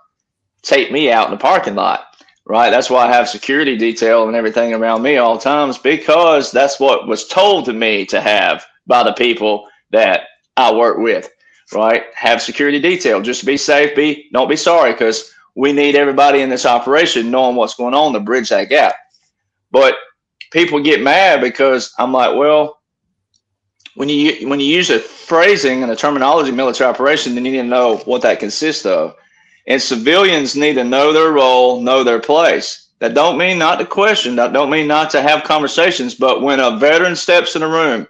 take me out in the parking lot, right? That's why I have security detail and everything around me all the times, because that's what was told to me to have by the people that I work with, right? Have security detail, just be safe, don't be sorry, because we need everybody in this operation knowing what's going on to bridge that gap. But people get mad because I'm like, well, when you use a phrasing and a terminology military operation, then you need to know what that consists of. And civilians need to know their role, know their place. That don't mean not to question, that don't mean not to have conversations, but when a veteran steps in a room,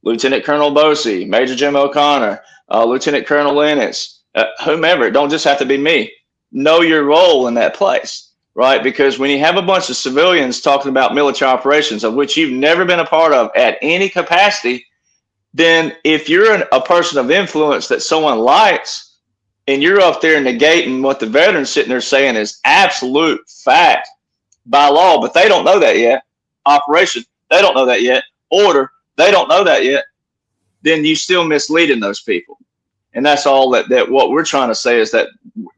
Lieutenant Colonel Bosey, Major Jim O'Connor, Lieutenant Colonel Lennox, whomever, it don't just have to be me. Know your role in that place, right? Because when you have a bunch of civilians talking about military operations of which you've never been a part of at any capacity, then if you're a person of influence that someone likes and you're up there negating what the veteran's sitting there saying is absolute fact by law, but they don't know that yet, operation, they don't know that yet, order, they don't know that yet, then you still misleading those people. And that's all that what we're trying to say is that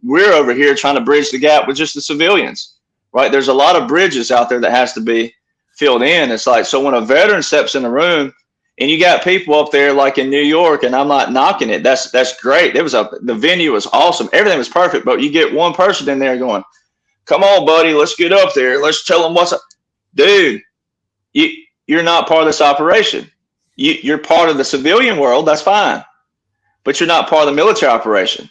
we're over here trying to bridge the gap with just the civilians, right? There's a lot of bridges out there that has to be filled in. It's like, so when a veteran steps in the room and you got people up there like in New York, and I'm not knocking it, that's great. The venue was awesome. Everything was perfect, but you get one person in there going, come on, buddy, let's get up there. Let's tell them what's up. Dude, you're not part of this operation. You're part of the civilian world. That's fine. But you're not part of the military operation,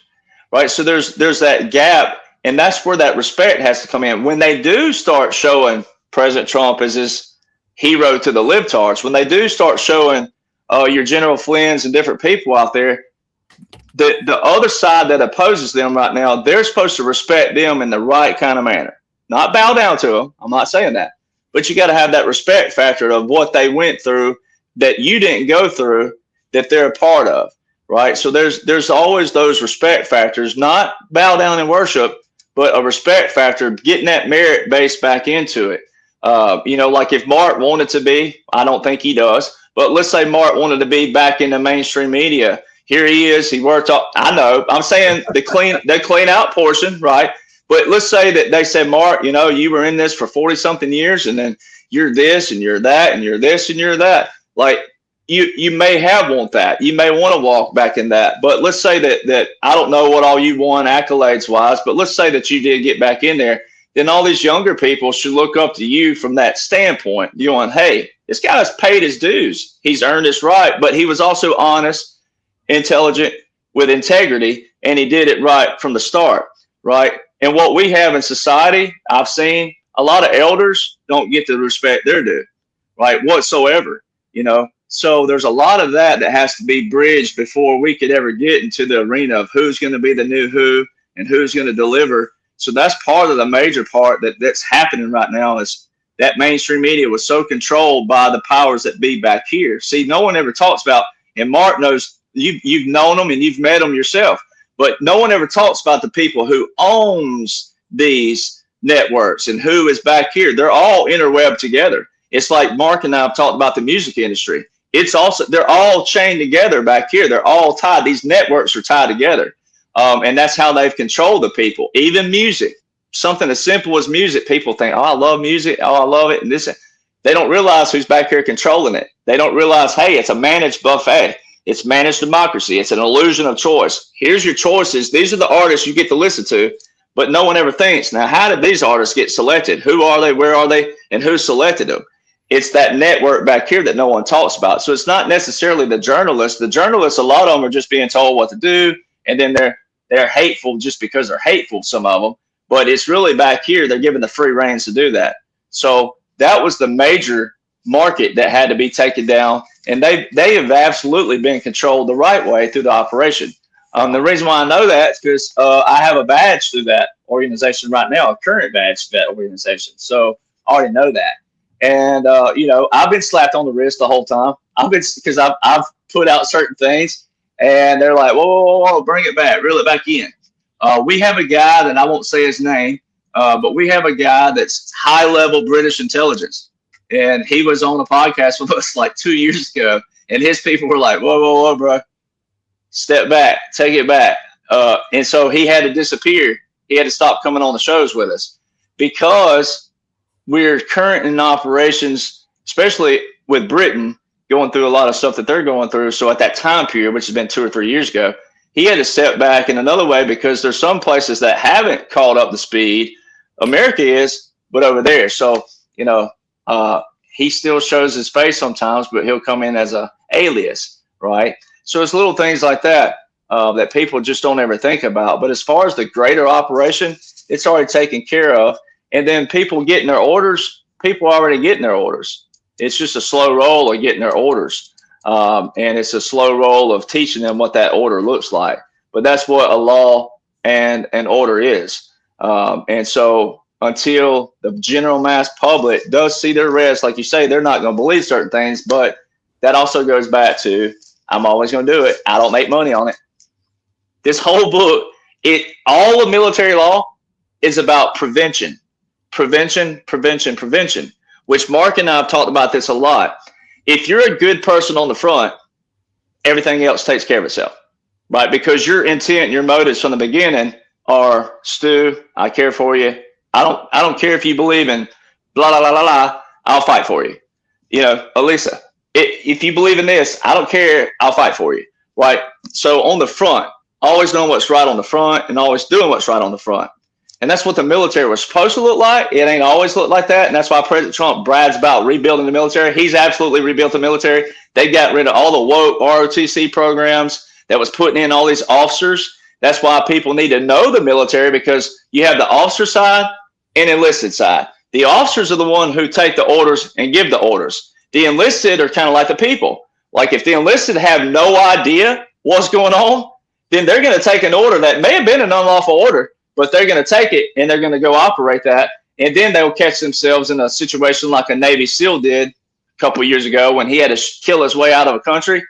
right? So there's that gap, and that's where that respect has to come in. When they do start showing President Trump as this hero to the libtards, when they do start showing your General Flynn's and different people out there, the other side that opposes them right now, they're supposed to respect them in the right kind of manner, not bow down to them. I'm not saying that, but you got to have that respect factor of what they went through that you didn't go through, that they're a part of. Right. So there's always those respect factors, not bow down and worship, but a respect factor, getting that merit base back into it. Like if Mark wanted to be, I don't think he does, but let's say Mark wanted to be back in the mainstream media. Here he is. He worked up. I know I'm saying the clean out portion. Right. But let's say that they said, Mark, you were in this for 40 something years, and then you're this and you're that and you're this and you're that. Like, you may want that. You may want to walk back in that. But let's say that I don't know what all you won accolades wise, but let's say that you did get back in there. Then all these younger people should look up to you from that standpoint. You're going, hey, this guy's paid his dues. He's earned his right, but he was also honest, intelligent, with integrity, and he did it right from the start, right? And what we have in society, I've seen a lot of elders don't get the respect they're due, right, whatsoever, So there's a lot of that has to be bridged before we could ever get into the arena of who's going to be the new who and who's going to deliver. So that's part of the major part that's happening right now, is that mainstream media was so controlled by the powers that be back here. See, no one ever talks about, and Mark knows, you've known them and you've met them yourself, but no one ever talks about the people who owns these networks and who is back here. They're all interwebbed together. It's like Mark and I have talked about the music industry. They're all chained together back here. They're all tied. These networks are tied together. And that's how they've controlled the people. Even music, something as simple as music. People think, oh, I love music. Oh, I love it. And this, they don't realize who's back here controlling it. They don't realize, hey, it's a managed buffet. It's managed democracy. It's an illusion of choice. Here's your choices. These are the artists you get to listen to, but no one ever thinks, now, how did these artists get selected? Who are they? Where are they? And who selected them? It's that network back here that no one talks about. So it's not necessarily the journalists. The journalists, a lot of them are just being told what to do, and then they're hateful just because they're hateful, some of them. But it's really back here, they're given the free reins to do that. So that was the major market that had to be taken down, and they have absolutely been controlled the right way through the operation. The reason why I know that is because I have a badge through that organization right now, a current badge to that organization. So I already know that. And, I've been slapped on the wrist the whole time. Because I've put out certain things, and they're like, whoa, bring it back, reel it back in. We have a guy that I won't say his name. but we have a guy that's high-level British intelligence, and he was on a podcast with us like 2 years ago, and his people were like, whoa, whoa, whoa, bro, step back, take it back. And so he had to disappear. He had to stop coming on the shows with us because we're current in operations, especially with Britain going through a lot of stuff that they're going through. So at that time period, which has been 2 or 3 years ago, he had to step back in another way because there's some places that haven't caught up the speed America is, but over there. So, you know, he still shows his face sometimes, but he'll come in as a alias, right? So it's little things like that that people just don't ever think about. But as far as the greater operation, it's already taken care of. And then people getting their orders, people are already getting their orders. It's just a slow roll of getting their orders. And it's a slow roll of teaching them what that order looks like. But that's what a law and an order is. And so until the general mass public does see their rest, like you say, they're not going to believe certain things. But that also goes back to, I'm always going to do it. I don't make money on it. This whole book, all of military law is about prevention, prevention, prevention, prevention, which Mark and I have talked about this a lot. If you're a good person on the front, everything else takes care of itself, right? Because your intent and your motives from the beginning are, Stu, I care for you. I don't care if you believe in blah, blah, blah, blah, blah. I'll fight for you. You know, Elisa, if you believe in this, I don't care. I'll fight for you, right? So on the front, always knowing what's right on the front and always doing what's right on the front. And that's what the military was supposed to look like. It ain't always looked like that. And that's why President Trump brags about rebuilding the military. He's absolutely rebuilt the military. They got rid of all the woke ROTC programs that was putting in all these officers. That's why people need to know the military, because you have the officer side and enlisted side. The officers are the one who take the orders and give the orders. The enlisted are kind of like the people. Like if the enlisted have no idea what's going on, then they're going to take an order that may have been an unlawful order, but they're going to take it and they're going to go operate that. And then they'll catch themselves in a situation like a Navy SEAL did a couple of years ago when he had to kill his way out of a country.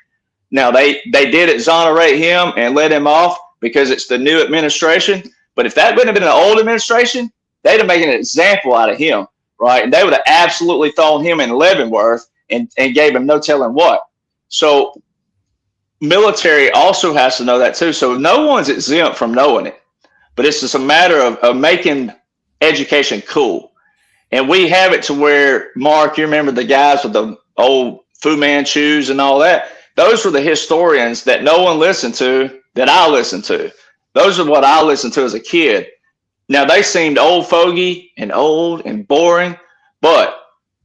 Now, they did exonerate him and let him off because it's the new administration. But if that wouldn't have been an old administration, they'd have made an example out of him, right? And they would have absolutely thrown him in Leavenworth and gave him no telling what. So military also has to know that too. So no one's exempt from knowing it. But it's just a matter of making education cool. And we have it to where, Mark, you remember the guys with the old Fu Manchus and all that? Those were the historians that no one listened to that I listened to. Those are what I listened to as a kid. Now, they seemed old fogey and old and boring, but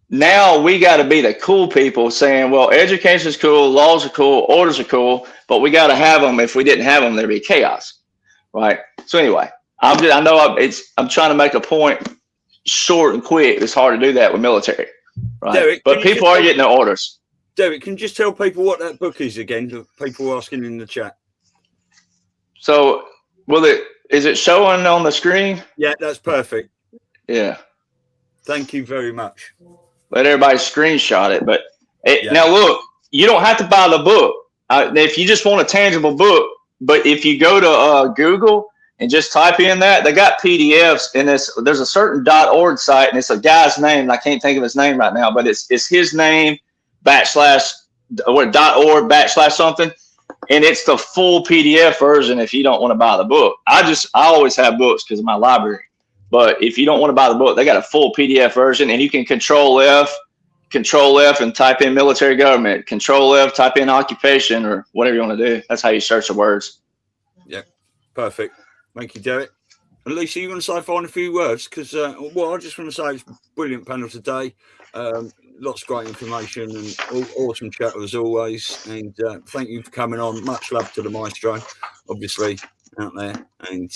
now we got to be the cool people saying, well, education is cool, laws are cool, orders are cool, but we got to have them. If we didn't have them, there'd be chaos. Right. So anyway, I'm trying to make a point short and quick. It's hard to do that with military. Right. Derek, but people are getting their orders. Derek, can you just tell people what that book is again? The people are asking in the chat. So is it showing on the screen? Yeah, that's perfect. Yeah. Thank you very much. Let everybody screenshot it. But Now look, you don't have to buy the book. If you just want a tangible book, but if you go to Google and just type in that, they got PDFs in this. There's a certain .org site, and it's a guy's name. And I can't think of his name right now, but it's his name / .org / something, and it's the full PDF version. If you don't want to buy the book, I always have books because of my library. But if you don't want to buy the book, they got a full PDF version, and you can Control F, and type in military government. Control F, type in occupation or whatever you want to do. That's how you search the words. Yeah, perfect. Thank you, Derek. And Lisa, you want to say final few words? Because I just want to say it's a brilliant panel today. Lots of great information and awesome chat as always. And thank you for coming on. Much love to the maestro, obviously, out there. And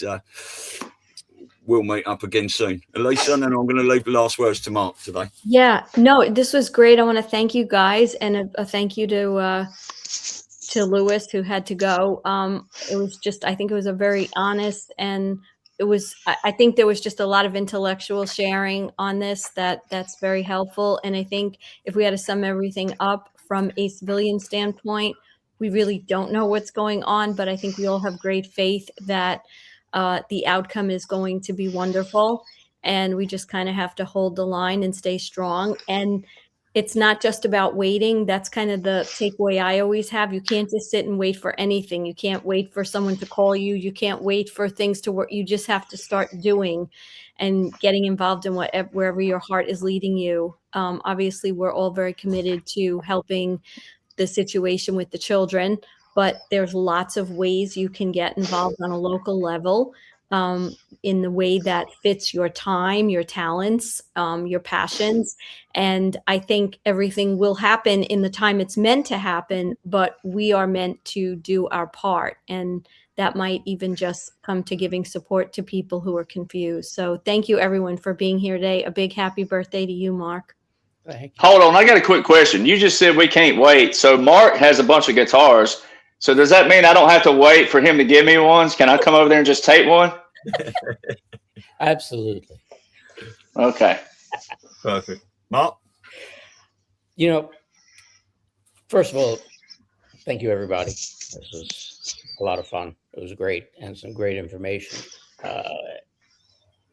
we'll meet up again soon. Elisa, and then I'm going to leave the last words to Mark today. Yeah, no, this was great. I want to thank you guys, and a thank you to Lewis, who had to go. It was just, I think it was a very honest, and I think there was just a lot of intellectual sharing on this that's very helpful. And I think if we had to sum everything up from a civilian standpoint, we really don't know what's going on, but I think we all have great faith that the outcome is going to be wonderful. and we just kind of have to hold the line and stay strong. And it's not just about waiting. That's kind of the takeaway I always have. You can't just sit and wait for anything. You can't wait for someone to call you. You can't wait for things to work. You just have to start doing and getting involved in wherever your heart is leading you. Obviously, we're all very committed to helping the situation with the children, but there's lots of ways you can get involved on a local level, in the way that fits your time, your talents, your passions. And I think everything will happen in the time it's meant to happen, but we are meant to do our part. And that might even just come to giving support to people who are confused. So thank you everyone for being here today. A big happy birthday to you, Mark. Hold on, I got a quick question. You just said we can't wait. So Mark has a bunch of guitars. So does that mean I don't have to wait for him to give me ones? Can I come over there and just take one? Absolutely. Okay. Perfect. Mark? You know, first of all, thank you, everybody. This was a lot of fun. It was great and some great information.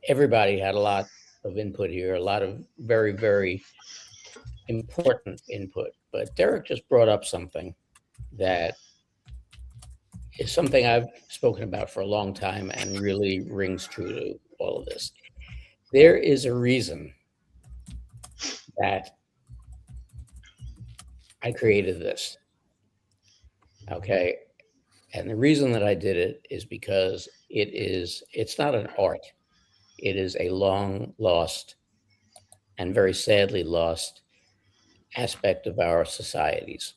Everybody had a lot of input here, a lot of very, very important input. But Derek just brought up something that is something I've spoken about for a long time and really rings true to all of this. There is a reason that I created this. Okay. And the reason that I did it is because it's not an art. It is a long lost and very sadly lost aspect of our societies.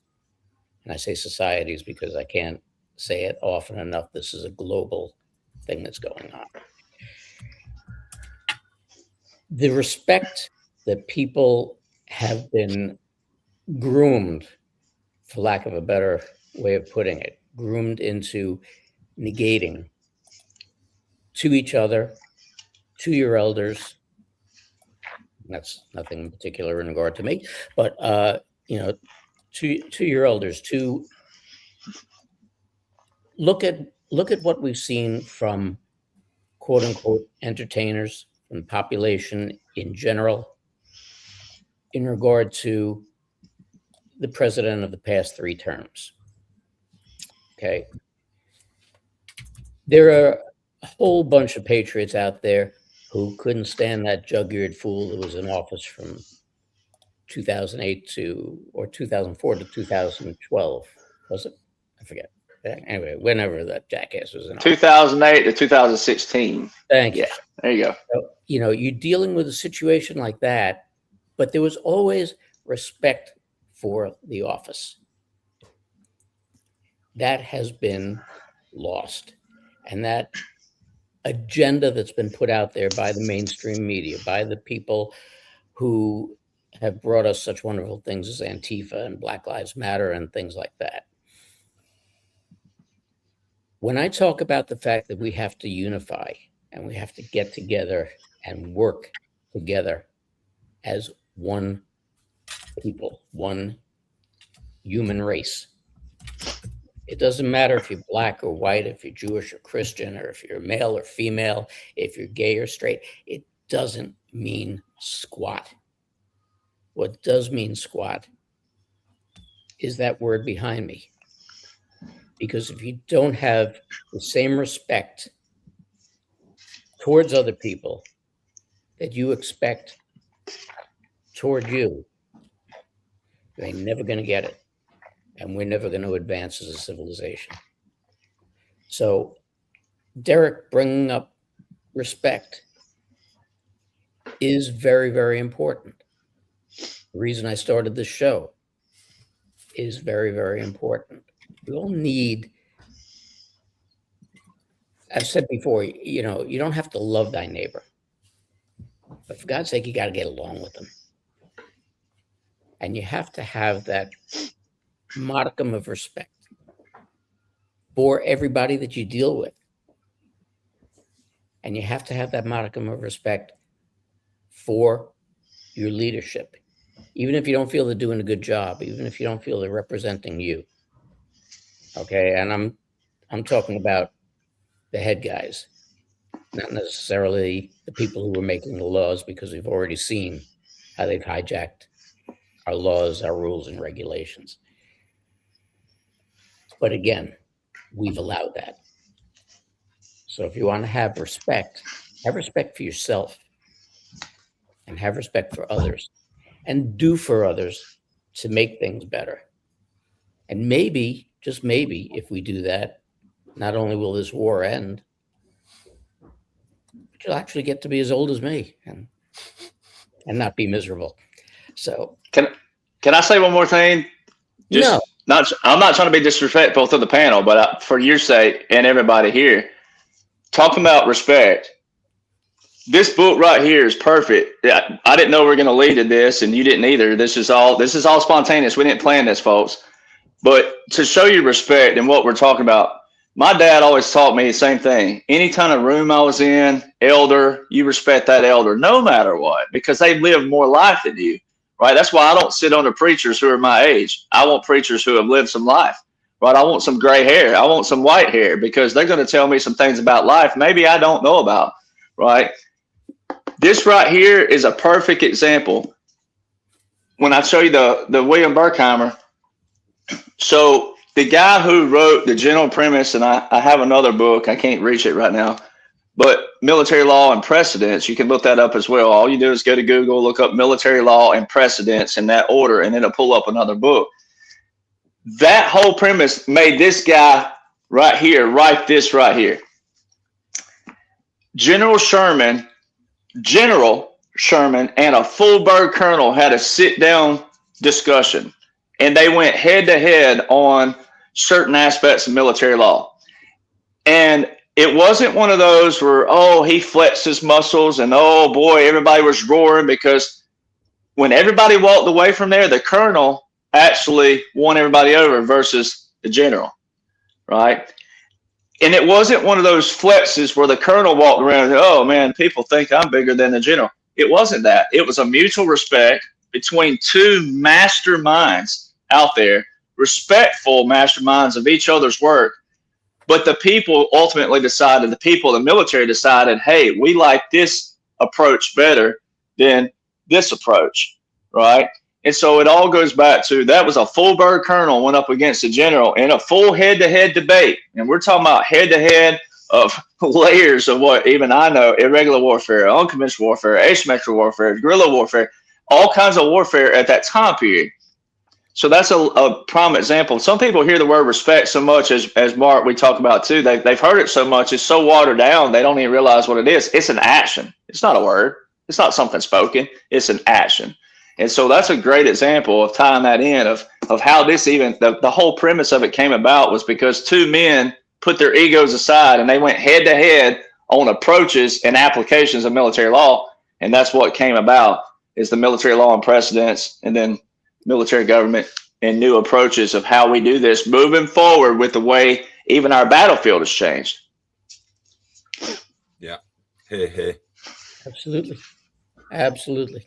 And I say societies because I can't say it often enough. This is a global thing that's going on. The respect that people have been groomed, for lack of a better way of putting it, groomed into negating to each other, to your elders. That's nothing in particular in regard to me, but you know, to your elders, to look at what we've seen from quote unquote entertainers, from the population in general, in regard to the president of the past 3 terms. Okay. There are a whole bunch of patriots out there who couldn't stand that jug-eared fool that was in office from 2008 or 2004 to 2012. Was it? I forget. Anyway, whenever that jackass was in office. 2008 to 2016. Thank you. Yeah, there you go. So, you know, you're dealing with a situation like that, but there was always respect for the office. That has been lost. And that agenda that's been put out there by the mainstream media, by the people who have brought us such wonderful things as Antifa and Black Lives Matter and things like that. When I talk about the fact that we have to unify and we have to get together and work together as one people, one human race, it doesn't matter if you're black or white, if you're Jewish or Christian, or if you're male or female, if you're gay or straight, it doesn't mean squat. What does mean squat is that word behind me. Because if you don't have the same respect towards other people that you expect toward you, you ain't never going to get it. And we're never going to advance as a civilization. So Derek bringing up respect is very, very important. The reason I started this show is very, very important. We all need, I've said before, you know, you don't have to love thy neighbor, but for God's sake, you got to get along with them. And you have to have that modicum of respect for everybody that you deal with. And you have to have that modicum of respect for your leadership, even if you don't feel they're doing a good job, even if you don't feel they're representing you. Okay, and I'm talking about the head guys. not necessarily the people who were making the laws, because we've already seen how they've hijacked our laws, our rules, and regulations. But again, we've allowed that. So if you want to have respect for yourself and have respect for others and do for others to make things better. And maybe, just maybe, if we do that, not only will this war end, but you'll actually get to be as old as me and not be miserable. So can I say one more thing? Just no. I'm not trying to be disrespectful to the panel, but for your sake and everybody here, talking about respect. This book right here is perfect. I didn't know we were going to lead to this, and you didn't either. This is all spontaneous. We didn't plan this, folks. But to show you respect and what we're talking about, my dad always taught me the same thing. Any kind of room I was in, elder, you respect that elder no matter what, because they've lived more life than you, right? That's why I don't sit under preachers who are my age. I want preachers who have lived some life, right? I want some gray hair. I want some white hair, because they're going to tell me some things about life maybe I don't know about, right? This right here is a perfect example. When I show you the William Burkheimer, so the guy who wrote the general premise, and I have another book, I can't reach it right now, but Military Law and Precedents, you can look that up as well. All you do is go to Google, look up military law and precedents in that order, and it'll pull up another book. That whole premise made this guy right here write this right here. General Sherman and a full bird colonel had a sit-down discussion, and they went head-to-head on certain aspects of military law. And it wasn't one of those where, oh, he flexed his muscles and, oh, boy, everybody was roaring, because when everybody walked away from there, the colonel actually won everybody over versus the general, right? And it wasn't one of those flexes where the colonel walked around and, oh, man, people think I'm bigger than the general. It wasn't that. It was a mutual respect between two masterminds out there, respectful masterminds of each other's work. But the people ultimately decided, the people of the military decided, hey, we like this approach better than this approach, right? And so it all goes back to, that was a full bird colonel went up against a general in a full head-to-head debate. And we're talking about head-to-head of layers of what even I know: irregular warfare, unconventional warfare, asymmetrical warfare, guerrilla warfare, all kinds of warfare at that time period. So that's a prime example. Some people hear the word respect so much, as Mark, we talk about too, they've heard it so much, it's so watered down, they don't even realize what it is. It's an action. It's not a word. It's not something spoken. It's an action. And so that's a great example of tying that in, of how this even, the whole premise of it came about was because two men put their egos aside and they went head to head on approaches and applications of military law. And that's what came about, is the military law and precedents, and then military government and new approaches of how we do this moving forward with the way even our battlefield has changed. Yeah. Here. Absolutely. Absolutely.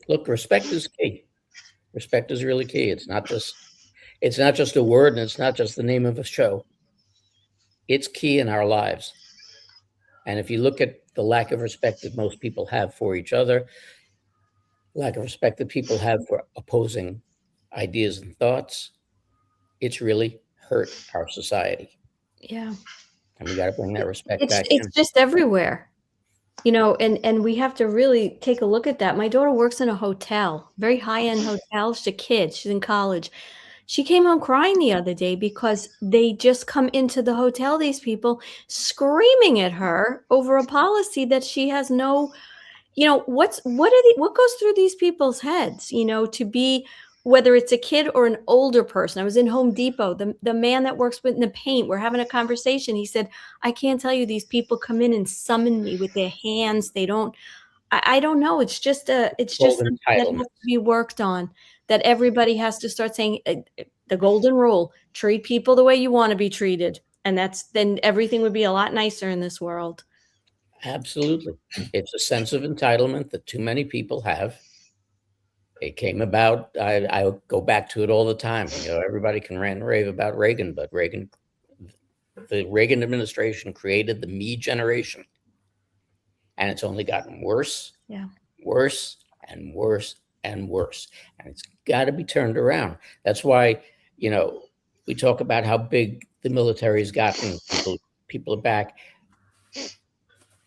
Look, respect is key. Respect is really key. It's not just a word, and it's not just the name of a show. It's key in our lives. And if you look at the lack of respect that most people have for each other, lack of respect that people have for opposing ideas and thoughts, it's really hurt our society. Yeah. And we got to bring that respect back It's in. just everywhere. You know, and we have to really take a look at that. My daughter works in a hotel, very high-end hotel. She's a kid. She's in college. She came home crying the other day because they just come into the hotel, these people, screaming at her over a policy that she has no, what goes through these people's heads, to be, whether it's a kid or an older person. I was in Home Depot, the man that works with the paint, we're having a conversation. He said, I can't tell you, these people come in and summon me with their hands. They don't, I don't know. It's just something that has to be worked on, that everybody has to start saying the golden rule: treat people the way you want to be treated. And then everything would be a lot nicer in this world. Absolutely. It's a sense of entitlement that too many people have. It came about, I go back to it all the time. Everybody can rant and rave about Reagan, but the Reagan administration created the me generation. and it's only gotten worse, worse and worse and worse. And it's got to be turned around. That's why, you know, we talk about how big the military has gotten. People are back,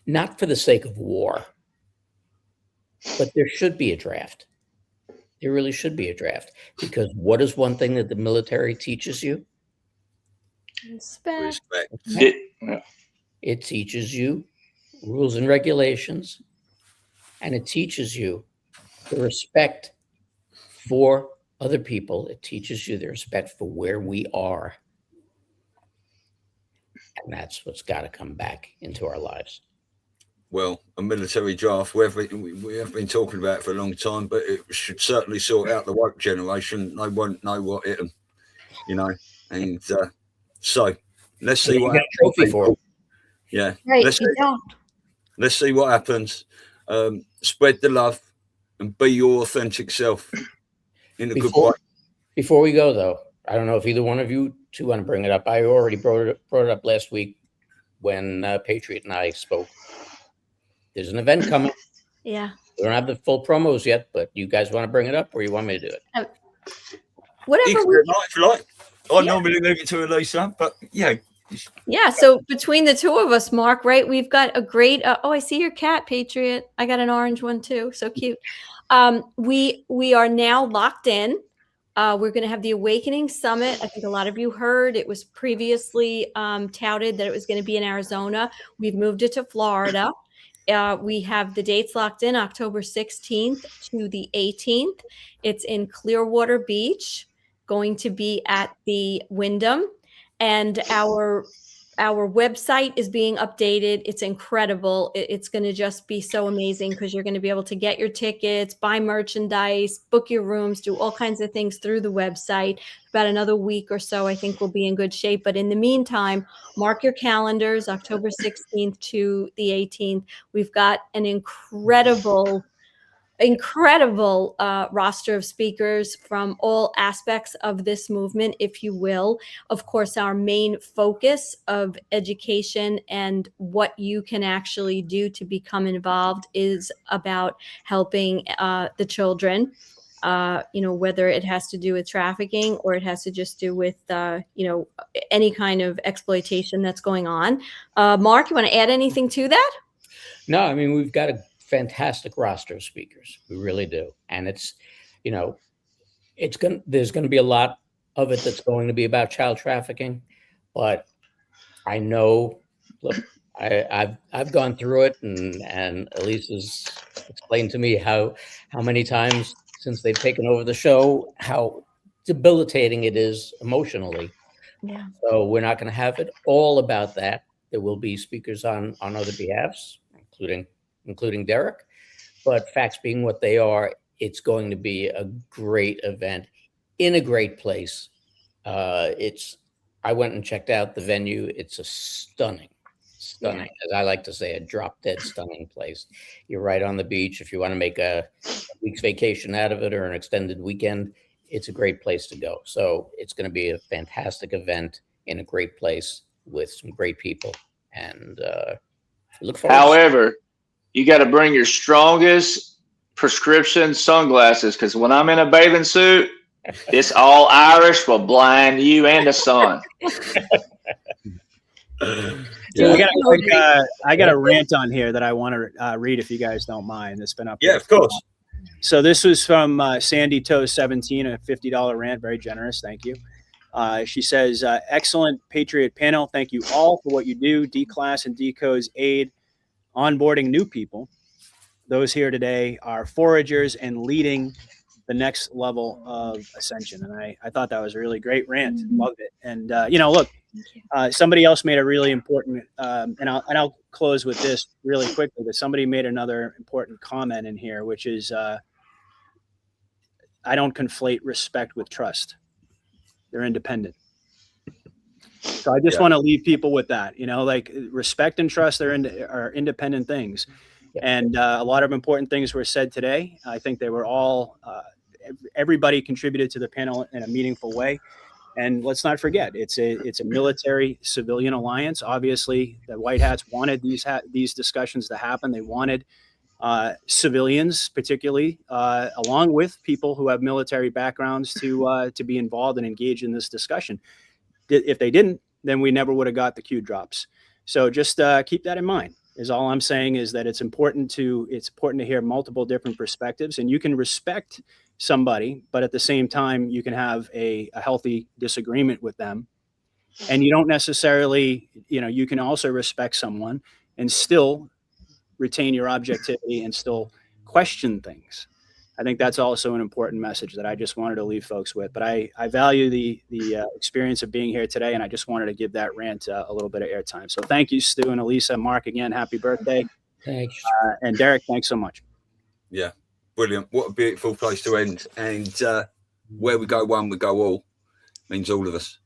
not for the sake of war, but there should be a draft. There really should be a draft, because what is one thing that the military teaches you? Respect. It teaches you rules and regulations, and it teaches you the respect for other people. It teaches you the respect for where we are. And that's what's got to come back into our lives. Well, a military draft, we have been talking about it for a long time, but it should certainly sort out the woke generation. They won't know what hit them, you know. And so let's see what happens. Trophy for them. Yeah, Right. let's see what happens. Spread the love and be your authentic self in a good way. Before we go, though, I don't know if either one of you two want to bring it up. I already brought it up last week when Patriot and I spoke. There's an event coming. Yeah. We don't have the full promos yet, but you guys want to bring it up, or you want me to do it? Whatever. If you like. I normally leave it to Elisa, but yeah. Yeah. So between the two of us, Mark, right, we've got a great. I see your cat, Patriot. I got an orange one too. So cute. We are now locked in. We're going to have the Awakening Summit. I think a lot of you heard it was previously touted that it was going to be in Arizona. We've moved it to Florida. We have the dates locked in, October 16th to the 18th. It's in Clearwater Beach, going to be at the Wyndham. And our website is being updated. It's incredible. It's going to just be so amazing, because you're going to be able to get your tickets, buy merchandise, book your rooms, do all kinds of things through the website. About another week or so, I think we'll be in good shape. But in the meantime, mark your calendars, October 16th to the 18th. We've got an incredible roster of speakers from all aspects of this movement, if you will. Of course, our main focus of education and what you can actually do to become involved is about helping the children, whether it has to do with trafficking or it has to just do with, any kind of exploitation that's going on. Mark, you want to add anything to that? No, I mean, we've got a fantastic roster of speakers. We really do. And it's, there's going to be a lot of it that's going to be about child trafficking, but I know, look, I've gone through it, and Elise has explained to me how many times since they've taken over the show, how debilitating it is emotionally. Yeah. So we're not going to have it all about that. There will be speakers on other behalves, including Derek, but facts being what they are, it's going to be a great event in a great place. I went and checked out the venue. It's a stunning, as I like to say, a drop dead stunning place. You're right on the beach. If you want to make a week's vacation out of it or an extended weekend, it's a great place to go. So it's going to be a fantastic event in a great place with some great people. And look forward. However, you got to bring your strongest prescription sunglasses, because when I'm in a bathing suit, this all Irish will blind you and the sun. I got a rant on here that I want to read, if you guys don't mind. It's been up. Yeah, of course. So this was from Sandy Toe 17, a $50 rant. Very generous. Thank you. She says, excellent Patriot panel. Thank you all for what you do. D-Class and D-Codes aid onboarding new people. Those here today are foragers and leading the next level of ascension. And I thought that was a really great rant. Loved it. And, look, somebody else made a really important, and I'll close with this really quickly, but somebody made another important comment in here, which is, I don't conflate respect with trust. They're independent. So I just want to leave people with that, like respect and trust are independent things. And a lot of important things were said today. I think they were all, everybody contributed to the panel in a meaningful way. And let's not forget, it's a military civilian alliance. Obviously, the White Hats wanted these discussions to happen. They wanted civilians, particularly, along with people who have military backgrounds, to be involved and engaged in this discussion. If they didn't, then we never would have got the Q drops. So just keep that in mind. Is all I'm saying is that it's important to hear multiple different perspectives, and you can respect somebody, but at the same time, you can have a healthy disagreement with them. And you don't necessarily, you can also respect someone and still retain your objectivity and still question things. I think that's also an important message that I just wanted to leave folks with. But I value the experience of being here today, and I just wanted to give that rant a little bit of airtime. So thank you, Stu and Elisa. Mark, again, happy birthday. Thanks. And Derek, thanks so much. Yeah, brilliant. What a beautiful place to end. And where we go one, we go all. Means all of us.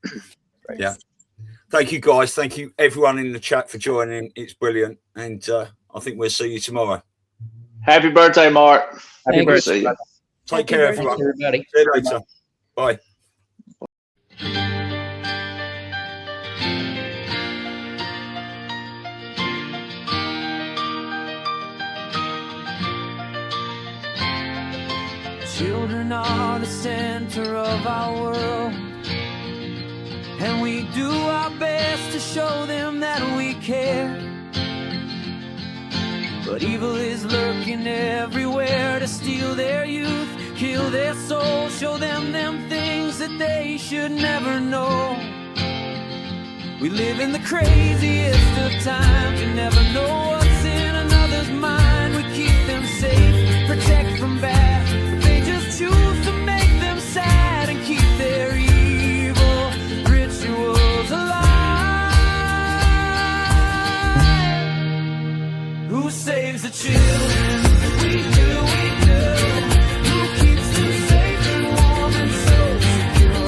Right. Yeah. Thank you, guys. Thank you, everyone in the chat, for joining. It's brilliant. And I think we'll see you tomorrow. Happy birthday, Mark. Happy birthday. See you. Take care, everyone. Everybody. See you later. Bye. Children are the center of our world, and we do our best to show them that we care. But evil is lurking everywhere to steal their youth, kill their soul, show them things that they should never know. We live in the craziest of times, you never know what's in another's mind. We keep them safe, protect from bad, but they just choose to make them sad and keep their evil rituals alive. Who saves the children? We do, we do. Who keeps them safe and warm and so secure?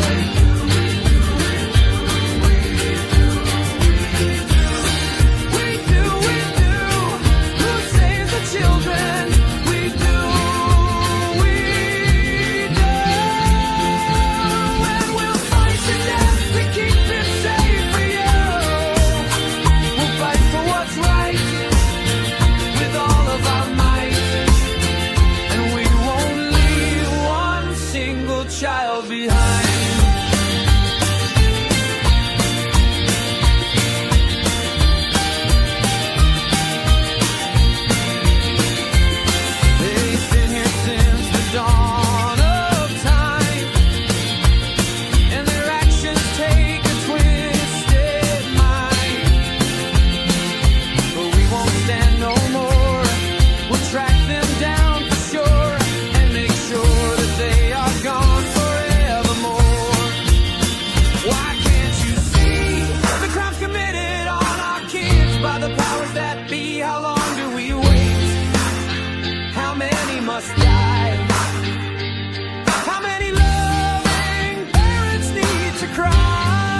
We do, we do. Who saves the children? We do, we do. And we'll fight to death to keep it safe for you. We'll fight for what's right with all of our might, and we won't leave one single child behind. They've been here since the dawn of time, and their actions take a twisted mind. But we won't stand no more. We'll track them down for sure and make sure that they are gone forevermore. Why can't you see the crimes committed on our kids by the powers that be? How long do we wait? How many must die? How many loving parents need to cry?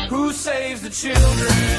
Who saves the children?